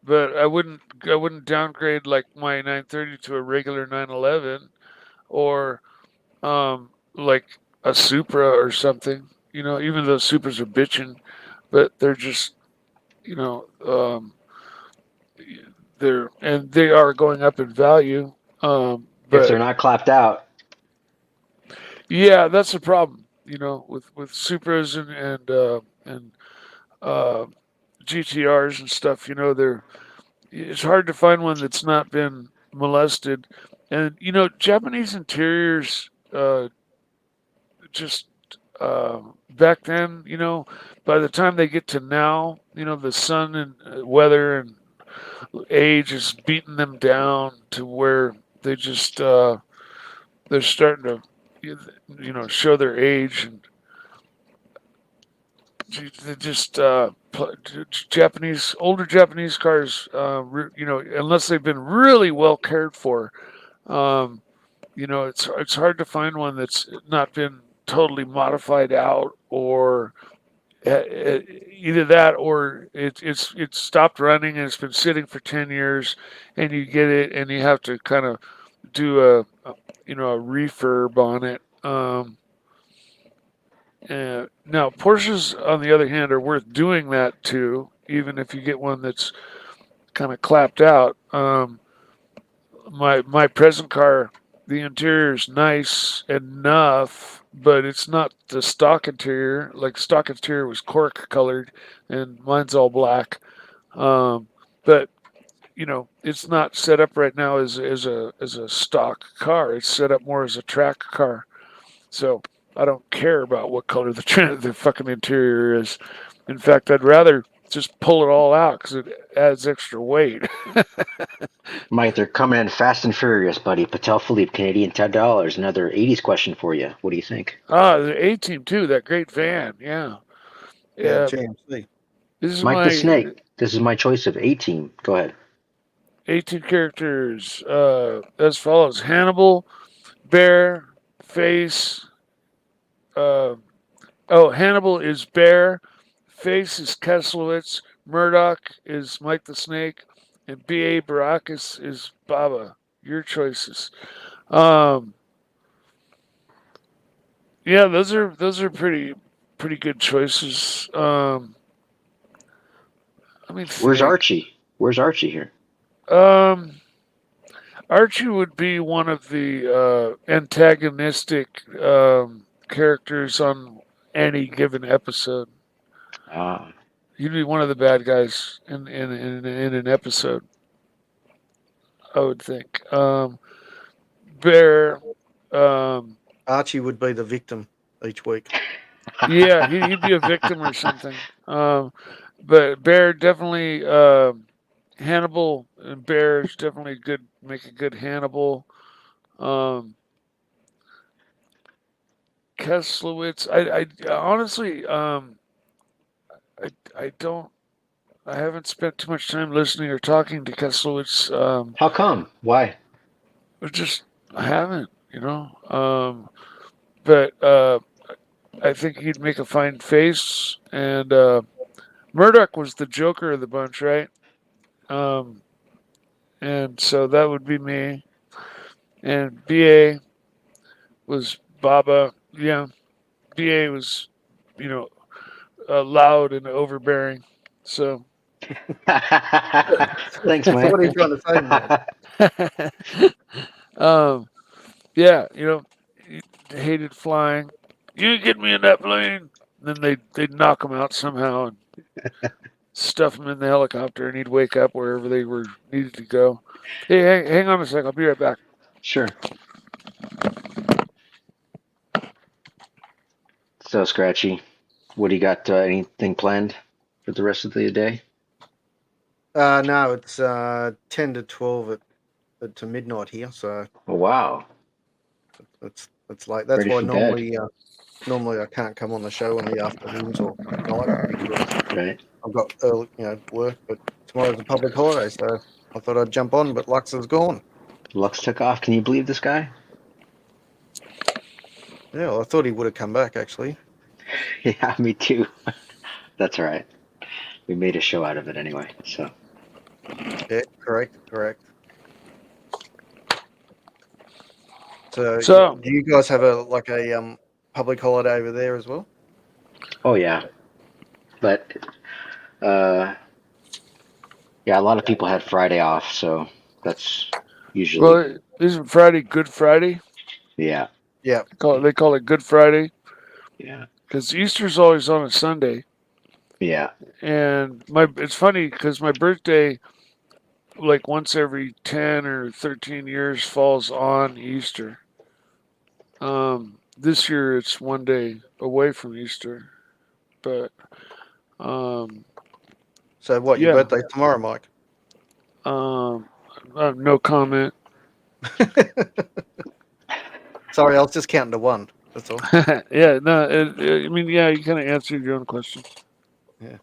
but I wouldn't downgrade like my 930 to a regular 911 or like a Supra or something. Even though Supras are bitching, but they're just you know they are going up in value. If they're But not clapped out, yeah, that's the problem. With Supras and uh, GTRs and stuff. It's hard to find one that's not been molested. And Japanese interiors, just back then, by the time they get to now, the sun and weather and age is beating them down to where they just they're starting to show their age, and they just older Japanese cars, unless they've been really well cared for. um, it's hard to find one that's not been totally modified out, or either that, or it's stopped running and it's been sitting for 10 years, and you get it and you have to kind of do a refurb on it. Now Porsches, on the other hand, are worth doing that to, even if you get one that's kind of clapped out. My present car, the interior is nice enough, but it's not the stock interior. Like, stock interior was cork colored, and mine's all black. But it's not set up right now as a stock car. It's set up more as a track car. So I don't care about what color the fucking interior is. In fact, I'd rather just pull it all out because it adds extra weight. Mike, they're coming in fast and furious, buddy. Patel Philippe, Canadian $10. Another 80s question for you. What do you think? The A-Team too, that great van. Yeah. Yeah, GMC. This is Mike my the Snake. This is my choice of A-Team. Go ahead. 18 characters as follows: Hannibal, Bear, Face. Hannibal is Bear, Face is Keslowitz, Murdoch is Mike the Snake, and B.A. Baracus is Baba. Your choices. Yeah, those are pretty good choices. Let me Where's think. Archie? Where's Archie here? Archie would be one of the antagonistic characters on any given episode. He'd be one of the bad guys in an episode, I would think. Bear. Archie would be the victim each week. Yeah, he'd be a victim or something. But Bear definitely. Hannibal and Bear is definitely good. Make a good Hannibal. Keslowitz. I honestly, I don't. I haven't spent too much time listening or talking to Keslowitz. How come? Why? I haven't. But I think he'd make a fine Face. And Murdoch was the Joker of the bunch, right? And so that would be me. And BA was Baba. Yeah, BA was, loud and overbearing. So. Thanks, Mike. What are you trying to say, man? Yeah, he hated flying. You get me in that plane. And then they'd knock him out somehow and stuff him in the helicopter, and he'd wake up wherever they were needed to go. Hey, hang on a sec. I'll be right back. Sure. So, Scratchy, what do you got? Anything planned for the rest of the day? No, it's 10 to 12 to midnight here. So. Oh, wow. It's late. That's Ready why for normally I can't come on the show in the afternoons or night. Right. I've got early, work, but tomorrow's a public holiday, so I thought I'd jump on. But Lux is gone. Lux took off. Can you believe this guy? Yeah, well, I thought he would have come back actually. Yeah, me too. That's all right. We made a show out of it anyway. So. Yeah, correct. So do you guys have a public holiday over there as well? Oh yeah, but yeah, a lot of people had Friday off, so that's usually. Well, isn't Friday Good Friday? Yeah. Yeah. They call it Good Friday. Yeah. Because Easter's always on a Sunday. Yeah. And it's funny because my birthday, like once every 10 or 13 years, falls on Easter. This year it's one day away from Easter, but so what? Your birthday tomorrow, Mike? No comment. Sorry, I was just counting to one. That's all. Yeah, no. You kind of answered your own question. Yeah.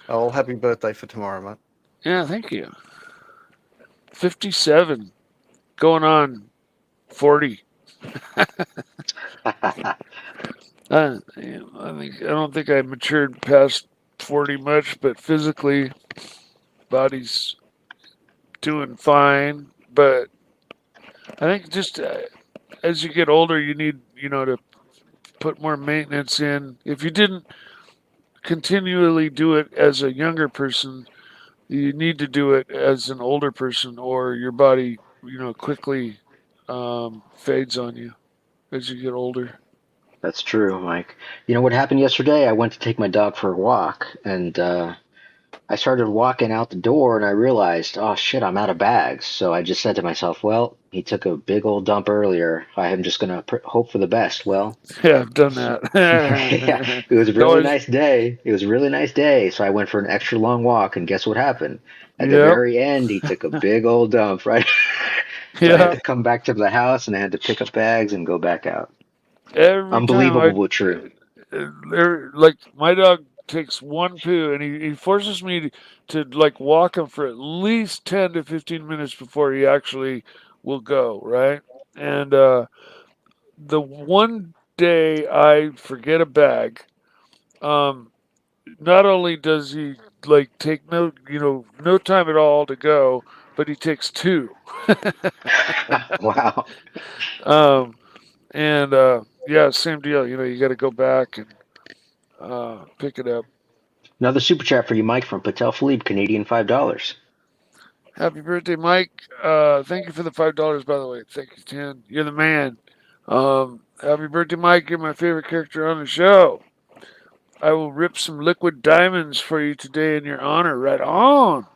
Oh, well, happy birthday for tomorrow, mate. Yeah, thank you. 57, going on 40. I don't think I matured past 40 much, but physically, body's doing fine. But I think just as you get older, you need to put more maintenance in. If you didn't continually do it as a younger person, you need to do it as an older person, or your body quickly fades on you as you get older. That's true, Mike. You know what happened yesterday? I went to take my dog for a walk, and I started walking out the door and I realized, oh shit, I'm out of bags. So I just said to myself, well, he took a big old dump earlier. I'm just gonna hope for the best. Well, Yeah, I've done yeah, that. it was a really Always, nice day. It was a really nice day. So I went for an extra long walk, and guess what happened? At the yep, very end, he took a big old dump, right? So I had yeah. to come back to the house and I had to pick up bags and go back out. Every time Unbelievable, but true. like my dog takes one poo and he forces me to like walk him for at least 10 to 15 minutes before he actually will go, right? And the one day I forget a bag, um, not only does he like take no time at all to go, but he takes two. Wow. um, and yeah, same deal. You got to go back and pick it up. Another super chat for you, Mike, from Patel Philippe, Canadian $5. Happy birthday, Mike. Thank you for the $5, by the way. Thank you, Ten. You're the man. Happy birthday, Mike. You're my favorite character on the show. I will rip some liquid diamonds for you today in your honor. Right on.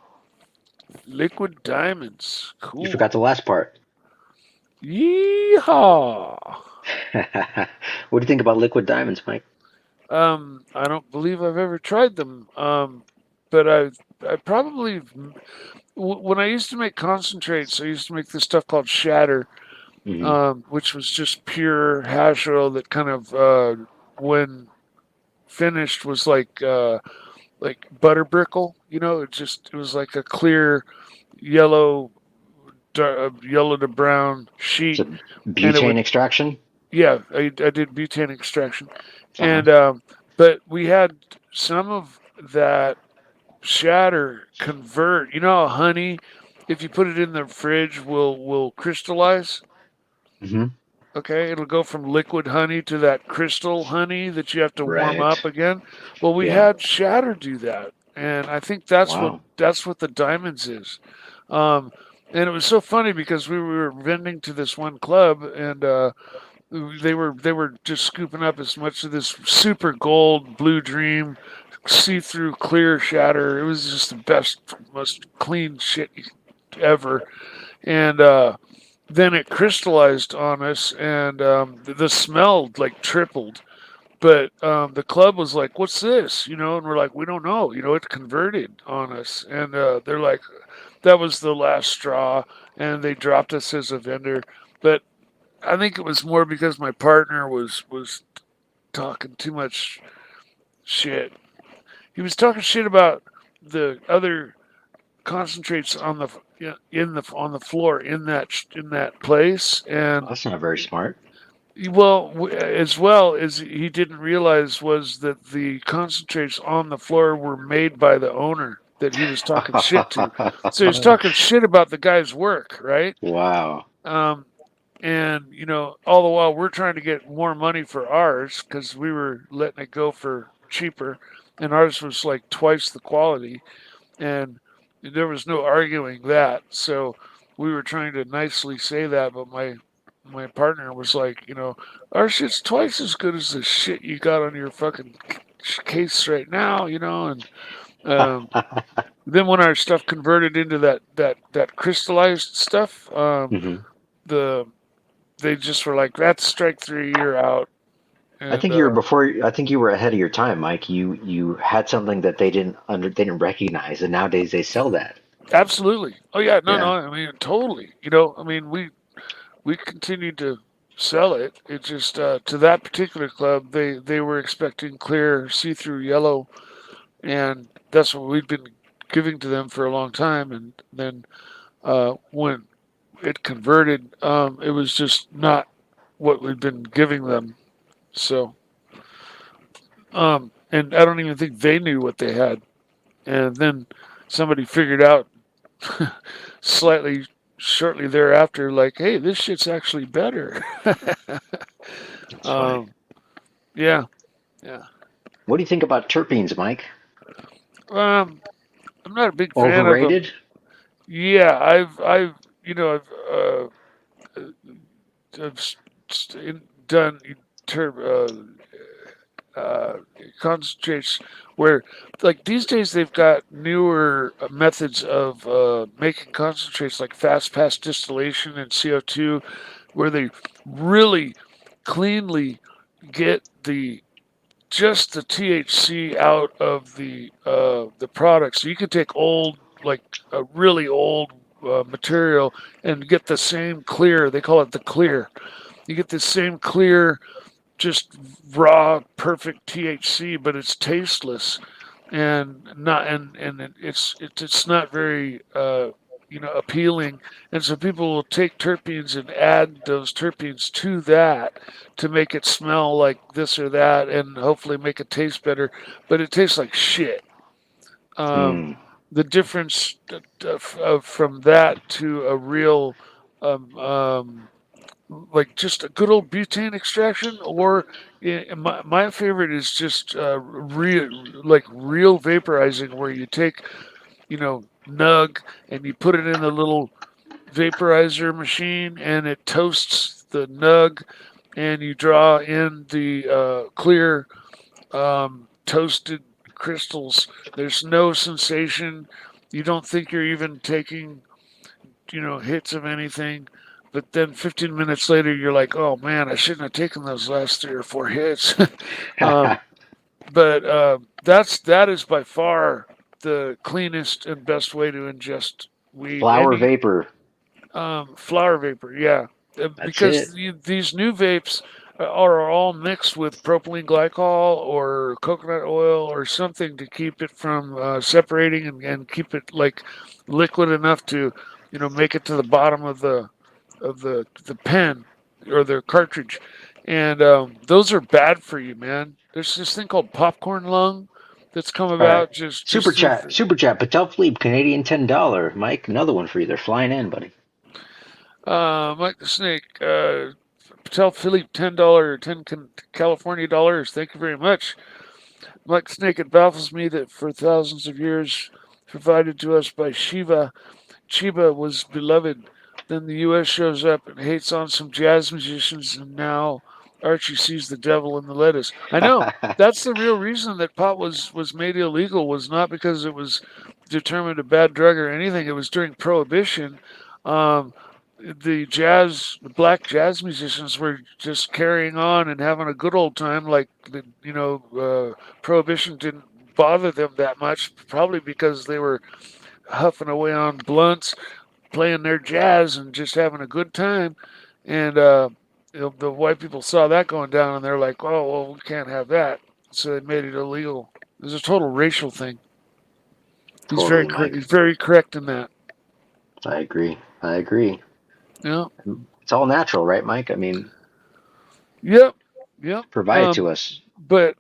Liquid diamonds. You Cool. forgot the last part. Yeehaw. What do you think about liquid diamonds, Mike? I don't believe I've ever tried them. But I probably when I used to make concentrates, I used to make this stuff called shatter, Hmm. which was just pure hash oil that kind of, when finished, was like butter brickle. It was like a clear yellow, yellow to brown sheet, So and it butane would. extraction? Yeah, I did butane extraction, Uh-huh. and but we had some of that shatter convert. You know how honey, if you put it in the fridge, will crystallize. Hmm. Okay, it'll go from liquid honey to that crystal honey that you have to warm Right. up again. Well, we Yeah. had shatter do that, and I think Wow. that's what the diamonds is. Um, and it was so funny because we were vending to this one club, and they were just scooping up as much of this super gold blue dream see-through clear shatter. It was just the best, most clean shit ever. And then it crystallized on us, and the smell like tripled. But the club was like, "What's this?" And we're like, "We don't know." It converted on us, and they're like, "That was the last straw," and they dropped us as a vendor. But I think it was more because my partner was talking too much shit. He was talking shit about the other concentrates on the in the on the floor in that place, Well, and that's not very smart. as well as he didn't realize was that the concentrates on the floor were made by the owner that he was talking shit to. So he's talking shit about the guy's work, right? Wow. Um, and all the while we're trying to get more money for ours because we were letting it go for cheaper, and ours was like twice the quality, and there was no arguing that. So we were trying to nicely say that, but my partner was like, our shit's twice as good as the shit you got on your fucking case right now, and then when our stuff converted into that crystallized stuff, Hmm. the they just were like, "That's strike three, you're out." I And think you were before. I think you were ahead of your time, Mike. You had something that they didn't recognize, and nowadays they sell that. absolutely, oh yeah, no, no, Yeah. I mean totally. I mean we continued to sell it. It just to that particular club, they were expecting clear see-through yellow, and that's what we'd been giving to them for a long time. And then when it converted, it was just not what we'd been giving them. So, and I don't even think they knew what they had. And then somebody figured out slightly shortly thereafter, like, hey, this shit's actually better. That's funny. um, yeah, yeah. What do you think about terpenes, Mike? Um, I'm not a big fan of them. Overrated? Yeah, you know, I've done ter- concentrates where, like these days, they've got newer methods of making concentrates like fast pass distillation and CO2, where they really cleanly get just the THC out of the product. So you could take old, like a really old material, and get the same clear. They call it the clear. You get the same clear, just raw, perfect THC, but it's tasteless and not and it's not very appealing. And so people will take terpenes and add those terpenes to that to make it smell like this or that, and hopefully make it taste better. But it tastes like shit. Um, Mm. the difference from that to a real um, um, like just a good old butane extraction, or my favorite is just real vaporizing, where you take nug and you put it in the little vaporizer machine and it toasts the nug, and you draw in the clear toasted crystals. There's no sensation. You don't think you're even taking hits of anything. But then 15 minutes later, you're like, oh man, I shouldn't have taken those last 3 or 4 hits. um, but that is by far the cleanest and best way to ingest weed. Flower vapor. Flower vapor, yeah. That's it. Because these new vapes are all mixed with propylene glycol or coconut oil or something to keep it from separating, and keep it like liquid enough to make it to the bottom of the pen or the cartridge. And those are bad for you, man. There's this thing called popcorn lung that's come All right. about just Super through. chat. Super chat. Patel Philippe, Canadian $10. Mike, another one for you. They're flying in, buddy. Mike the Snake, Patel Philippe, $10, 10 California dollars. Thank you very much. Mike the Snake, it baffles me that for thousands of years provided to us by Shiva, Chiba was beloved. Then the U.S. shows up and hates on some jazz musicians, and now Archie sees the devil in the lettuce. I know. That's the real reason that pot was made illegal, was not because it was determined a bad drug or anything. It was during Prohibition. Um, the black jazz musicians were just carrying on and having a good old time. Like Prohibition didn't bother them that much, probably because they were huffing away on blunts, playing their jazz, and just having a good time. And the white people saw that going down, and they're like, "Oh, well, we can't have that." So they made it illegal. It was a total racial thing. Totally, Mike. He's very correct in that. I agree. I agree. Yeah. It's all natural, right, Mike? I mean, Yep. Yep. provided to us. But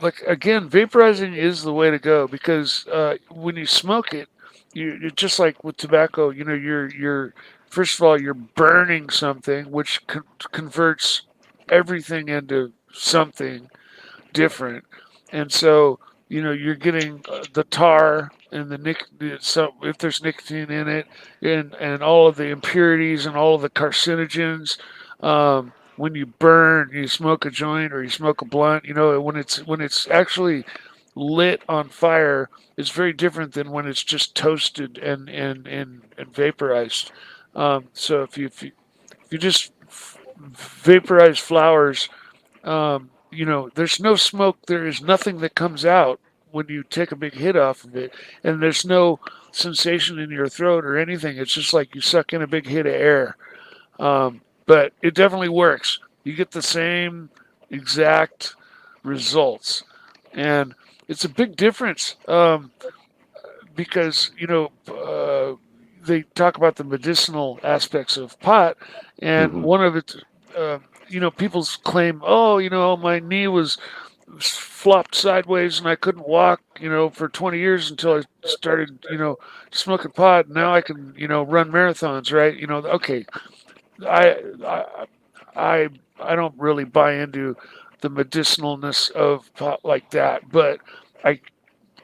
like again, vaporizing is the way to go, because when you smoke it, you're just like with tobacco. You're first of all, you're burning something, which converts everything into something different, and so you're getting the tar and the so if there's nicotine in it, and all of the impurities and all of the carcinogens. When you burn, you smoke a joint or you smoke a blunt, when it's actually lit on fire, it's very different than when it's just toasted and vaporized. So if you just vaporize flowers, there's no smoke. There is nothing that comes out when you take a big hit off of it, and there's no sensation in your throat or anything. It's just like you suck in a big hit of air. But it definitely works. You get the same exact results, and it's a big difference, because they talk about the medicinal aspects of pot, and one of it, people's claim, oh, my knee was flopped sideways and I couldn't walk, for 20 years until I started, smoking pot. Now I can, run marathons, right? Okay, I, I, I don't really buy into the medicinalness of pot like that, but I,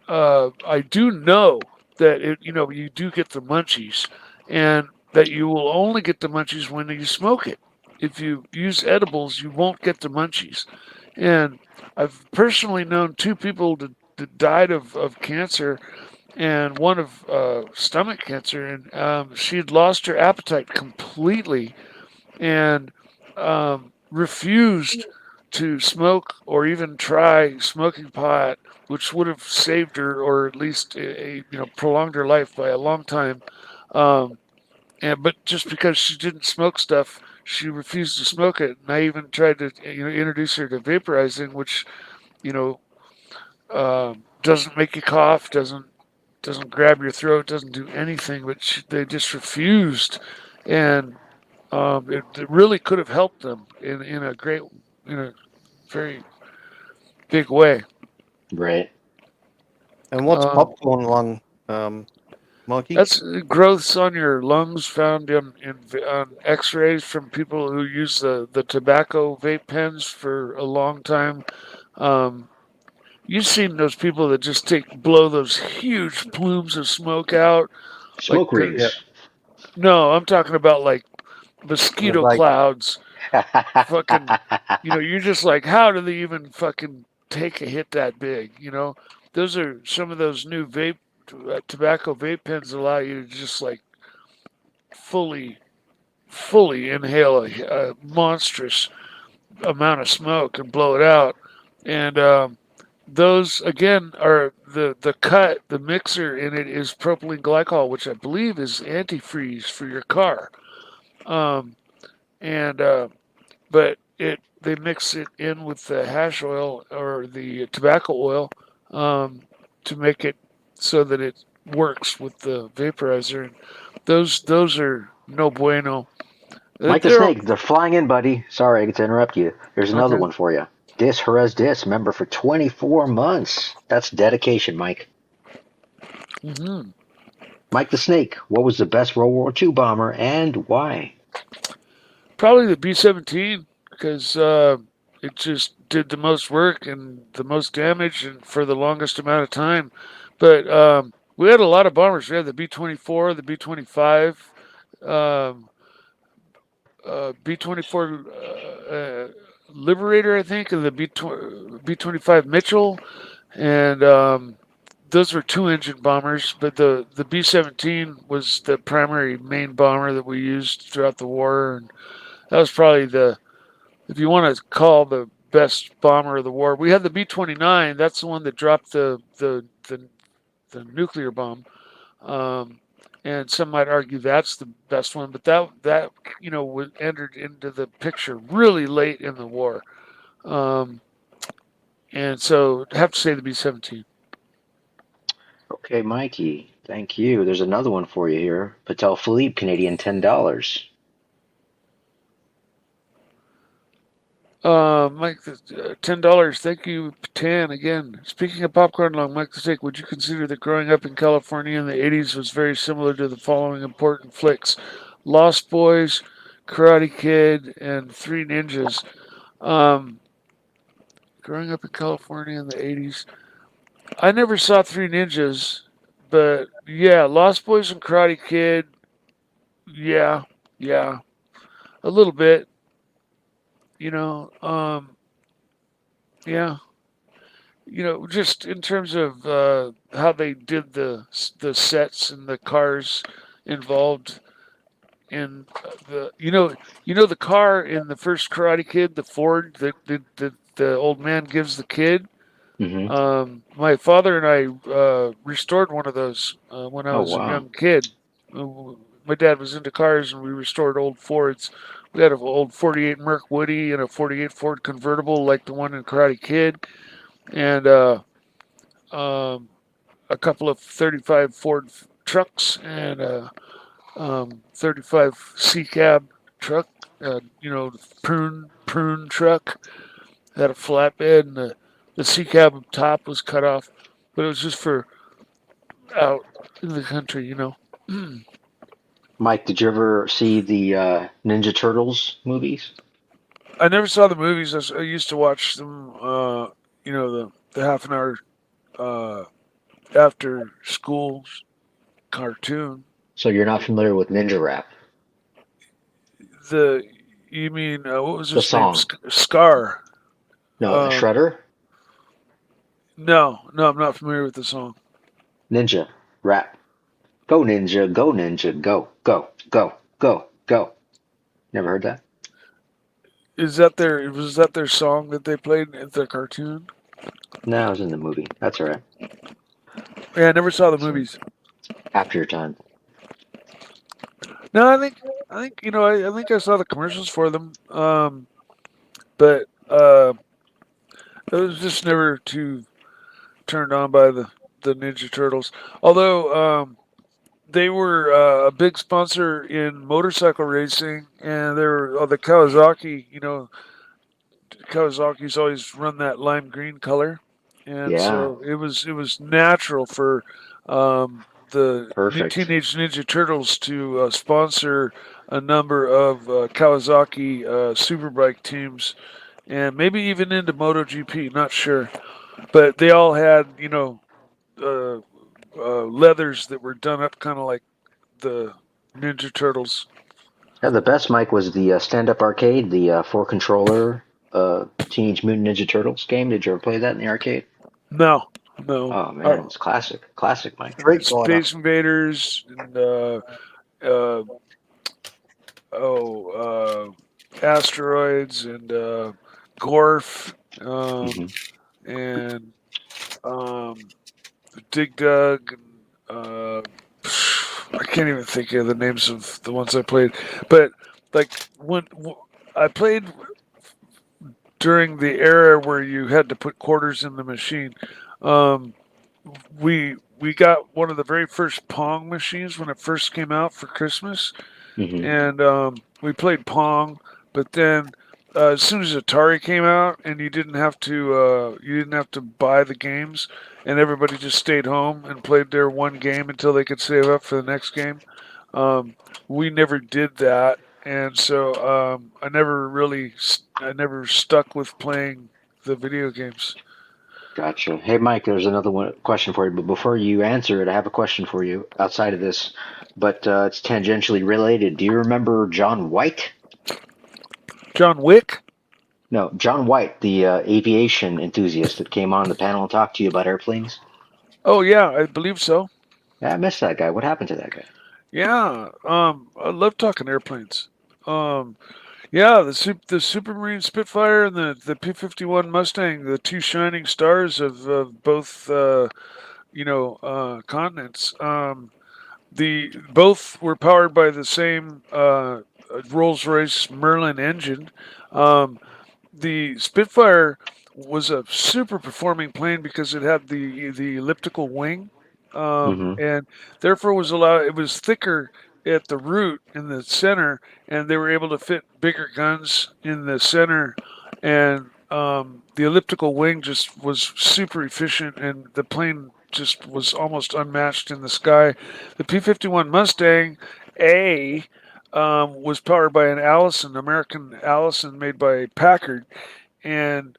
I do know that you do get the munchies, and that you will only get the munchies when you smoke it. if you use edibles, you won't get the munchies. And I've personally known two people that died of cancer, and one of stomach cancer, and she had lost her appetite completely and refused to smoke or even try smoking pot, which would have saved her or at least prolonged her life by a long time. Um, but just because she didn't smoke stuff, she refused to smoke it. And I even tried to introduce her to vaporizing, which you know doesn't make you cough, doesn't grab your throat, doesn't do anything. But they just refused, and it really could have helped them in a great, in a very big way. Right. And what's Um, popcorn lung, Mikey? that's growths on your lungs found on X-rays from people who use the tobacco vape pens for a long time. Um, you've seen those people that just blow those huge plumes of smoke out, like Smoke the Yeah, rings. no, I'm talking about like the mosquito vape. clouds. Fucking, you're just like, how do they even fucking take a hit that big? Those are some of those new tobacco vape pens allow you to just like fully, fully inhale a monstrous amount of smoke and blow it out. And those again are the mixer in it is propylene glycol, which I believe is antifreeze for your car. Um, and but they mix it in with the hash oil or the tobacco oil to make it so that it works with the vaporizer. And those are no bueno. Mike the They're Snake, they're flying in, buddy. Sorry to interrupt you. Here's another okay. one for you. Dis Jerez Dis, member for 24 months. That's dedication, Mike. Hmm. Mike the Snake, what was the best World War II bomber and why? Probably the B-17 because it just did the most work and the most damage and for the longest amount of time. But we had a lot of bombers. We had the B-24, the B-25. Um, B-24 Liberator, I think, and the B-25 Mitchell, and those were two-engine bombers. But the B-17 was the primary main bomber that we used throughout the war, and that was probably if you want to call the best bomber of the war. We had the B-29. That's the one that dropped the nuclear bomb. Um, and some might argue that's the best one, but that was entered into the picture really late in the war, um, and so I have to say the B-17. Okay, Mikey, thank you. There's another one for you here. Patel Philippe, Canadian $10. Mike, $10. Thank you, Tan. Again, speaking of popcorn lung, Mike the Steak, would you consider that growing up in California in the '80s was very similar to the following important flicks: Lost Boys, Karate Kid, and Three Ninjas? Um, Growing up in California in the '80s, I never saw Three Ninjas, but yeah, Lost Boys and Karate Kid, yeah, yeah, a little bit, you know, yeah, just in terms of how they did the sets and the cars involved in the car in the first Karate Kid, the Ford that the old man gives the kid. Mm-hmm. My father and I restored one of those when I Oh, was a wow. young kid. My dad was into cars, and we restored old Fords. We had an old '48 Merc Woody and a '48 Ford convertible, like the one in Karate Kid, and um, a couple of '35 Ford trucks and a 35 C cab truck. Prune truck had a flatbed, and the C cab top was cut off, but it was just for out in the country. Mike, did you ever see the Ninja Turtles movies? I never saw the movies. I used to watch them. The half an hour uh, after school cartoon. So you're not familiar with Ninja Rap? The You mean what was The his name? song. Scar. No, Um, Shredder? no, I'm not familiar with the song. Ninja. Rap. Go Ninja, go Ninja, go, go, go, go, go. Never heard that? Was that their song that they played in their cartoon? No, it was in the movie. That's all right. Yeah, I never saw the So, movies. after your time. No, I think I think I saw the commercials for them. But I was just never too turned on by the Ninja Turtles. Although they were a big sponsor in motorcycle racing, and they were the Kawasaki. Kawasaki's always run that lime green color, and Yeah, so it was natural for the perfect. Teenage Ninja Turtles to sponsor a number of Kawasaki superbike teams, and maybe even into MotoGP. Not sure, but they all had uh, leathers that were done up kind of like the Ninja Turtles. Yeah, the best mic was the stand-up arcade, the four-controller Teenage Mutant Ninja Turtles game. Did you ever play that in the arcade? No, no. Oh man, it's classic, classic mic. Street Fighter. Space Invaders and uh, asteroids and Gorf Hmm. and Dig Dug and I can't even think of the names of the ones I played, but like when I played during the era where you had to put quarters in the machine. Um, we got one of the very first Pong machines when it first came out for Christmas, Hmm. and we played Pong. But then as soon as Atari came out, and you didn't have to buy the games, and everybody just stayed home and played their one game until they could save up for the next game. Um, we never did that, and so I never stuck with playing the video games. Gotcha. Hey, Mike, there's another question for you, but before you answer it, I have a question for you outside of this, but it's tangentially related. Do you remember John White? John Wick? No, John White, the aviation enthusiast that came on the panel and talked to you about airplanes. Oh yeah, I believe so. Yeah, I missed that guy. What happened to that guy? Yeah, I love talking airplanes. Um, yeah, the Supermarine Spitfire and the P-51 Mustang, the two shining stars of both continents. The both were powered by the same Rolls-Royce Merlin engine. Um, the Spitfire was a super performing plane because it had the elliptical wing, Hmm. and therefore was allowed. It was thicker at the root in the center, and they were able to fit bigger guns in the center, and the elliptical wing just was super efficient, and the plane just was almost unmatched in the sky. The P-51 Mustang A was powered by an Allison, American Allison made by Packard, and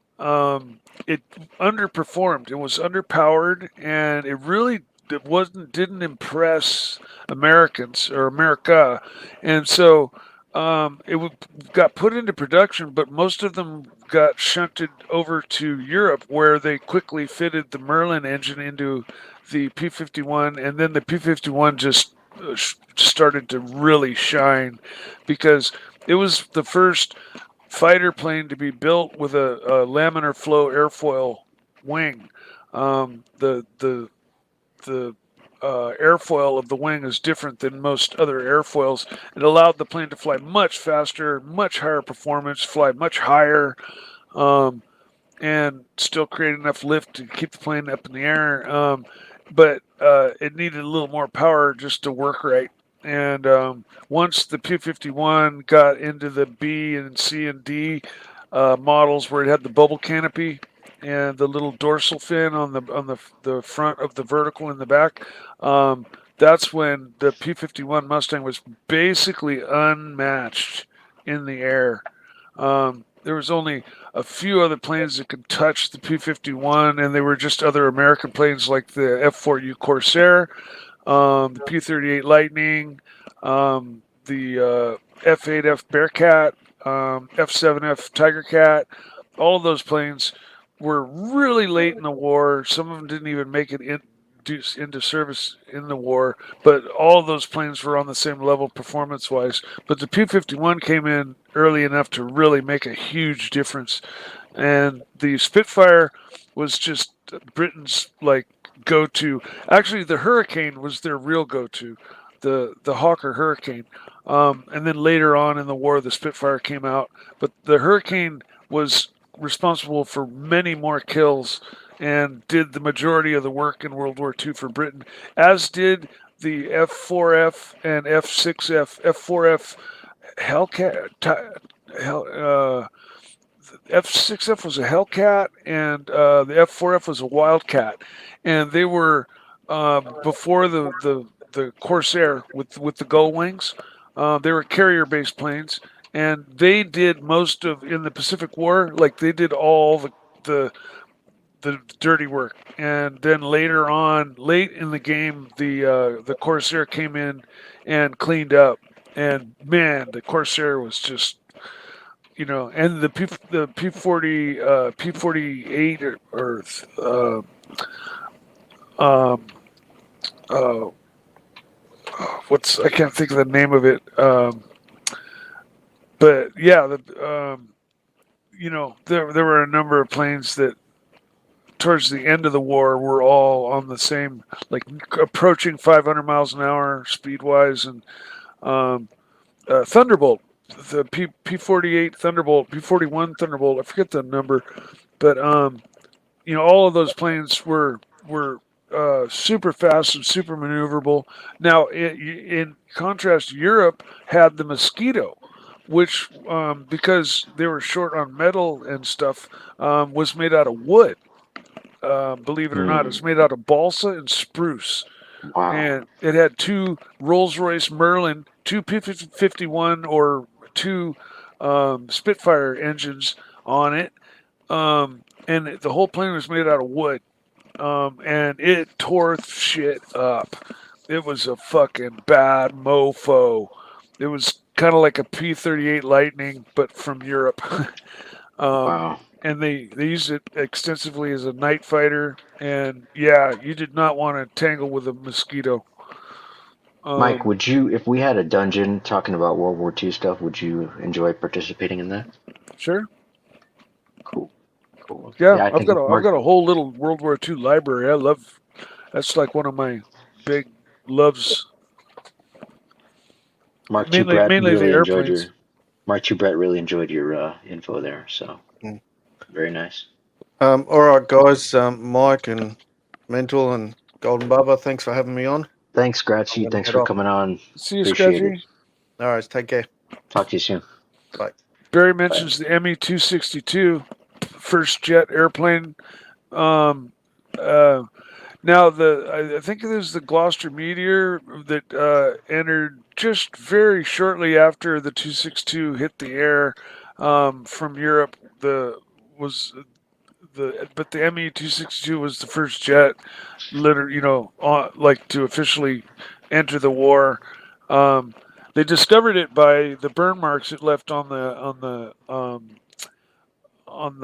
it underperformed. It was underpowered, and it didn't impress Americans or America, and so got put into production, but most of them got shunted over to Europe, where they quickly fitted the Merlin engine into the P-51, and then the P-51 just started to really shine because it was the first fighter plane to be built with a laminar flow airfoil wing. The airfoil of the wing is different than most other airfoils. It allowed the plane to fly much faster, much higher performance, fly much higher, um, and still create enough lift to keep the plane up in the air. But it needed a little more power just to work right. And once the P-51 got into the B and C and D models, where it had the bubble canopy and the little dorsal fin on the front of the vertical in the back, that's when the P-51 Mustang was basically unmatched in the air. There was only a few other planes that could touch the P-51, and they were just other American planes like the F-4U Corsair, the P-38 Lightning, the F-8F Bearcat, F-7F Tiger Cat. All of those planes were really late in the war. Some of them didn't even make it into service in the war, but all of those planes were on the same level performance-wise. But the P-51 came in early enough to really make a huge difference. And the Spitfire was just Britain's like go-to. Actually, the Hurricane was their real go-to, the Hawker Hurricane. And then later on in the war, the Spitfire came out. But the Hurricane was responsible for many more kills and did the majority of the work in World War II for Britain, as did the F-4F and F-6F. F-4F Hellcat, F-6F was a Hellcat, and the F-4F was a Wildcat, and they were before the Corsair with the gull wings. They were carrier-based planes, and they did most of in the Pacific War. Like they did all the dirty work, and then later on, late in the game, the Corsair came in and cleaned up. And man, the Corsair was just, and the P40 P48 or I can't think of the name of it. But yeah, there were a number of planes that towards the end of the war were all on the same, like approaching 500 miles an hour speed wise, and Thunderbolt, the P48 Thunderbolt, P41 Thunderbolt, I forget the number, but all of those planes were super fast and super maneuverable. Now, in contrast, Europe had the Mosquito, which because they were short on metal and stuff, was made out of wood. Believe it or not, it's made out of balsa and spruce. Wow. And it had two Rolls-Royce Merlin, two P-51 or two Spitfire engines on it. And the whole plane was made out of wood. And it tore shit up. It was a fucking bad mofo. It was kind of like a P-38 Lightning, but from Europe. Wow. And they used it extensively as a night fighter. And yeah, you did not want to tangle with a Mosquito. Mike, would you, if we had a dungeon talking about World War II stuff, would you enjoy participating in that? Sure. Cool. Yeah, I've got a whole little World War II library. I love. That's like one of my big loves. Mark mainly really the airplanes. Mark Brett really enjoyed your info there. So very nice. All right, guys. Mike and Mental and Golden Bubba, thanks for having me on. Thanks, Scratchy. Thanks for coming on. See you, Appreciate Scratchy. it. All right, take care. Talk to you soon. Bye. Barry mentions the ME-262, first jet airplane. Now I think it was the Gloucester Meteor that entered just very shortly after the 262 hit the air from Europe. But the ME-262 was the first jet, like to officially enter the war. They discovered it by the burn marks it left on the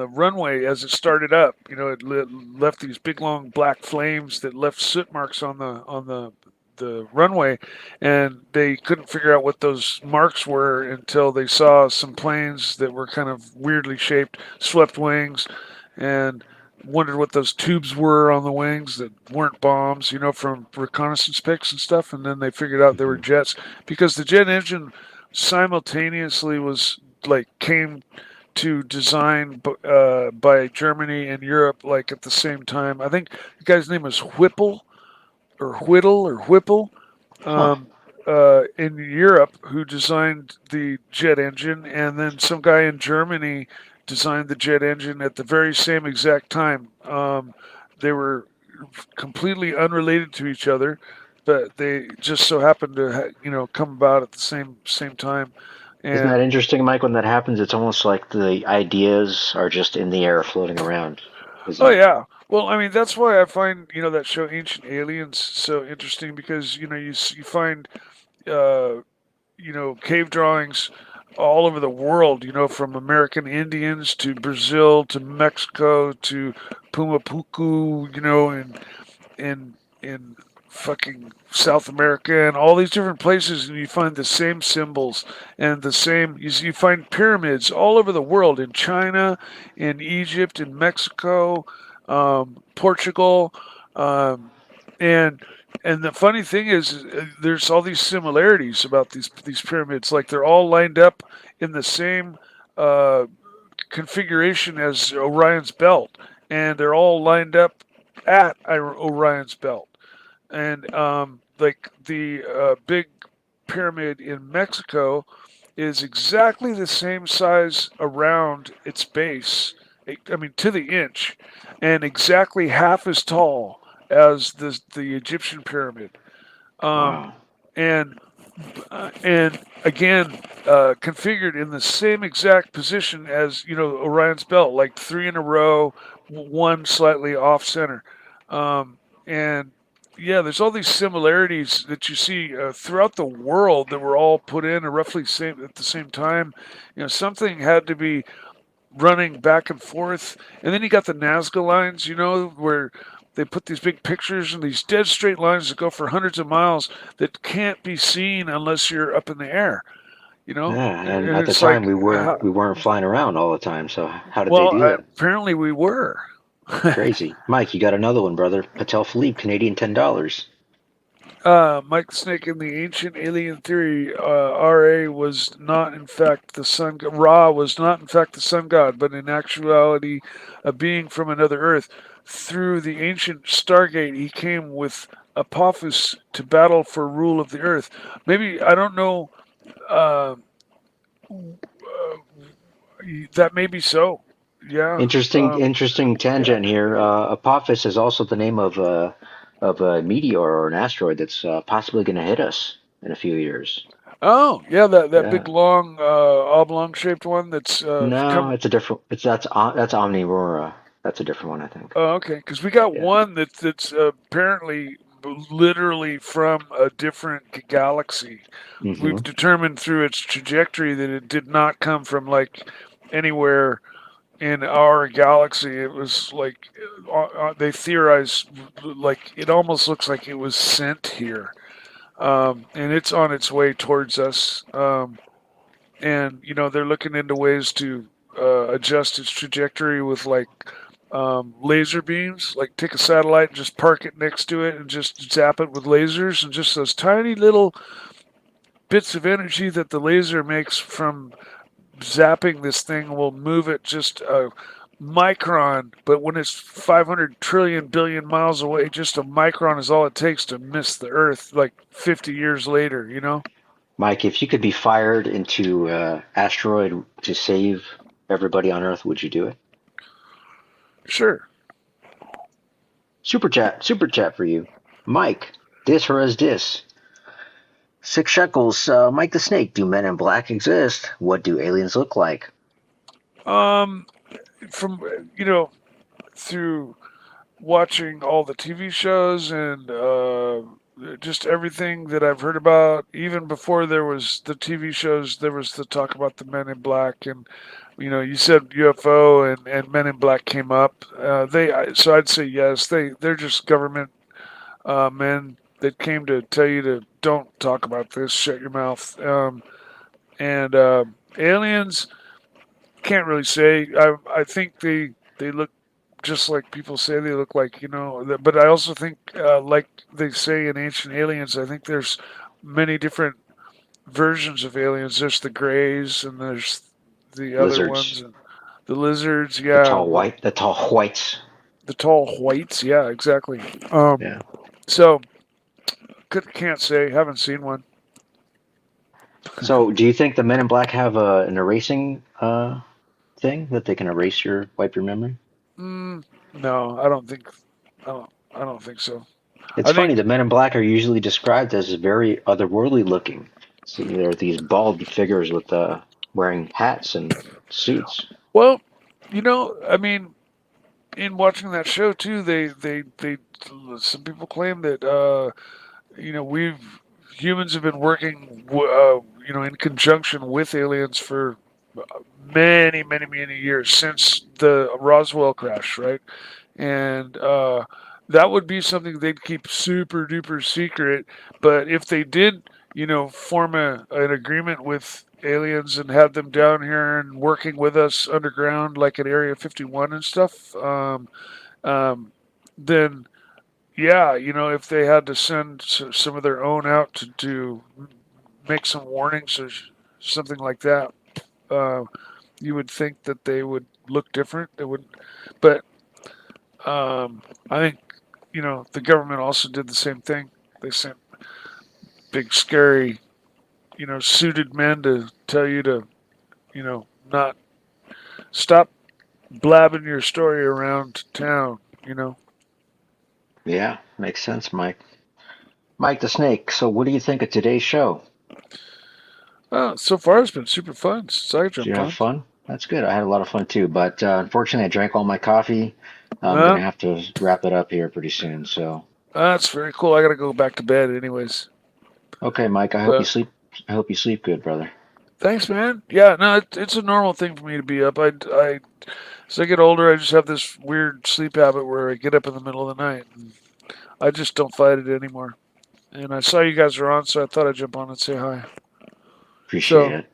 runway as it started up. It left these big long black flames that left soot marks on the runway, and they couldn't figure out what those marks were until they saw some planes that were kind of weirdly shaped, swept wings, and wondered what those tubes were on the wings that weren't bombs, from reconnaissance pics and stuff. And then they figured out they were jets, because the jet engine simultaneously came to design by Germany and Europe, like at the same time. I think the guy's name is Whipple in Europe, who designed the jet engine, and then some guy in Germany designed the jet engine at the very same exact time. They were completely unrelated to each other, but they just so happened to come about at the same time. And isn't that interesting, Mike? When that happens, it's almost like the ideas are just in the air floating around. Yeah. Well, I mean, that's why I find that show Ancient Aliens so interesting, because you find cave drawings all over the world, from American Indians to Brazil to Mexico to Pumapuku, in fucking South America and all these different places, and you find the same symbols and the same. You find pyramids all over the world, in China, in Egypt, in Mexico, Portugal, um, and the funny thing is, there's all these similarities about these pyramids. Like they're all lined up in the same uh, configuration as Orion's belt, and they're all lined up at Orion's belt. And like the big pyramid in Mexico is exactly the same size around its base. I mean, to the inch, and exactly half as tall as the Egyptian pyramid. Um, Wow. and and again, configured in the same exact position as Orion's belt, like three in a row, one slightly off center, and yeah, there's all these similarities that you see throughout the world that were all put in roughly same at the same time. Something had to be running back and forth, and then you got the Nazca lines, where they put these big pictures and these dead straight lines that go for hundreds of miles that can't be seen unless you're up in the air. Yeah, and And at the it's time like, we weren't flying around all the time. So how did they well, do that? apparently we were. Crazy. Mike, you got another one, brother. Patel Philippe, Canadian $10. Mike the Snake, in the ancient alien theory, Ra was not in fact the sun. Ra was not in fact the sun god, but in actuality, a being from another Earth. Through the ancient Stargate, he came with Apophis to battle for rule of the Earth. Maybe, I don't know. Uh, that may be so. Yeah. Interesting Yeah. tangent here. Apophis is also the name of a meteor or an asteroid that's possibly going to hit us in a few years. Oh, yeah. That Yeah. big long oblong shaped one that's No, come. it's a different. That's Omnivora. That's a different one, I think. Oh, okay. Because we got Yeah. one that's apparently literally from a different galaxy. Hmm. We've determined through its trajectory that it did not come from like anywhere in our galaxy. It was like they theorize like it almost looks like it was sent here, and it's on its way towards us. And they're looking into ways to adjust its trajectory with like laser beams. Like take a satellite and just park it next to it and just zap it with lasers, and just those tiny little bits of energy that the laser makes from zapping this thing will move it just a micron. But when it's 500 trillion billion miles away, just a micron is all it takes to miss the Earth like 50 years later. Mike, if you could be fired into asteroid to save everybody on Earth, would you do it? Sure. Super chat for you, Mike. Dis or as dis. 6 shekels. Mike the Snake. Do men in black exist? What do aliens look like? From through watching all the TV shows and just everything that I've heard about. Even before there was the TV shows, there was the talk about the Men in Black, and you said UFO and Men in Black came up. So I'd say yes. They're just government men that came to tell you to don't talk about this. Shut your mouth. And aliens, can't really say. I think they look just like people say they look like, but I also think, like they say in Ancient Aliens, I think there's many different versions of aliens. There's the grays and there's the other Lizards. ones, and the lizards. The Yeah, tall white. The tall whites. the tall whites. Yeah, exactly. Yeah. So can't say. Haven't seen one. So, do you think the Men in Black have an erasing thing that they can wipe your memory? No, I don't think. I don't think so. It's I think. funny. The Men in Black are usually described as very otherworldly looking. So they're these bald figures with wearing hats and suits. Well, I mean, in watching that show too, they some people claim that we've humans have been working, in conjunction with aliens for many, many, many years since the Roswell crash, right? And that would be something they'd keep super duper secret. But if they did, form an agreement with aliens and have them down here and working with us underground, like at Area 51 and stuff, um, then yeah, if they had to send some of their own out to make some warnings or something like that, uh, you would think that they would look different. They would, but I think the government also did the same thing. They sent big, scary, suited men to tell you to, not stop blabbing your story around town. Yeah, makes sense, Mike. Mike the Snake. So, what do you think of today's show? So far it's been super fun since I Did you jumped have on. fun? That's good. I had a lot of fun too, but unfortunately, I drank all my coffee. I'm Uh, gonna have to wrap it up here pretty soon. So, that's very cool. I gotta go back to bed anyways. okay, Mike. I hope you But sleep. I hope you sleep good, brother. thanks, man. Yeah, no, it's a normal thing for me to be up. As I get older, I just have this weird sleep habit where I get up in the middle of the night. And I just don't fight it anymore. And I saw you guys were on, so I thought I'd jump on and say hi. Appreciate So, it.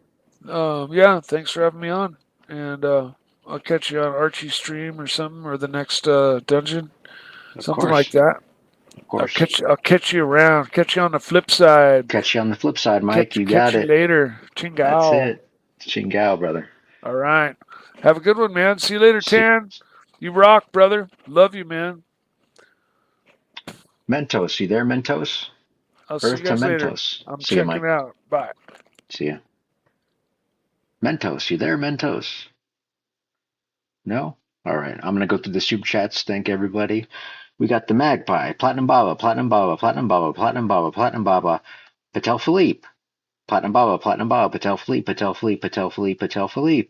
yeah, thanks for having me on. And I'll catch you on Archie stream or something, or the next dungeon, Of something like course, that. of course. I'll catch you around. Catch you on the flip side. Catch you on the flip side, Mike. You Catch got you it. later. That's Chingao. it. Chingao, brother. All right. Have a good one, man. See you later, See, Tan. You rock, brother. Love you, man. Mentos. You there, Mentos? I'll see you Earth to guys later. Mentos. I'm See ya, checking Mike. out. Bye. See ya. Mentos. You there, Mentos? No? All right. I'm gonna go through the super chats. Thank everybody. We got the Magpie, Platinum Baba, Platinum Baba, Platinum Baba, Platinum Baba, Platinum Baba, Patel Philippe, Platinum Baba, Platinum Baba, Patel Philippe, Patel Philippe, Patel Philippe, Patel Philippe.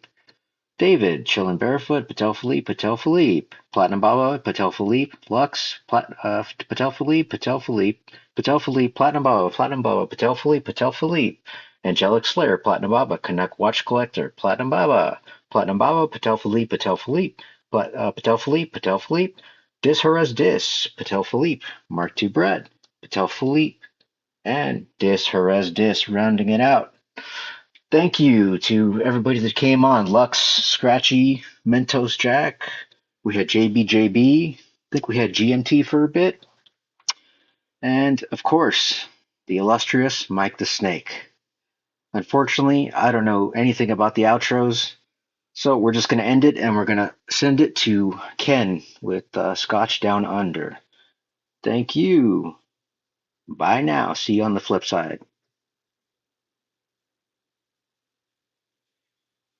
David, chillin' barefoot, Patel Philippe, Patel Philippe, Platinum Baba, Patel Philippe, Lux, Patel Philippe, Patel Philippe, Patel Philippe, Platinum Baba, Patel Philippe, Patel Philippe, Angelic Slayer, Platinum Baba, Canuck Watch Collector, Platinum Baba, Patel Philippe, Patel Philippe, Patel Philippe, Patel Philippe, Dis Harez Dis, Patel Philippe, Mark II Bread, Patel Philippe, and Dis Harez Dis, rounding it out. Thank you to everybody that came on. Lux, Scratchy, Mentos Jack. We had JB. I think we had GNT for a bit. And of course, the illustrious Mike the Snake. Unfortunately, I don't know anything about the outros. So we're just going to end it and we're going to send it to Ken with Scotch Down Under. Thank you. Bye now. See you on the flip side.